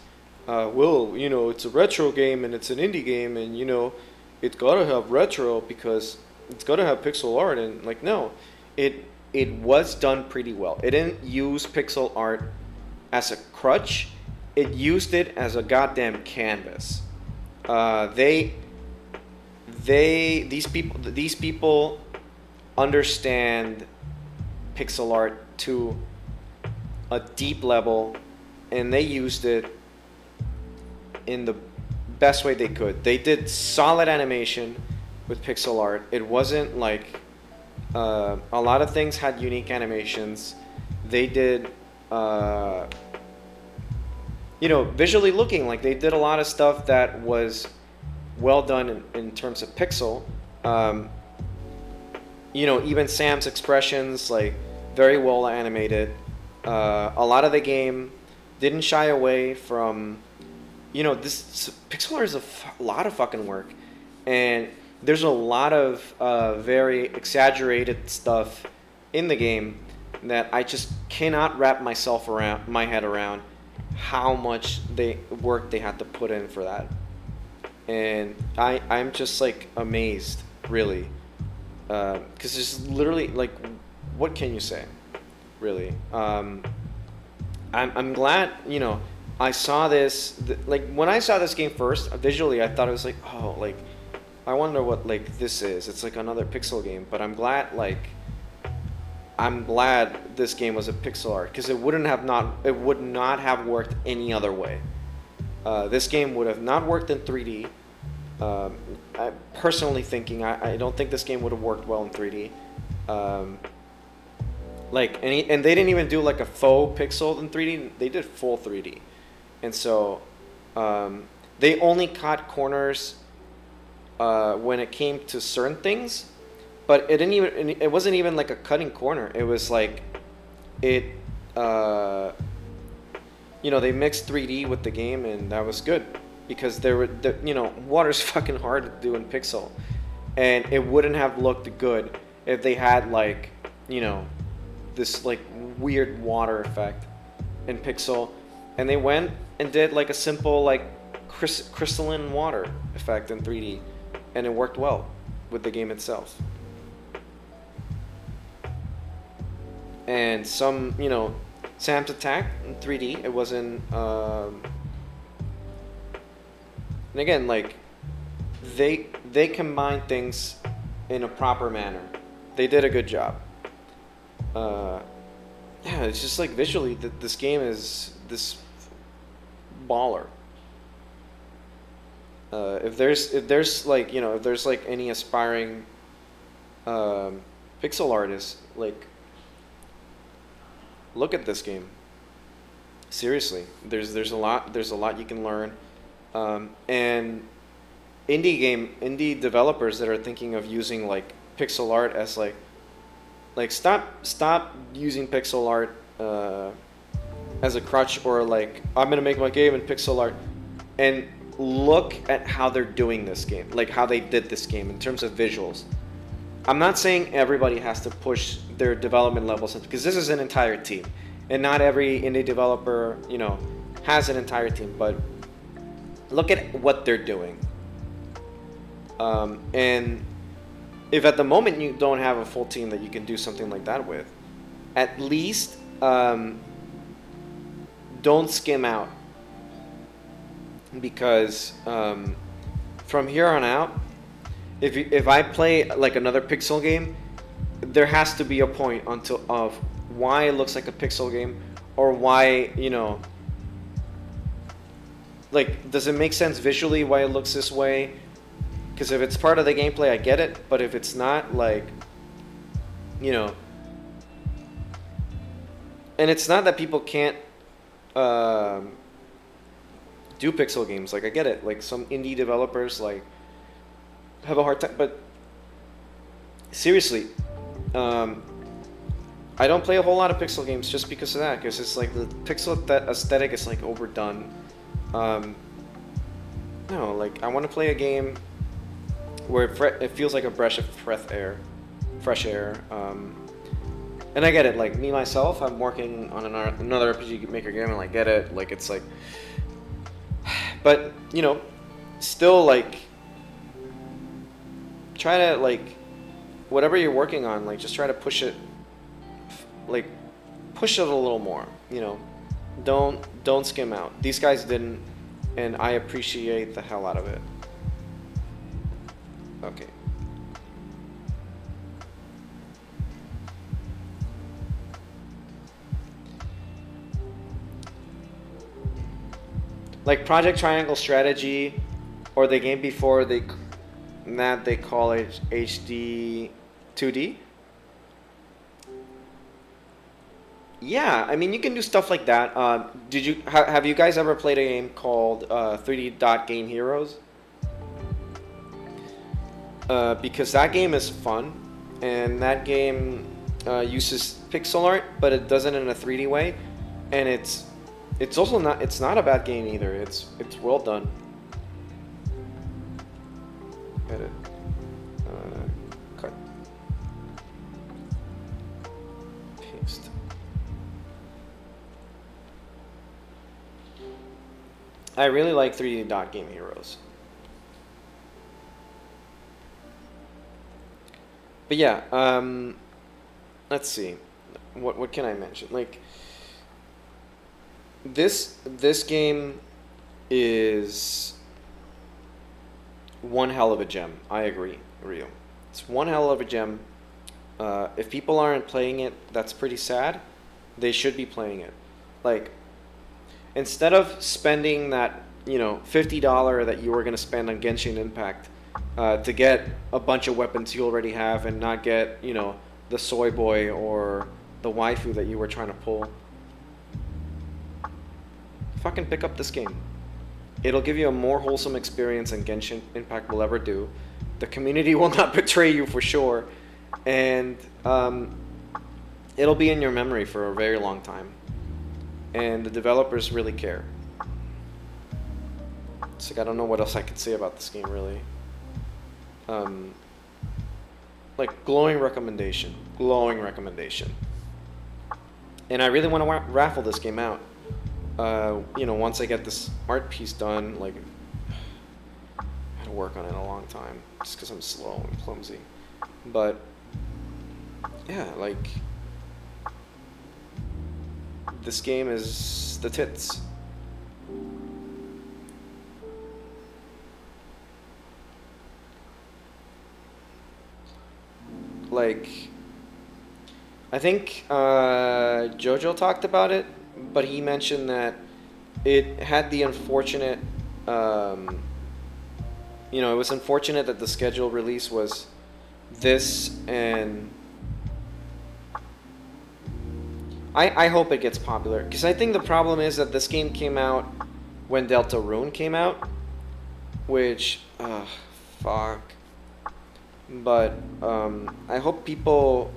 Speaker 2: it's a retro game and it's an indie game, and it's gotta have retro because it's gotta have pixel art. And like, no, it was done pretty well. It didn't use pixel art as a crutch. It used it as a goddamn canvas. These people understand pixel art to a deep level, and they used it in the best way they could. They did solid animation with pixel art. It wasn't like a lot of things had unique animations. They did visually looking, like they did a lot of stuff that was well done in terms of pixel. Even Sam's expressions, like, very well animated. A lot of the game didn't shy away from, this pixel art is a lot of fucking work, and there's a lot of very exaggerated stuff in the game that I just cannot wrap my head around how much work they had to put in for that. And I'm just like amazed, really. Because it's literally like, what can you say, really? I'm glad, I saw this, like when I saw this game first, visually I thought it was like, oh, like, I wonder what like this is. It's like another pixel game. But I'm glad this game was a pixel art, because it would not have worked any other way. This game would have not worked in 3D. I personally thinking, I don't think this game would have worked well in 3D. And they didn't even do like a faux pixel in 3D. They did full 3D, and so they only cut corners when it came to certain things. But it wasn't even like a cutting corner. It was like they mixed 3D with the game, and that was good, because water's fucking hard to do in pixel, and it wouldn't have looked good if they had like, this like weird water effect in pixel, and they went and did like a simple like crystalline water effect in 3D, and it worked well with the game itself. And some, Sam's attack in 3D, it wasn't, and again, like, they combined things in a proper manner. They did a good job. It's just like visually, this game is this baller. If there's like, if there's like any aspiring pixel artist, like, look at this game. Seriously, there's a lot you can learn, and indie developers that are thinking of using like pixel art as like stop using pixel art as a crutch, or like, I'm gonna make my game in pixel art, and look at how they're doing this game, like how they did this game in terms of visuals. I'm not saying everybody has to push their development levels, because this is an entire team, and not every indie developer, has an entire team. But look at what they're doing. And if at the moment you don't have a full team that you can do something like that with, at least don't skim out, because from here on out, if I play like another pixel game, there has to be a point until of why it looks like a pixel game, or why, you know, like, does it make sense visually why it looks this way? Because if it's part of the gameplay, I get it, but if it's not, like, you know, and it's not that people can't do pixel games, like, I get it, like, some indie developers, like, have a hard time, but seriously, I don't play a whole lot of pixel games just because of that, because it's like the pixel aesthetic is like overdone. No, like, I want to play a game where it feels like a breath of fresh air. And I get it, like, me myself, I'm working on another RPG Maker game, and I get it, like, it's like, but, you know, still, like, try to, like, whatever you're working on, like, just try to push it, like, push it a little more, you know, don't skim out. These guys didn't, and I appreciate the hell out of it. Okay. Like Project Triangle Strategy, or the game before they call it HD 2D. Yeah, I mean, you can do stuff like that. Have you guys ever played a game called 3D Dot Game Heroes? Because that game is fun, and that game uses pixel art, but it does it in a 3D way, and it's also not a bad game either. It's well done. Edit. Cut. Paste. I really like 3D Dot Game Heroes. But yeah, let's see. What can I mention? Like, this game is one hell of a gem. I agree, Rio. It's one hell of a gem. If people aren't playing it, that's pretty sad. They should be playing it. Like, instead of spending that, you know, $50 that you were gonna spend on Genshin Impact to get a bunch of weapons you already have, and not get, you know, the soy boy or the waifu that you were trying to pull, fucking pick up this game. It'll give you a more wholesome experience than Genshin Impact will ever do. The community will not betray you for sure, and it'll be in your memory for a very long time. And the developers really care. It's like, I don't know what else I could say about this game, really. Like, glowing recommendation. And I really want to raffle this game out. You know, once I get this art piece done, like, I had to work on it a long time, just because I'm slow and clumsy. But, yeah, like, this game is the tits. Like, I think Jojo talked about it, but he mentioned that it had the unfortunate, you know, it was unfortunate that the scheduled release was this, and I hope it gets popular, because I think the problem is that this game came out when Deltarune came out, which, fuck. But I hope people,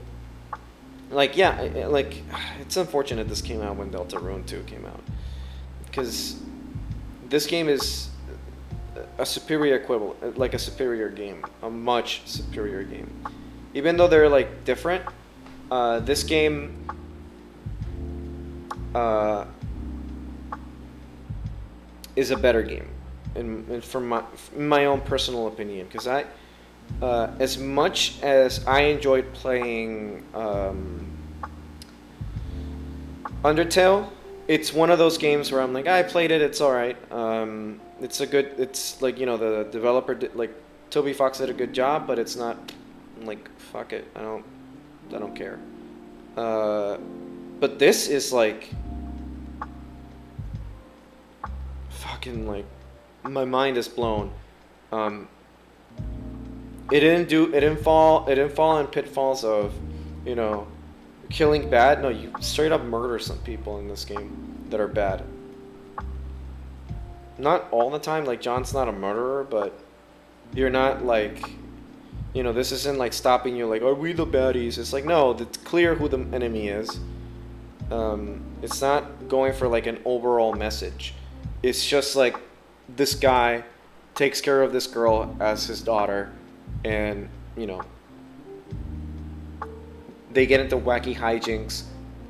Speaker 2: like, yeah, like, it's unfortunate this came out when Deltarune 2 came out, because this game is a superior equivalent, like a superior game, a much superior game. Even though they're, like, different, this game is a better game, and from my own personal opinion, because as much as I enjoyed playing Undertale, it's one of those games where I'm like, I played it, it's alright. It's like, you know, the developer did, like, Toby Fox did a good job, but it's not, like, fuck it, I don't I don't care. But this is like fucking like my mind is blown. It didn't fall in pitfalls of, you know, killing bad. No, you straight up murder some people in this game that are bad. Not all the time, like John's not a murderer, but you're not like, you know, this isn't like stopping you like, are we the baddies? It's like, no, it's clear who the enemy is. It's not going for like an overall message. It's just like this guy takes care of this girl as his daughter, and, you know, they get into wacky hijinks,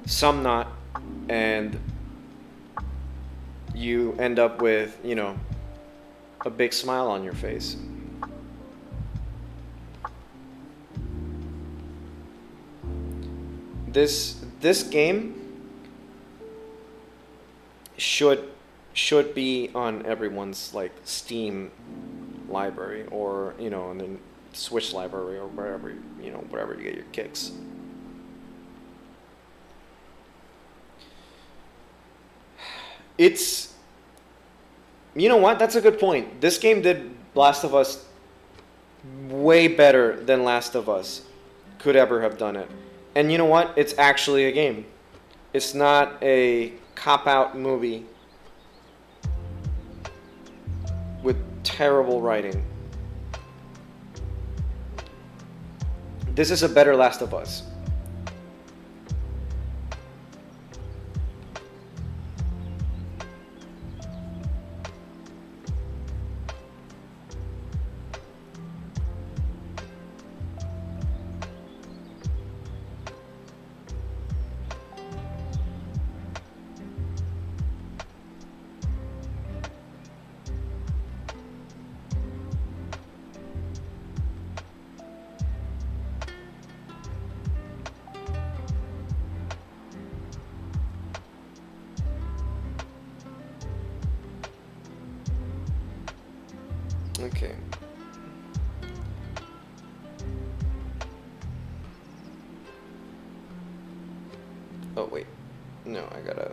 Speaker 2: some not, and you end up with, you know, a big smile on your face. This game should be on everyone's like Steam library, or, you know, and then Switch library, or wherever, you know, wherever you get your kicks. It's, you know what? That's a good point. This game did Last of Us way better than Last of Us could ever have done it. And you know what? It's actually a game. It's not a cop-out movie with terrible writing. This is a better Last of Us. Okay. Oh, wait. No, I gotta...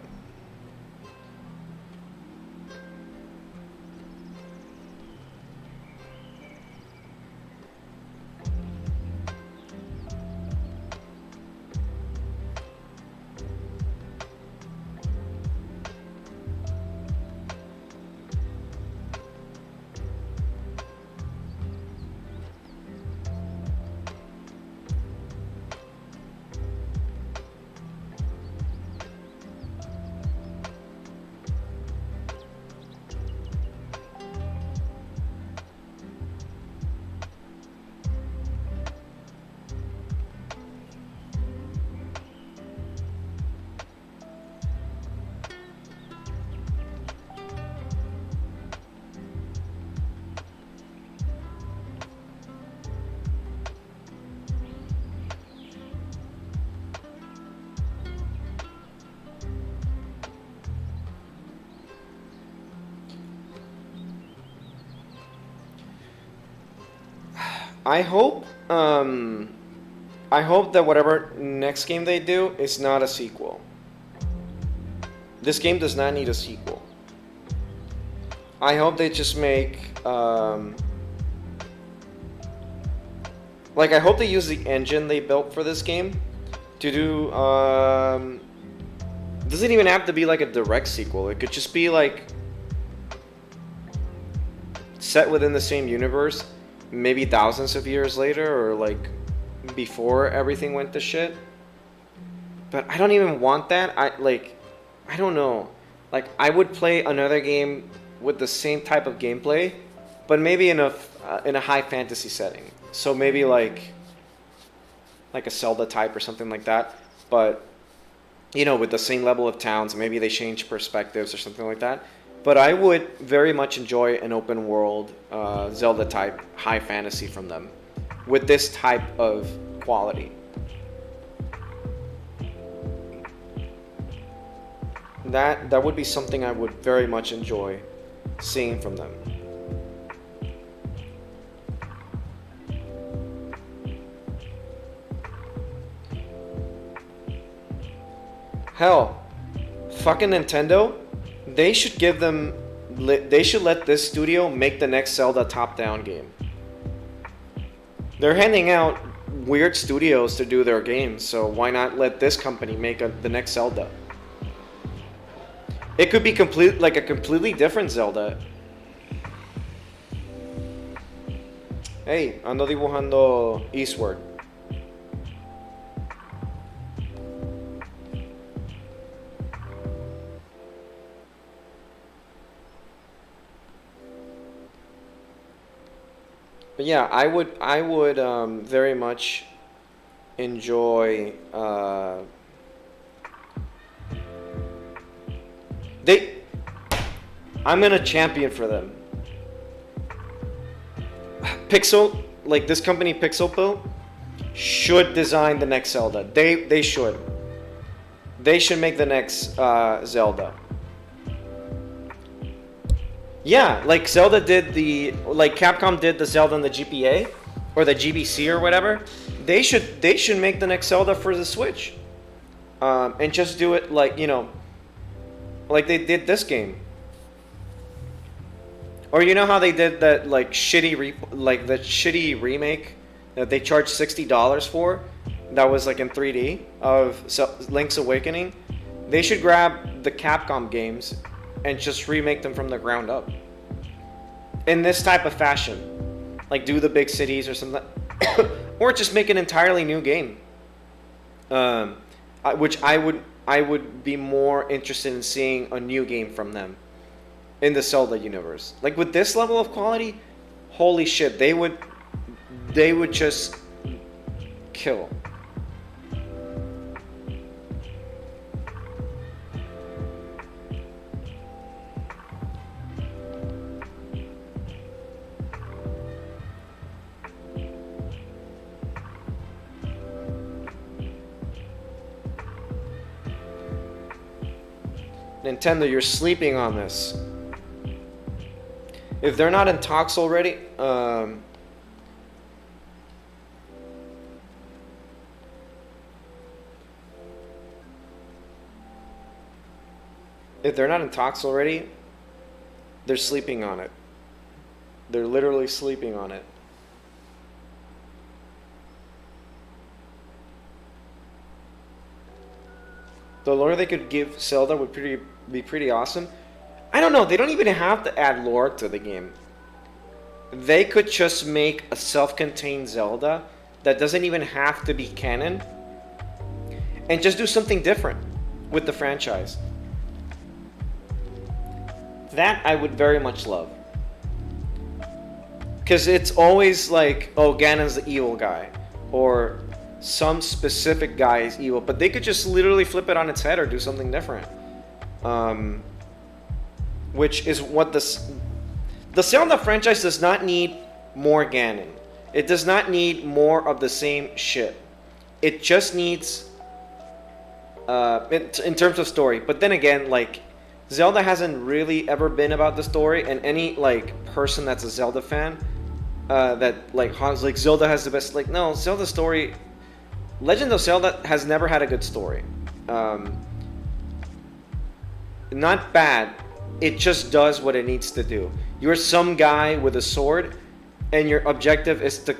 Speaker 2: I hope that whatever next game they do is not a sequel. This game does not need a sequel. I hope they just make like, I hope they use the engine they built for this game to do doesn't even have to be like a direct sequel. It could just be like set within the same universe, maybe thousands of years later, or like before everything went to shit. But I don't even want that. I don't know. Like, I would play another game with the same type of gameplay, but maybe in a high fantasy setting. So maybe like a Zelda type or something like that. But, you know, with the same level of towns, maybe they change perspectives or something like that. But I would very much enjoy an open world Zelda type high fantasy from them with this type of quality. That would be something I would very much enjoy seeing from them. Hell, fucking Nintendo, they should give them, they should let this studio make the next Zelda top-down game. They're handing out weird studios to do their games, so why not let this company make the next Zelda? It could be like a completely different Zelda. Hey, ando dibujando Eastward. But yeah, I would very much enjoy I'm gonna champion for them. Pixel, like this company Pixel should design the next Zelda. They should. They should make the next Zelda. Yeah, like Zelda did like Capcom did the Zelda in the GPA or the GBC or whatever. They should make the next Zelda for the Switch, and just do it like, you know, like they did this game. Or you know how they did that like shitty remake that they charged $60 for, that was like in 3D of Link's Awakening. They should grab the Capcom games and just remake them from the ground up in this type of fashion, like do the big cities or something, or just make an entirely new game. Which I would be more interested in seeing a new game from them in the Zelda universe. Like with this level of quality, holy shit, they would just kill. Nintendo, you're sleeping on this. If they're not in talks already, they're sleeping on it. They're literally sleeping on it. The lore they could give Zelda would be pretty awesome. I don't know, they don't even have to add lore to the game. They could just make a self-contained Zelda that doesn't even have to be canon, and just do something different with the franchise. That I would very much love. Because it's always like, oh, Ganon's the evil guy, or some specific guy is evil, but they could just literally flip it on its head or do something different. Which is what the Zelda franchise does not need more Ganon. It does not need more of the same shit. It just needs, in terms of story. But then again, like, Zelda hasn't really ever been about the story, and any like person that's a Zelda fan, that like Zelda has the best, like, no, Zelda story, Legend of Zelda has never had a good story. Not bad. It just does what it needs to do. You're some guy with a sword, and your objective is to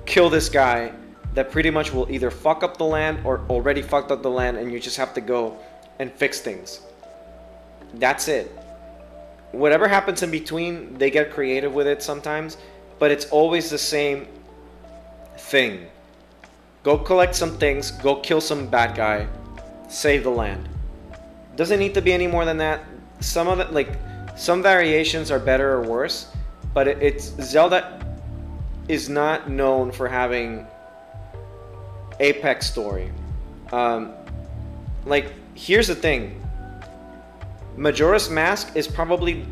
Speaker 2: kill this guy that pretty much will either fuck up the land or already fucked up the land, and you just have to go and fix things. That's it. Whatever happens in between, they get creative with it sometimes, but it's always the same thing. Go collect some things, go kill some bad guy, save the land. Doesn't need to be any more than that. Some of it, like, some variations are better or worse, but it's Zelda is not known for having apex story. Like, here's the thing. Majora's Mask is probably,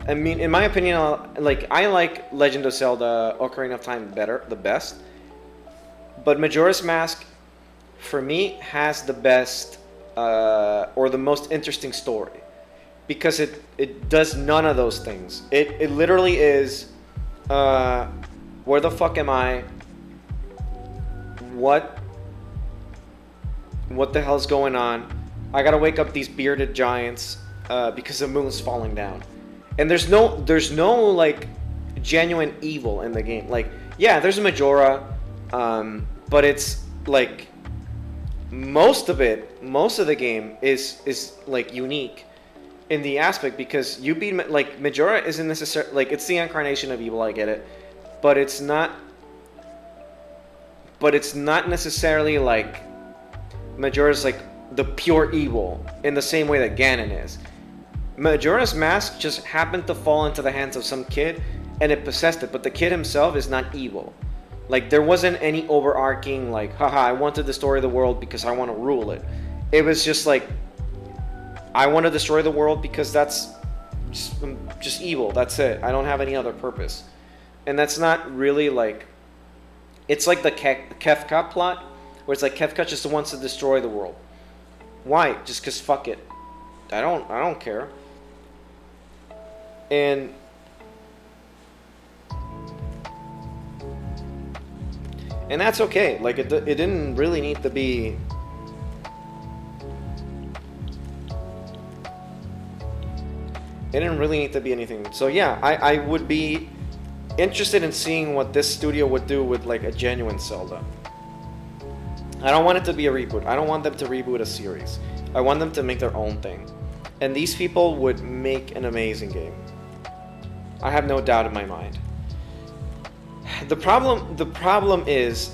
Speaker 2: I mean, in my opinion, like, I like Legend of Zelda Ocarina of Time the best, but Majora's Mask, for me, has the best, or the most interesting story, because it does none of those things. It literally is, where the fuck am I? What the hell's going on? I gotta wake up these bearded giants because the moon's falling down. And there's no like genuine evil in the game. Like, yeah, there's a Majora, but it's like most of the game is like unique in the aspect because you beat like Majora isn't necessarily like it's the incarnation of evil. I get it, but it's not necessarily like Majora's like the pure evil in the same way that Ganon is. Majora's Mask just happened to fall into the hands of some kid and it possessed it, but the kid himself is not evil. Like, there wasn't any overarching, like, haha, I want to destroy the world because I want to rule it. It was just like, I want to destroy the world because that's just evil. That's it. I don't have any other purpose. And that's not really like, it's like the Kefka plot, where it's like Kefka just wants to destroy the world. Why? Just because fuck it. I don't care. And that's okay. Like it didn't really need to be. It didn't really need to be anything. So yeah, I would be interested in seeing what this studio would do with like a genuine Zelda. I don't want it to be a reboot. I don't want them to reboot a series. I want them to make their own thing. And these people would make an amazing game. I have no doubt in my mind. The problem is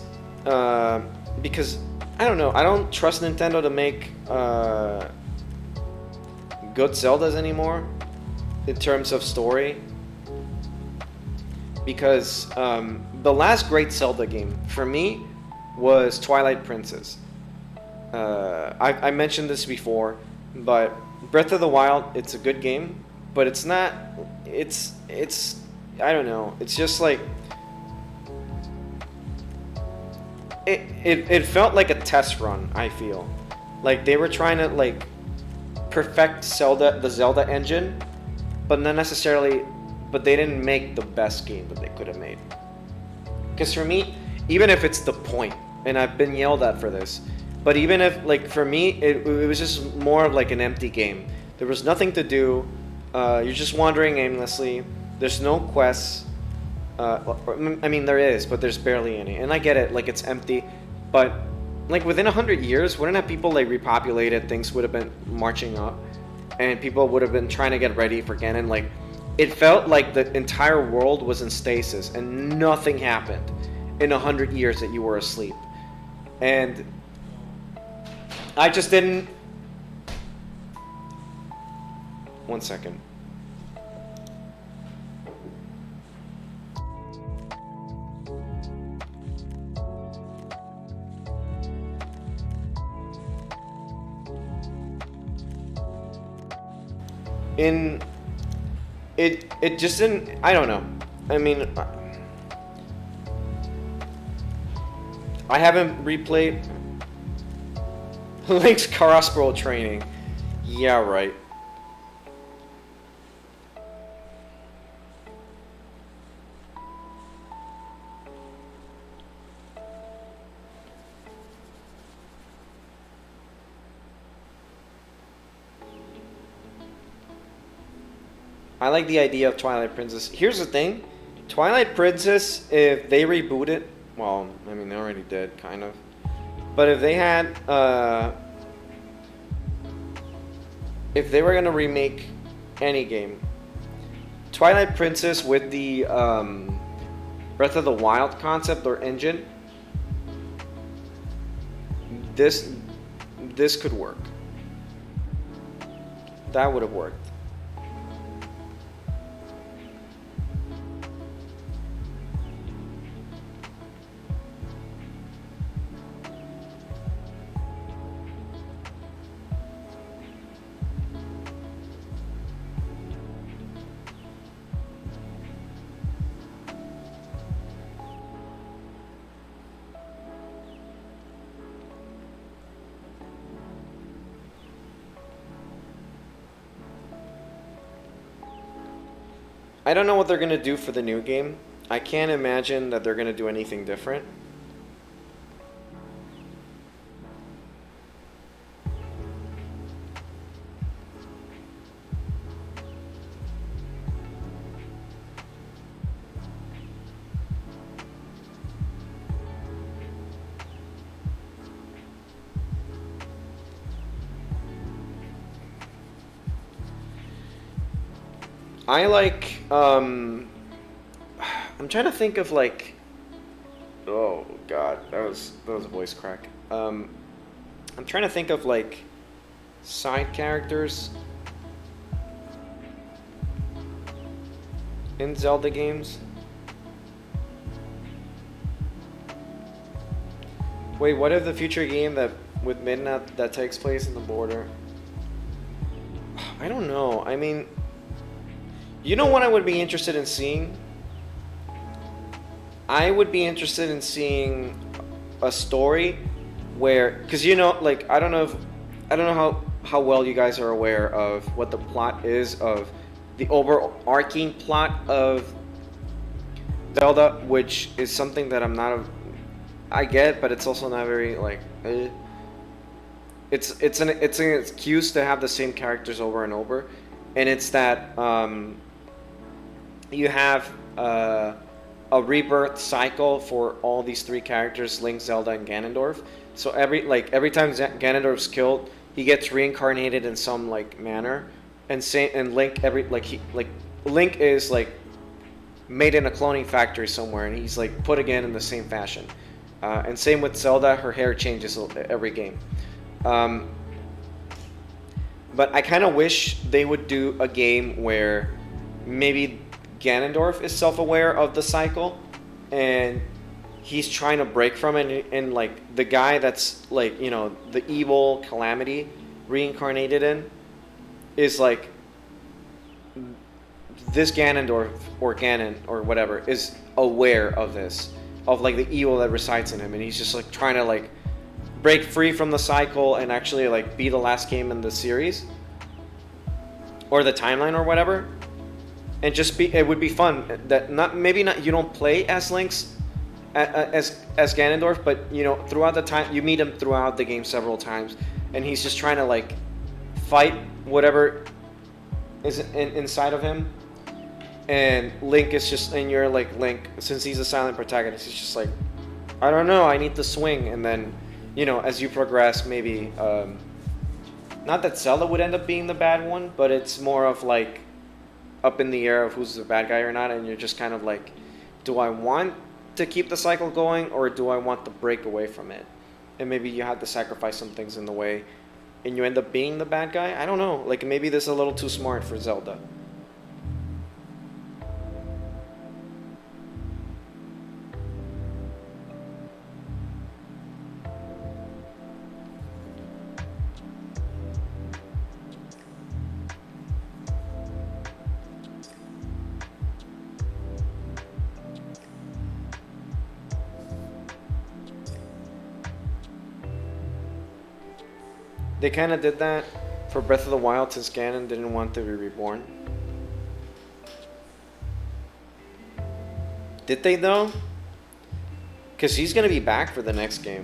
Speaker 2: because I don't know. I don't trust Nintendo to make good Zeldas anymore in terms of story. Because the last great Zelda game for me was Twilight Princess. I mentioned this before, but Breath of the Wild, it's a good game, but it's not. It's I don't know. It's just like it felt like a test run. I feel like they were trying to like perfect the Zelda engine, but not necessarily. But they didn't make the best game that they could have made. Because for me, even if it's the point, and I've been yelled at for this, but even if, like, for me, it was just more of like an empty game. There was nothing to do. You're just wandering aimlessly. There's no quests. I mean, there is, but there's barely any. And I get it, like, it's empty. But, like, within 100 years, wouldn't have people, like, repopulated? Things would have been marching up. And people would have been trying to get ready for Ganon. Like, it felt like the entire world was in stasis and nothing happened in 100 years that you were asleep. And I just didn't. One second. It just didn't. I don't know. I mean, I haven't replayed Link's crossbow training. Yeah, right. I like the idea of Twilight Princess. Here's the thing. Twilight Princess, if they reboot it, well, I mean, they already did, kind of. But if they had, if they were going to remake any game, Twilight Princess with the Breath of the Wild concept or engine, this could work. That would have worked. I don't know what they're going to do for the new game. I can't imagine that they're going to do anything different. I like. I'm trying to think of like. Oh God, that was a voice crack. I'm trying to think of like side characters in Zelda games. Wait, what if the future game that with Midna that takes place in the border? I don't know. I mean, you know what I would be interested in seeing? I would be interested in seeing a story where, because you know, like I don't know how well you guys are aware of what the plot is of the overarching plot of Zelda, which is something that I'm not. I get, but it's also not very like. It's an excuse to have the same characters over and over, and it's that you have a rebirth cycle for all these three characters: Link, Zelda, and Ganondorf. So every time Ganondorf's killed, he gets reincarnated in some like manner, and Link Link is like made in a cloning factory somewhere, and he's like put again in the same fashion. And same with Zelda, her hair changes every game. But I kind of wish they would do a game where maybe Ganondorf is self-aware of the cycle and he's trying to break from it, and like the guy that's like, you know, the evil Calamity reincarnated in is like this Ganondorf or Ganon or whatever is aware of this, of like the evil that resides in him, and he's just like trying to like break free from the cycle and actually like be the last game in the series or the timeline or whatever, and just be, it would be fun that maybe not you don't play as Link's as Ganondorf, but you know throughout the time you meet him throughout the game several times, and he's just trying to like fight whatever is inside of him, and Link is just, and you're like Link, since he's a silent protagonist, he's just like, I don't know, I need to swing, and then you know as you progress, maybe not that Zelda would end up being the bad one, but it's more of like up in the air of who's the bad guy or not, and you're just kind of like, do I want to keep the cycle going or do I want to break away from it? And maybe you have to sacrifice some things in the way and you end up being the bad guy. I don't know, like maybe this is a little too smart for Zelda. They kind of did that for Breath of the Wild since Ganon didn't want to be reborn. Did they though? Because he's going to be back for the next game.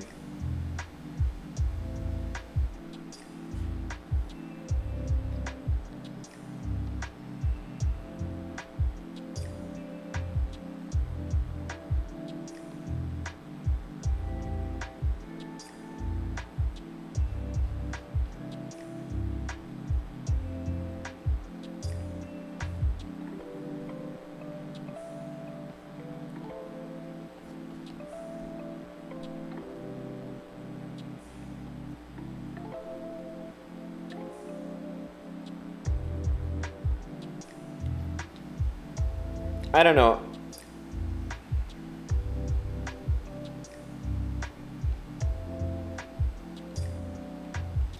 Speaker 2: I don't know.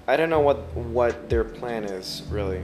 Speaker 2: I don't know what their plan is, really.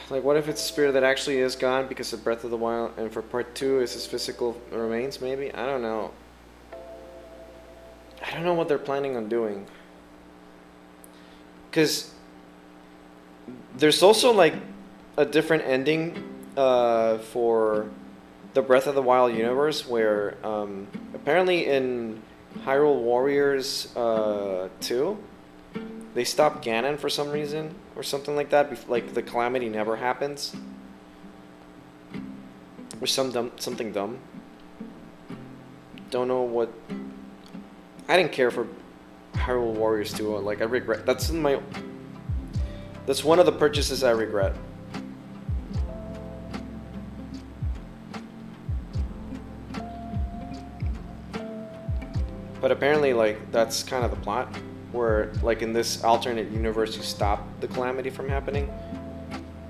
Speaker 2: Like, what if it's a spirit that actually is gone because of Breath of the Wild, and for part 2 is his physical remains, maybe? I don't know. I don't know what they're planning on doing. Because there's also, like, a different ending for the Breath of the Wild universe, where apparently in Hyrule Warriors 2, they stopped Ganon for some reason, or something like that. Like the calamity never happens, or something dumb. Don't know what. I didn't care for Hyrule Warriors 2. Like, I regret. That's one of the purchases I regret. But apparently, like, that's kind of the plot, where, like, in this alternate universe, you stop the calamity from happening,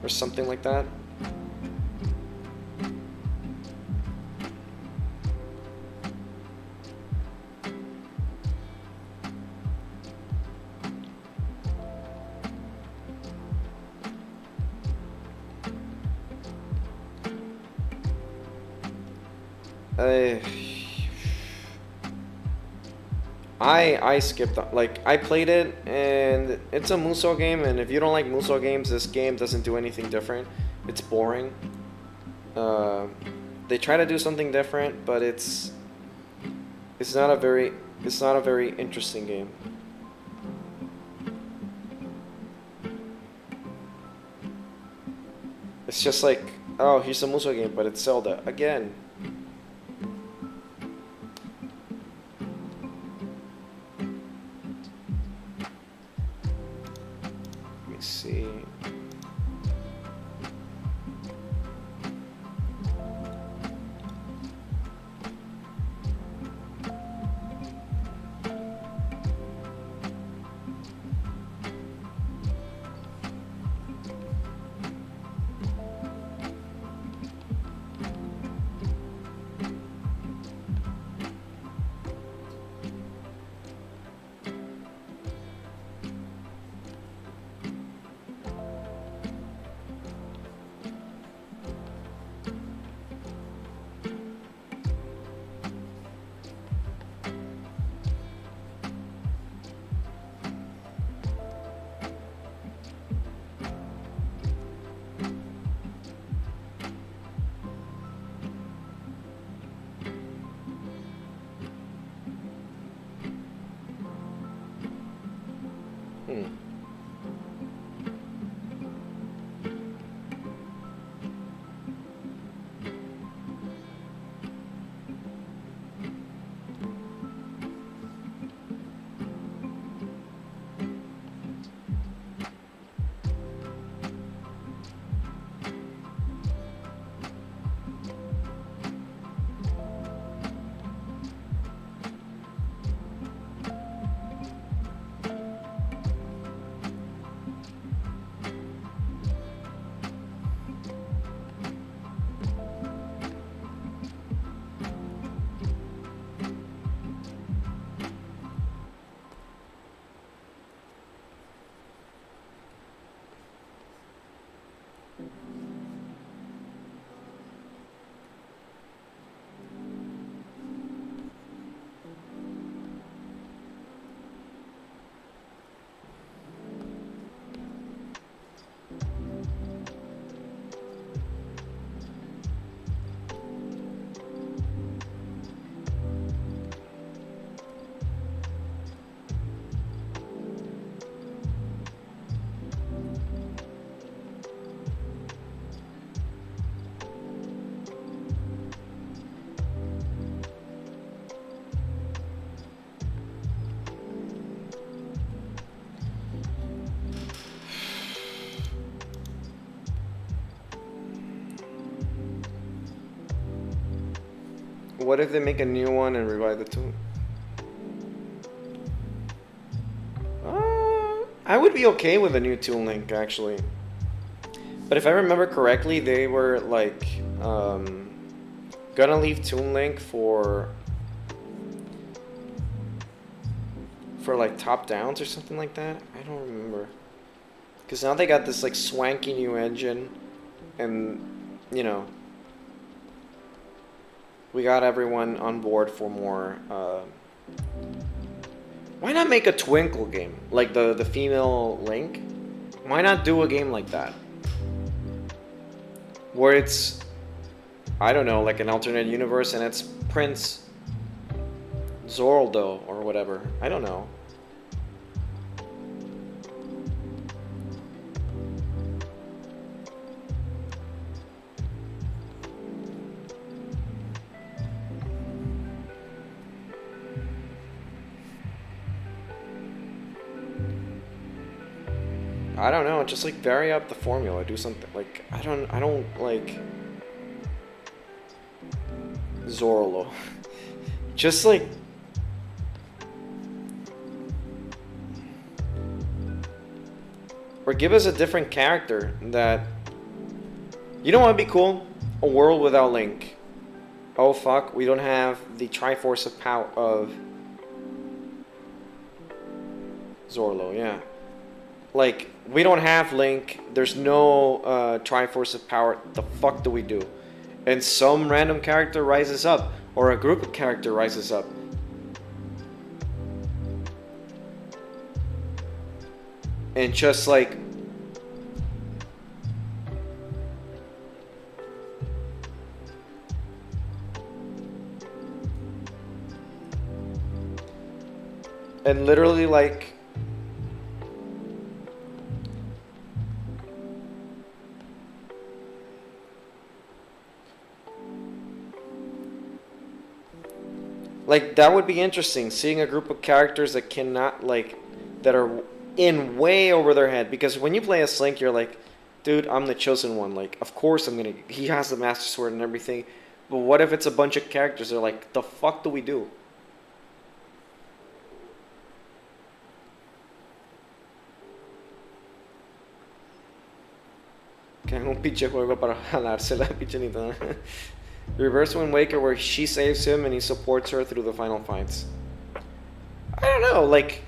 Speaker 2: or something like that. I skipped, like, I played it, and it's a Musou game, and if you don't like Musou games, this game doesn't do anything different. It's boring. They try to do something different, but it's not a very interesting game. It's just like, oh, here's a Musou game, but it's Zelda again. See. What if they make a new one and revive the two? I would be okay with a new Toon Link, actually. But if I remember correctly, they were like gonna leave Toon Link for like top downs or something like that. I don't remember. Because now they got this like swanky new engine and you know, we got everyone on board for more. Why not make a Twinkle game like the female Link? Why not do a game like that where it's, I don't know, like an alternate universe and it's Prince Zorldo or whatever. I don't know. I don't know, just like vary up the formula, do something like I don't like Zorlo. Just like or give us a different character that, you know what would be cool? A world without Link. Oh fuck, we don't have the Triforce of power of Zorlo, yeah. Like, we don't have Link, there's no Triforce of power, the fuck do we do? And some random character rises up, or a group of character rises up. And just like, and literally like, that would be interesting, seeing a group of characters that cannot, like, that are in way over their head. Because when you play as Link, you're like, dude, I'm the chosen one. Like, of course I'm gonna, he has the Master Sword and everything. But what if it's a bunch of characters that are like, the fuck do we do? Que es un pinche juego para jalársela, pinche Nintendo. Reverse Wind Waker, where she saves him and he supports her through the final fights. I don't know, like,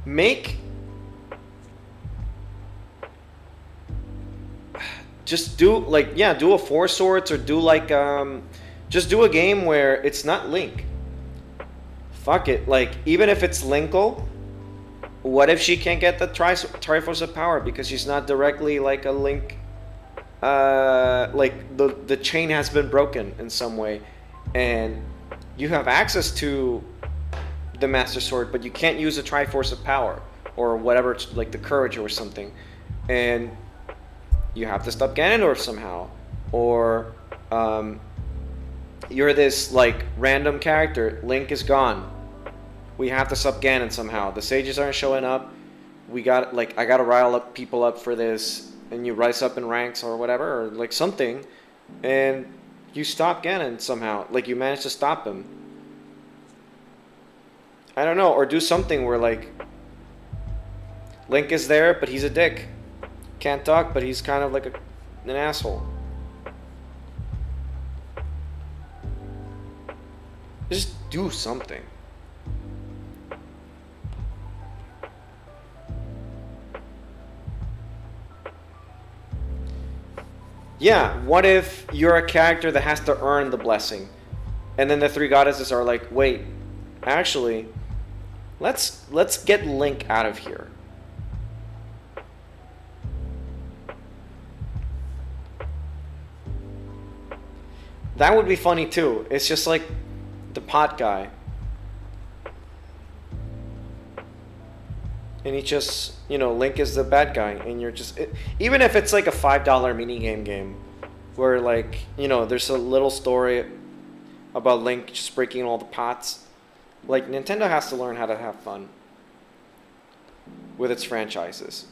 Speaker 2: make... Just do, like, yeah, do a Four Swords, or do, like, just do a game where it's not Link. Fuck it, like, even if it's Linkle, what if she can't get the Triforce of Power because she's not directly, like, a Link... like the chain has been broken in some way, and you have access to the Master Sword, but you can't use the Triforce of Power or whatever, like the Courage or something, and you have to stop Ganondorf somehow, or you're this like random character. Link is gone. We have to stop Ganon somehow. The sages aren't showing up. We got like I gotta rile up people up for this. And you rise up in ranks or whatever, or like something, and you stop Ganon somehow. Like you manage to stop him. I don't know, or do something where like Link is there, but he's a dick. Can't talk, but he's kind of like an asshole. Just do something. Yeah, what if you're a character that has to earn the blessing? And then the three goddesses are like, wait, actually, let's get Link out of here. That would be funny too. It's just like the pot guy. And he just, you know, Link is the bad guy, and you're just, even if it's like a $5 minigame game, where like, you know, there's a little story about Link just breaking all the pots. Like, Nintendo has to learn how to have fun with its franchises.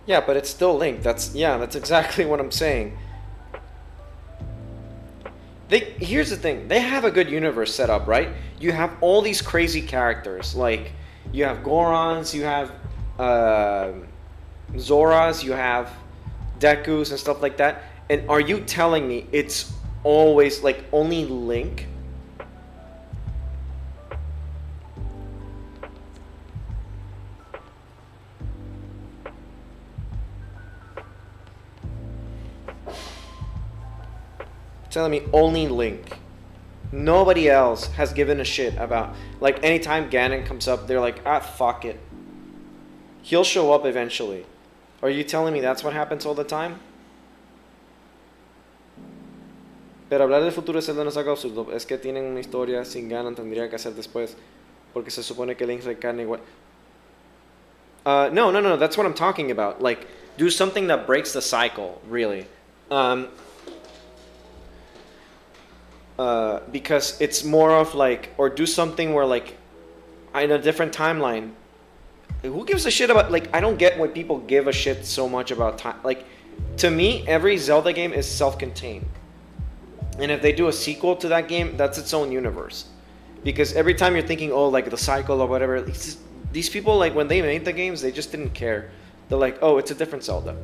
Speaker 2: Yeah, but it's still Link. That's exactly what I'm saying. Here's the thing. They have a good universe set up, right? You have all these crazy characters. Like, you have Gorons, you have Zoras, you have Dekus and stuff like that. And are you telling me it's always like only Link? Telling me only Link. Nobody else has given a shit about, like, anytime Ganon comes up, they're like, ah, fuck it. He'll show up eventually. Are you telling me that's what happens all the time? Pero hablar del futuro de Zelda no es algo absurdo. Es que tienen una historia sin Ganon, tendría que hacer después. Porque se supone que Link reencarna igual. No. That's what I'm talking about. Like, do something that breaks the cycle, really. Because it's more of like, or do something where like, in a different timeline. Who gives a shit about, like, I don't get why people give a shit so much about time. Like, to me, every Zelda game is self-contained. And if they do a sequel to that game, that's its own universe. Because every time you're thinking, oh, like the cycle or whatever, these people, like, when they made the games, they just didn't care. They're like, oh, it's a different Zelda.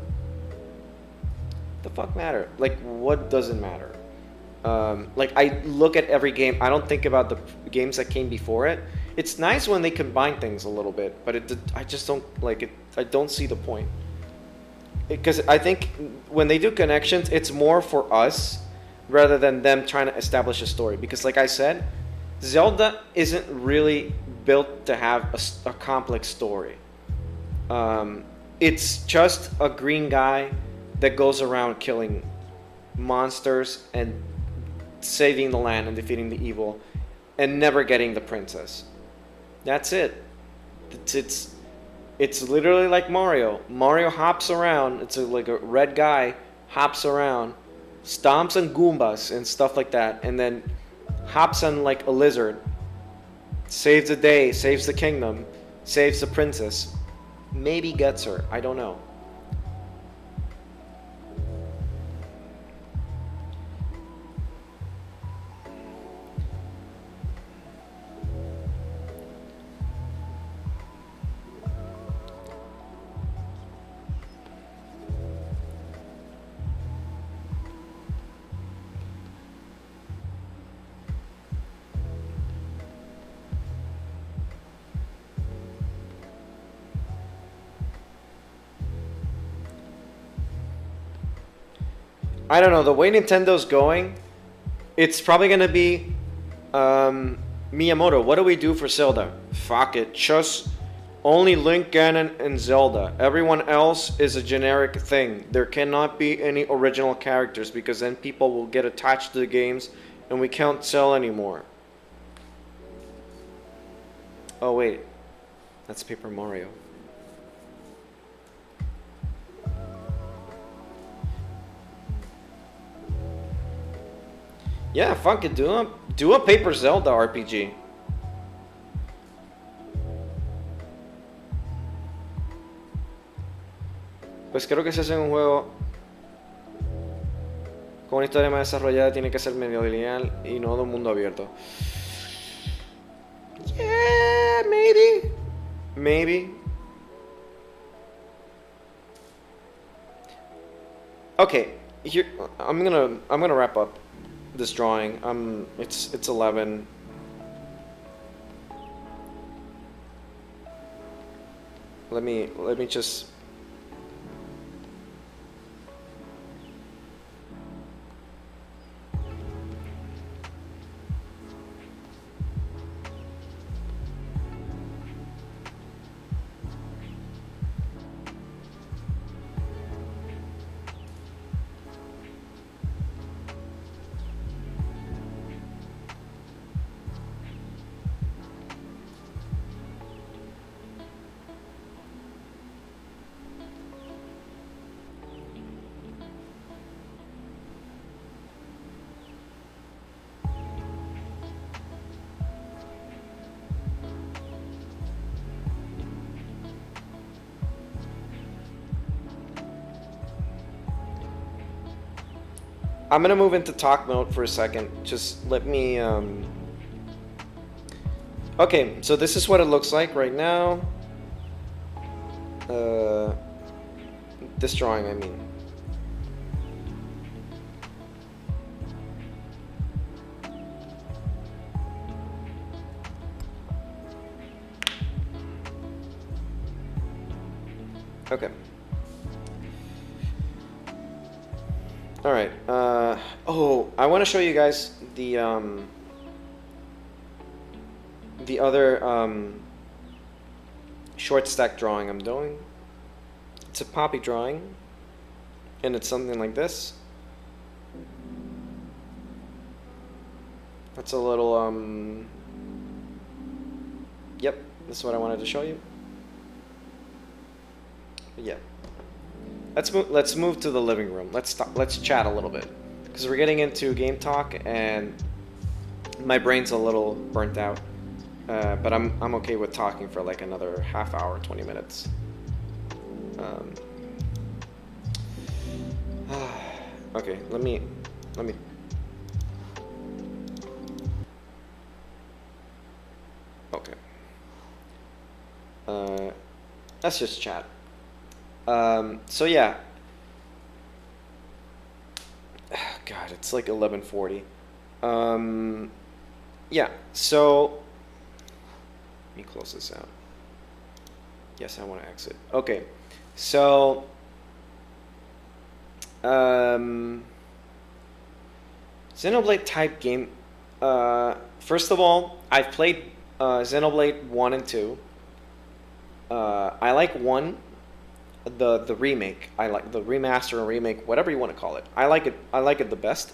Speaker 2: The fuck matter? Like, what doesn't matter? Like, I look at every game. I don't think about the games that came before it. It's nice when they combine things a little bit, but I just don't like it. I don't see the point. Because I think when they do connections, it's more for us rather than them trying to establish a story. Because like I said, Zelda isn't really built to have a complex story. It's just a green guy that goes around killing monsters and saving the land and defeating the evil and never getting the princess. That's it. It's literally like Mario. Mario hops around. It's like a red guy hops around, stomps on Goombas and stuff like that, and then hops on like a lizard, saves the day, saves the kingdom, saves the princess, maybe gets her. I don't know. I don't know, the way Nintendo's going, it's probably going to be Miyamoto. What do we do for Zelda? Fuck it. Just only Link, Ganon, and Zelda. Everyone else is a generic thing. There cannot be any original characters because then people will get attached to the games and we can't sell anymore. Oh wait, that's Paper Mario. Yeah, fuck it, do a Paper Zelda RPG. Pues creo que si hacen un juego con una historia más desarrollada tiene que ser medio lineal y no de un mundo abierto. Yeah, maybe. Okay, here I'm gonna wrap up this drawing. It's 11. Let me just I'm gonna move into talk mode for a second. Just let me Okay, so this is what it looks like right now. This drawing, I mean. Okay. All right. Oh, I want to show you guys the other short stack drawing I'm doing. It's a poppy drawing, and it's something like this. That's a little Yep, this is what I wanted to show you. But yeah. Let's move to the living room. Let's chat a little bit, because we're getting into game talk and my brain's a little burnt out. But I'm okay with talking for like another half hour, 20 minutes. Okay, let me. Okay. Let's just chat. So yeah. God, it's like 11:40. Yeah. So. Let me close this out. Yes, I want to exit. Okay. So. Xenoblade type game. First of all, I've played Xenoblade 1 and 2. I like 1, the remake. I like the remaster or remake, whatever you want to call it. I like it the best.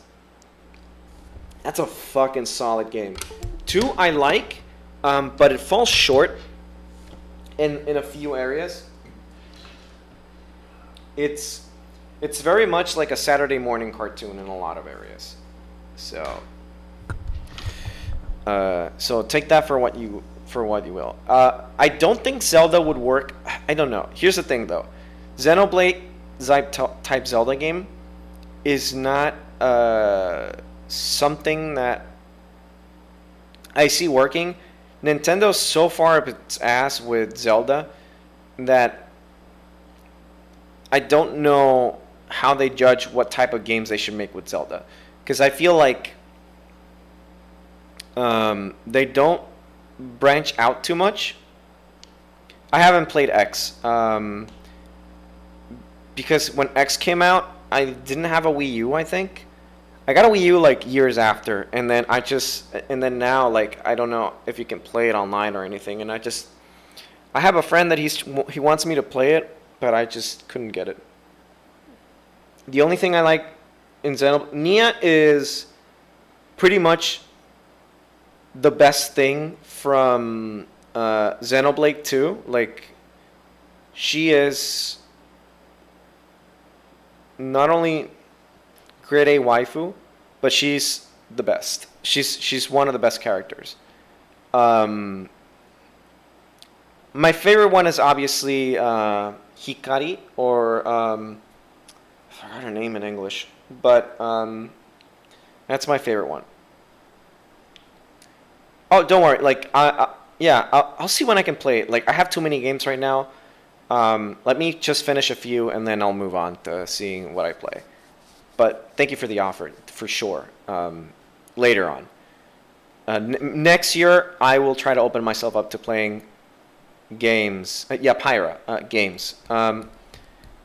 Speaker 2: That's a fucking solid game. 2 I like, but it falls short in a few areas. It's very much like a Saturday morning cartoon in a lot of areas. So take that for what you will. I don't think Zelda would work. I don't know. Here's the thing though. Xenoblade type Zelda game is not something that I see working. Nintendo's so far up its ass with Zelda that I don't know how they judge what type of games they should make with Zelda. Because I feel like they don't branch out too much. I haven't played X. Because when X came out, I didn't have a Wii U, I think. I got a Wii U like years after, and then then now, like, I don't know if you can play it online or anything, and I have a friend that he wants me to play it, but I just couldn't get it. The only thing I like in Xenoblade, Nia is pretty much the best thing from Xenoblade 2. Like, she is not only grade A waifu, but she's the best. She's one of the best characters. My favorite one is obviously Hikari, or I forgot her name in English, but that's my favorite one. Oh, don't worry. Like, I'll see when I can play it. Like, I have too many games right now. Let me just finish a few, and then I'll move on to seeing what I play. But thank you for the offer, for sure. Later on. Next year, I will try to open myself up to playing games. Pyra games.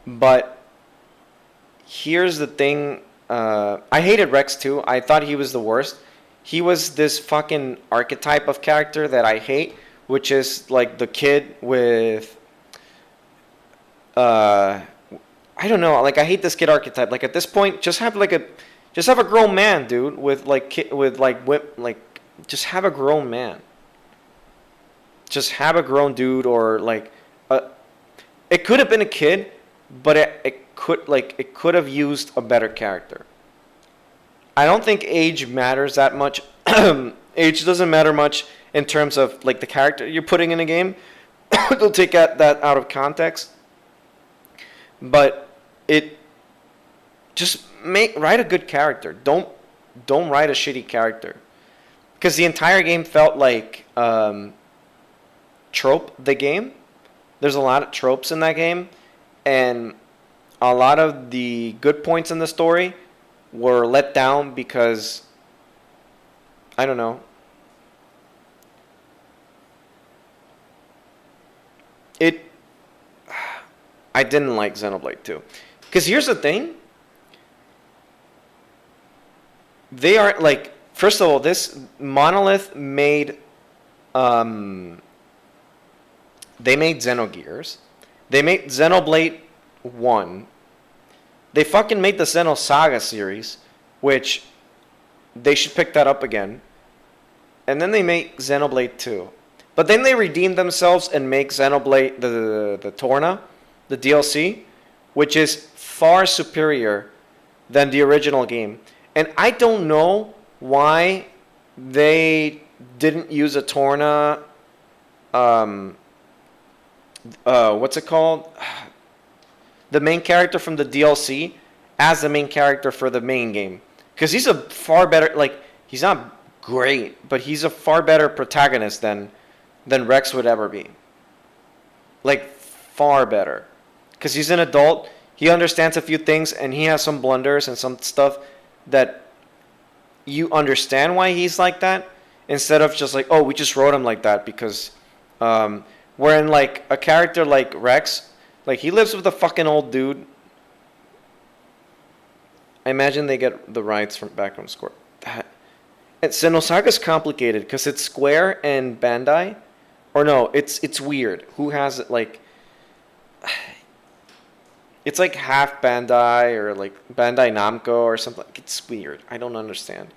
Speaker 2: But here's the thing. I hated Rex too. I thought he was the worst. He was this fucking archetype of character that I hate, which is like the kid with I don't know, like, I hate this kid archetype. Like, at this point, just have a grown man, dude, just have a grown man. Just have a grown dude, or like it could have been a kid, but it could have used a better character. I don't think age matters that much. Age doesn't matter much in terms of like the character you're putting in a game. They'll take that out of context. But it just write a good character. Don't write a shitty character. Because the entire game felt like trope the game. There's a lot of tropes in that game, and a lot of the good points in the story were let down because, I don't know, I didn't like Xenoblade 2. Because here's the thing. They are, like, first of all, this Monolith made, they made Xenogears. They made Xenoblade 1. They fucking made the Xenosaga series, which they should pick that up again. And then they make Xenoblade 2. But then they redeem themselves and make Xenoblade, the Torna, the DLC, which is far superior than the original game. And I don't know why they didn't use a Torna, what's it called? The main character from the DLC as the main character for the main game. Because he's a far better, like, he's not great, but he's a far better protagonist than Rex would ever be. Like, far better. Because he's an adult, he understands a few things, and he has some blunders and some stuff that you understand why he's like that, instead of just like, oh, we just wrote him like that because, wherein, like, a character like Rex, like, he lives with a fucking old dude. I imagine they get the rights from background score. And Xenosaga's complicated because it's Square and Bandai. Or no, it's weird. Who has it, like... It's like half Bandai or like Bandai Namco or something. It's weird. I don't understand.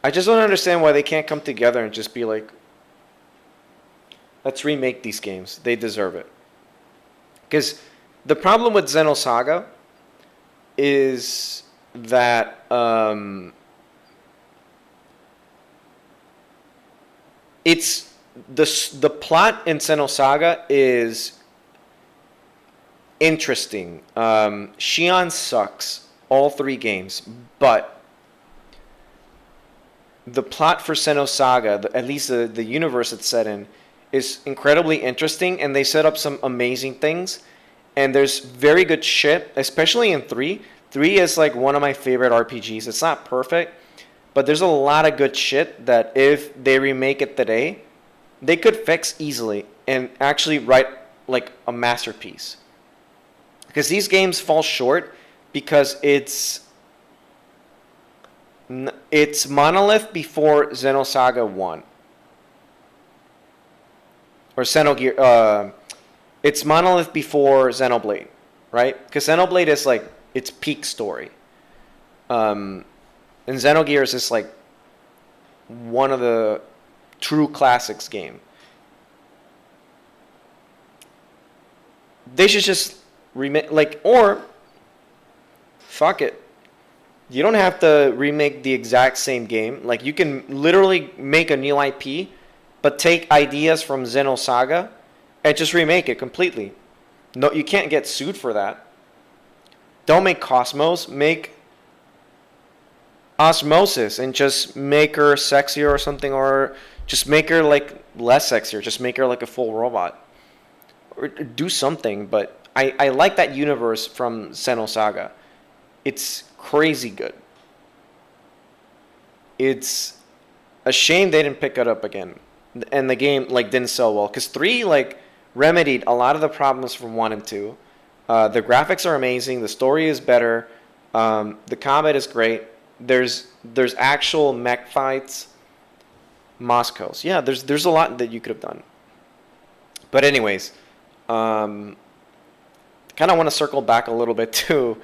Speaker 2: I just don't understand why they can't come together and just be like, let's remake these games. They deserve it. Because the problem with Xenosaga is that it's the plot in Xenosaga is interesting. Shion sucks all 3 games, but the plot for Xenosaga, at least the universe it's set in, is incredibly interesting, and they set up some amazing things. And there's very good shit, especially in 3. 3 is like one of my favorite RPGs. It's not perfect, but there's a lot of good shit that if they remake it today, they could fix easily and actually write like a masterpiece. Because these games fall short because it's Monolith before Xenosaga 1. Or Xenogear, it's Monolith before Xenoblade, right? Because Xenoblade is like its peak story. And Xenogears is like one of the true classics game. They should just remake, like, or fuck it. You don't have to remake the exact same game. Like, you can literally make a new IP, but take ideas from Xenosaga and just remake it completely. No, you can't get sued for that. Don't make Cosmos, make Osmosis and just make her sexier or something, or just make her like less sexier, just make her like a full robot. Or do something, but I like that universe from Xenosaga. It's crazy good. It's a shame they didn't pick it up again. And the game like didn't sell well. Because 3 like remedied a lot of the problems from 1 and 2. The graphics are amazing. The story is better. The combat is great. There's actual mech fights. Moscow's. Yeah, there's a lot that you could have done. But anyways, kind of want to circle back a little bit to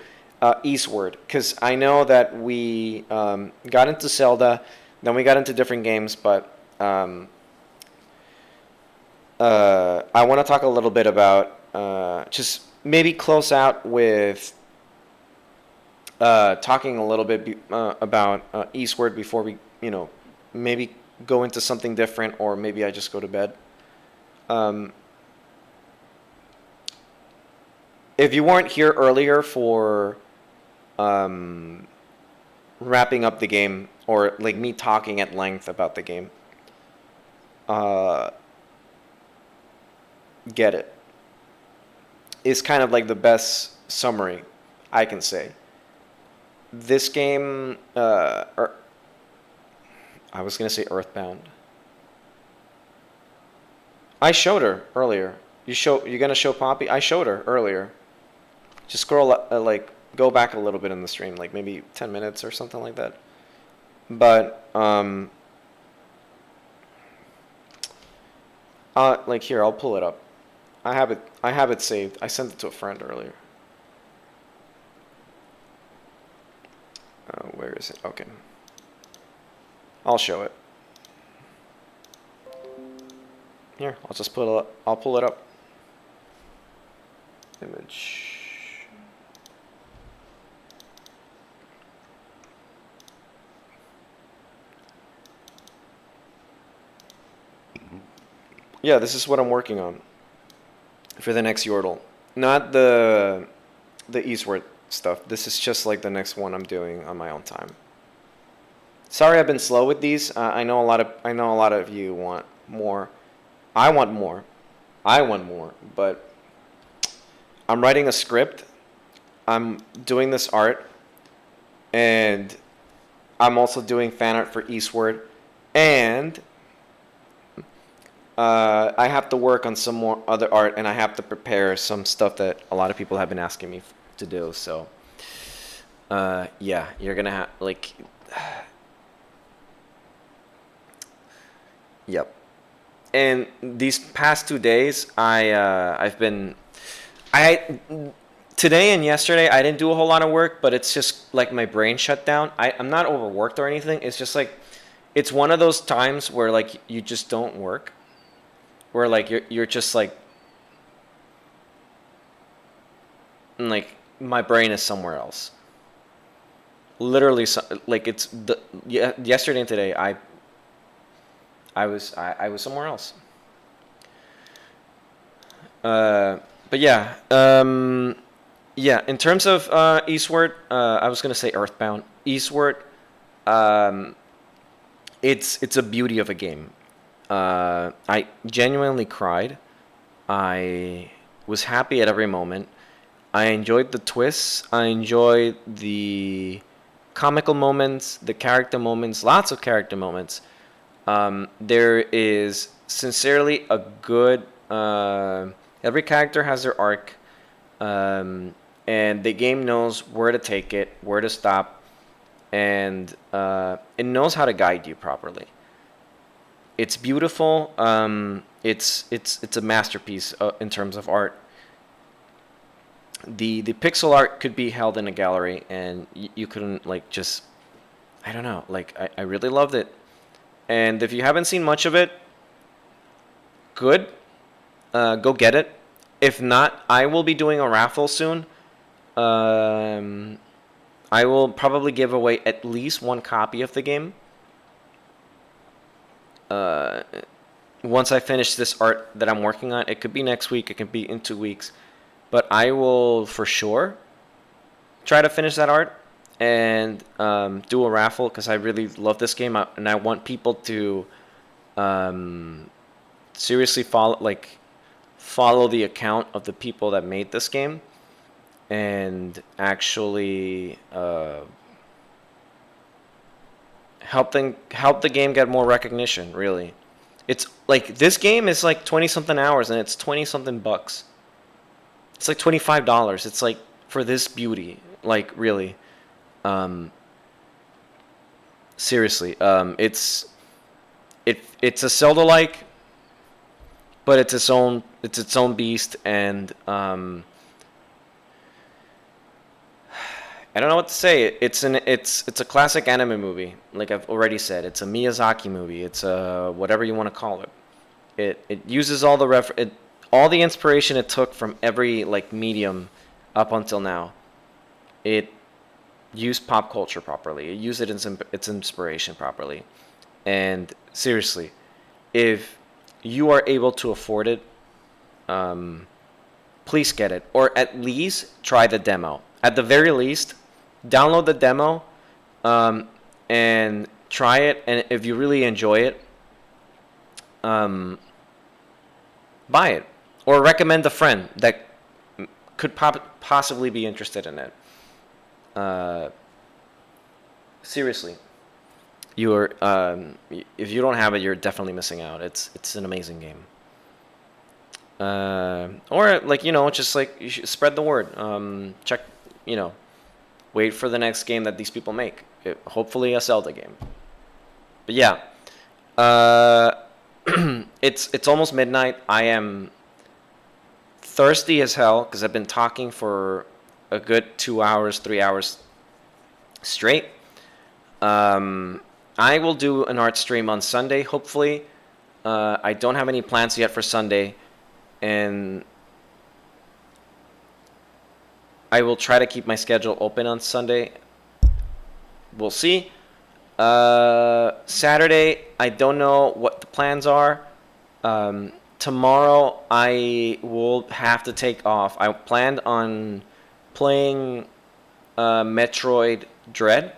Speaker 2: Eastward, because I know that we got into Zelda, then we got into different games, but I want to talk a little bit about just maybe close out with talking a little bit about Eastward before we, maybe go into something different, or maybe I just go to bed. If you weren't here earlier for wrapping up the game, or like me talking at length about the game, get it. Is kind of like the best summary I can say. This game, I was gonna say Earthbound. I showed her earlier. You're gonna show Poppy? I showed her earlier. Just scroll like go back a little bit in the stream, like maybe 10 minutes or something like that. But like here, I'll pull it up. I have it saved. I sent it to a friend earlier. Where is it? Okay. I'll show it. Here, I'll just I'll pull it up. Image. Yeah, this is what I'm working on for the next Yordle. Not the Eastward stuff. This is just like the next one I'm doing on my own time. Sorry, I've been slow with these. I know a lot of you want more. I want more. But I'm writing a script. I'm doing this art, and I'm also doing fan art for Eastward, and I have to work on some more other art, and I have to prepare some stuff that a lot of people have been asking me to do. So, yeah, you're gonna have like, yep. And these past 2 days, today and yesterday I didn't do a whole lot of work, but it's just like my brain shut down. I'm not overworked or anything. It's just like, it's one of those times where like you just don't work. Where like you're just like my brain is somewhere else. Literally, like yesterday and today I was somewhere else. But yeah, yeah. In terms of Eastward, I was gonna say Earthbound. Eastward, it's a beauty of a game. I genuinely cried. I was happy at every moment. I enjoyed the twists. I enjoyed the comical moments, the character moments, lots of character moments. There is sincerely a good. Every character has their arc, and the game knows where to take it, where to stop, and it knows how to guide you properly. It's beautiful. It's a masterpiece in terms of art. The pixel art could be held in a gallery, and you couldn't like just. I don't know. Like I really loved it, and if you haven't seen much of it, good. Go get it. If not, I will be doing a raffle soon. I will probably give away at least one copy of the game. Once I finish this art that I'm working on, it could be next week, it could be in 2 weeks, but I will for sure try to finish that art and do a raffle because I really love this game and I want people to seriously follow the account of the people that made this game and actually help the game get more recognition. Really, it's like this game is like 20 something hours and it's 20 something bucks. It's like $25. It's like for this beauty, like really, seriously, it's a Zelda-like, but it's its own beast, and I don't know what to say. It's a classic anime movie. Like I've already said, it's a Miyazaki movie. It's a whatever you want to call it. It uses all the inspiration it took from every like medium up until now. It used pop culture properly. It used its inspiration properly. And seriously, if you are able to afford it, please get it, or at least try the demo. At the very least, download the demo and try it. And if you really enjoy it, buy it
Speaker 1: or recommend a friend that could possibly be interested in it. Seriously, you're if you don't have it, you're definitely missing out. It's an amazing game. Or like, you know, just like you should spread the word. Check, you know, wait for the next game that these people make. Hopefully a Zelda game. But yeah, it's almost midnight. I am thirsty as hell because I've been talking for a good 2 hours, 3 hours straight. I will do an art stream on Sunday, hopefully. I don't have any plans yet for Sunday, and I will try to keep my schedule open on Sunday. We'll see. Saturday, I don't know what the plans are. Tomorrow, I will have to take off. I planned on playing Metroid Dread,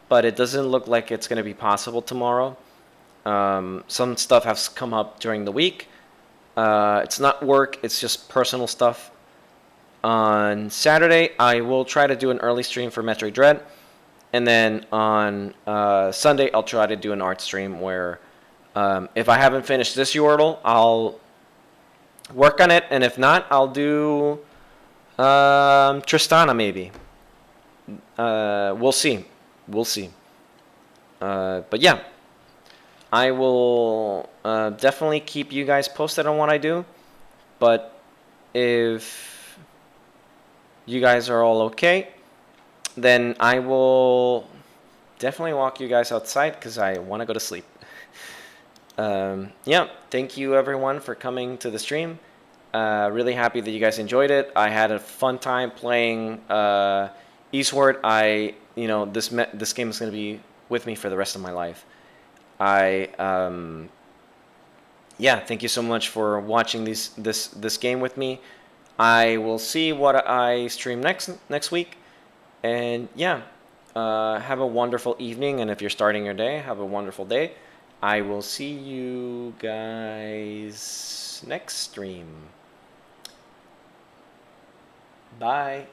Speaker 1: but it doesn't look like it's going to be possible tomorrow. Some stuff has come up during the week. It's not work, it's just personal stuff. On Saturday, I will try to do an early stream for Metroid Dread. And then on Sunday, I'll try to do an art stream where if I haven't finished this Yordle, I'll work on it. And if not, I'll do Tristana maybe. We'll see. We'll see. But yeah, I will definitely keep you guys posted on what I do. But if you guys are all okay, then I will definitely walk you guys outside because I want to go to sleep. Yeah, thank you everyone for coming to the stream. Really happy that you guys enjoyed it. I had a fun time playing Eastward. This game is going to be with me for the rest of my life. Yeah, thank you so much for watching this game with me. I will see what I stream next week. And yeah, have a wonderful evening. And if you're starting your day, have a wonderful day. I will see you guys next stream. Bye.